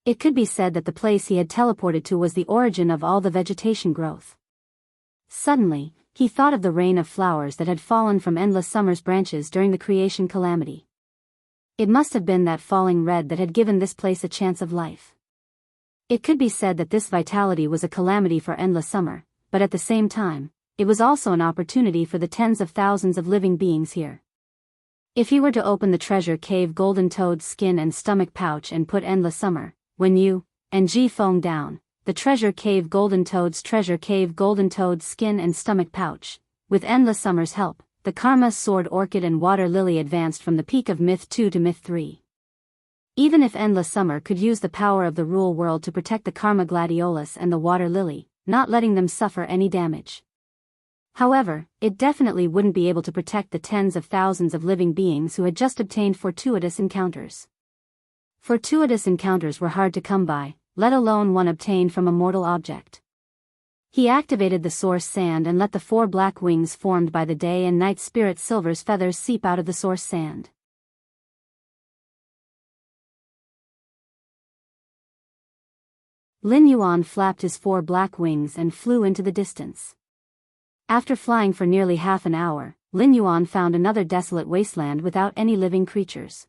Speaker 1: It could be said that the place he had teleported to was the origin of all the vegetation growth. Suddenly, he thought of the rain of flowers that had fallen from endless summer's branches during the creation calamity. It must have been that falling red that had given this place a chance of life. It could be said that this vitality was a calamity for endless summer, but at the same time, it was also an opportunity for the tens of thousands of living beings here. If he were to open the treasure cave golden toad's skin and stomach pouch and put endless summer, Wen Yu, and Ji Feng down, the treasure cave golden toad's skin and stomach pouch, with endless summer's help, the karma sword orchid and water lily advanced from the peak of myth 2 to myth 3. Even if endless summer could use the power of the rule world to protect the karma gladiolus and the water lily, not letting them suffer any damage. However, it definitely wouldn't be able to protect the tens of thousands of living beings who had just obtained fortuitous encounters. Fortuitous encounters were hard to come by, let alone one obtained from a mortal object. He activated the source sand and let the 4 black wings formed by the day and night spirit silver's feathers seep out of the source sand. Lin Yuan flapped his 4 black wings and flew into the distance. After flying for nearly half an hour, Lin Yuan found another desolate wasteland without any living creatures.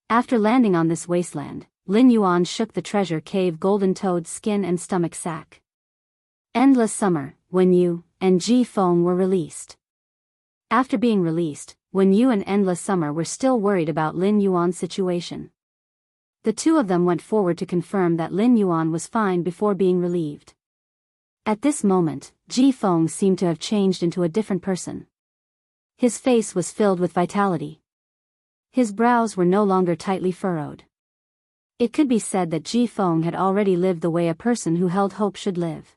Speaker 1: After landing on this wasteland, Lin Yuan shook the treasure cave golden toad's skin and stomach sack. Endless summer, Wen Yu, and Ji Feng were released. After being released, Wen Yu and Endless Summer were still worried about Lin Yuan's situation. The two of them went forward to confirm that Lin Yuan was fine before being relieved. At this moment, Ji Feng seemed to have changed into a different person. His face was filled with vitality. His brows were no longer tightly furrowed. It could be said that Ji Feng had already lived the way a person who held hope should live.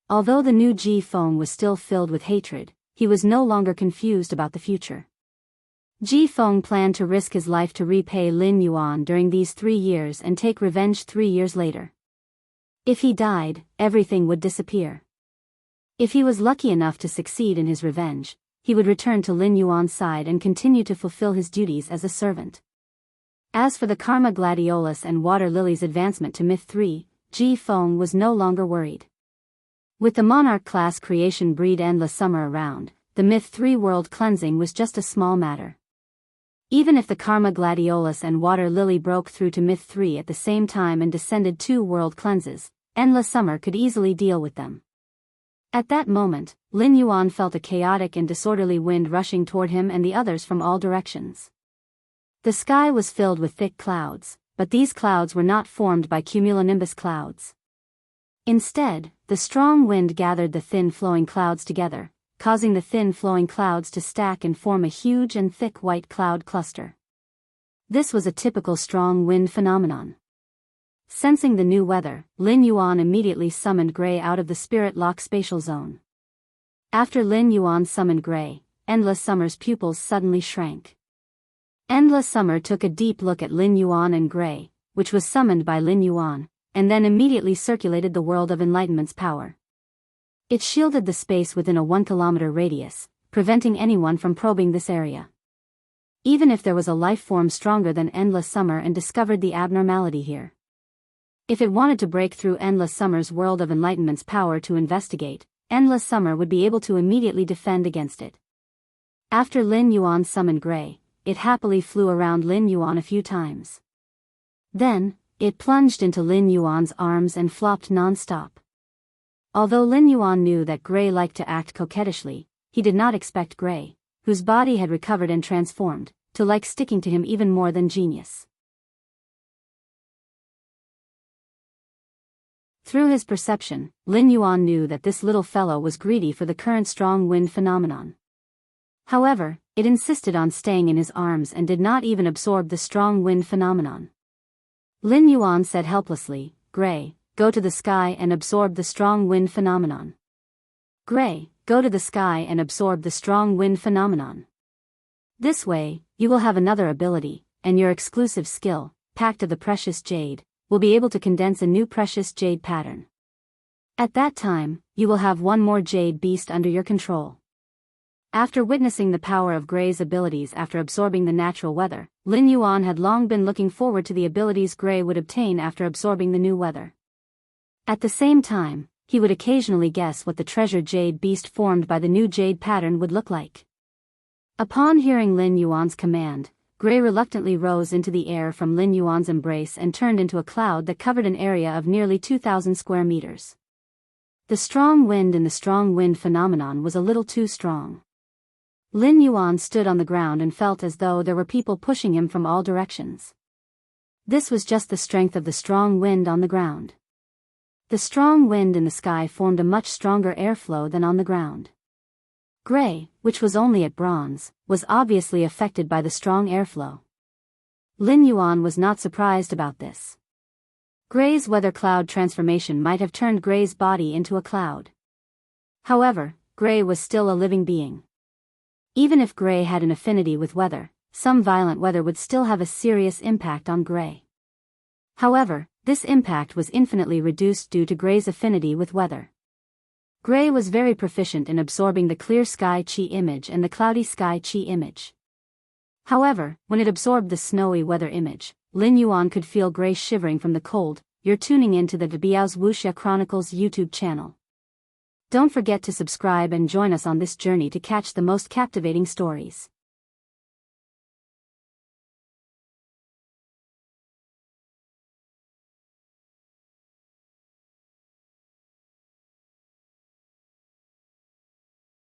Speaker 1: Although the new Ji Feng was still filled with hatred, he was no longer confused about the future. Ji Feng planned to risk his life to repay Lin Yuan during these 3 years and take revenge 3 years later. If he died, everything would disappear. If he was lucky enough to succeed in his revenge, he would return to Lin Yuan's side and continue to fulfill his duties as a servant. As for the Karma Gladiolus and Water Lily's advancement to Myth 3, Ji Feng was no longer worried. With the Monarch class creation breed Endless Summer around, the Myth 3 world cleansing was just a small matter. Even if the Karma Gladiolus and Water Lily broke through to Myth 3 at the same time and descended 2 world cleanses, Endless Summer could easily deal with them. At that moment, Lin Yuan felt a chaotic and disorderly wind rushing toward him and the others from all directions. The sky was filled with thick clouds, but these clouds were not formed by cumulonimbus clouds. Instead, the strong wind gathered the thin flowing clouds together, causing the thin flowing clouds to stack and form a huge and thick white cloud cluster. This was a typical strong wind phenomenon. Sensing the new weather, Lin Yuan immediately summoned Gray out of the Spirit Lock spatial zone. After Lin Yuan summoned Gray, Endless Summer's pupils suddenly shrank. Endless Summer took a deep look at Lin Yuan and Gray, which was summoned by Lin Yuan, and then immediately circulated the world of enlightenment's power. It shielded the space within a 1-kilometer radius, preventing anyone from probing this area. Even if there was a life form stronger than Endless Summer and discovered the abnormality here. If it wanted to break through Endless Summer's world of enlightenment's power to investigate, Endless Summer would be able to immediately defend against it. After Lin Yuan summoned Gray, it happily flew around Lin Yuan a few times. Then, it plunged into Lin Yuan's arms and flopped non-stop. Although Lin Yuan knew that Gray liked to act coquettishly, he did not expect Gray, whose body had recovered and transformed, to like sticking to him even more than genius. Through his perception, Lin Yuan knew that this little fellow was greedy for the current strong wind phenomenon. However, it insisted on staying in his arms and did not even absorb the strong wind phenomenon. Lin Yuan said helplessly, "Gray, go to the sky and absorb the strong wind phenomenon. Gray, go to the sky and absorb the strong wind phenomenon. This way, you will have another ability, and your exclusive skill, Pact of the Precious Jade, will be able to condense a new precious jade pattern. At that time, you will have one more jade beast under your control. After witnessing the power of Gray's abilities after absorbing the natural weather, Lin Yuan had long been looking forward to the abilities Gray would obtain after absorbing the new weather. At the same time, he would occasionally guess what the treasure jade beast formed by the new jade pattern would look like. Upon hearing Lin Yuan's command, Gray reluctantly rose into the air from Lin Yuan's embrace and turned into a cloud that covered an area of nearly 2,000 square meters. The strong wind in the strong wind phenomenon was a little too strong. Lin Yuan stood on the ground and felt as though there were people pushing him from all directions. This was just the strength of the strong wind on the ground. The strong wind in the sky formed a much stronger airflow than on the ground. Gray, which was only at bronze, was obviously affected by the strong airflow. Lin Yuan was not surprised about this. Gray's weather cloud transformation might have turned Gray's body into a cloud. However, Gray was still a living being. Even if Gray had an affinity with weather, some violent weather would still have a serious impact on Gray. However, this impact was infinitely reduced due to Gray's affinity with weather. Gray was very proficient in absorbing the clear sky chi image and the cloudy sky chi image. However, when it absorbed the snowy weather image, Lin Yuan could feel Gray shivering from the cold. You're tuning into the Biyao's Wuxia Chronicles YouTube channel. Don't forget to subscribe and join us on this journey to catch the most captivating stories.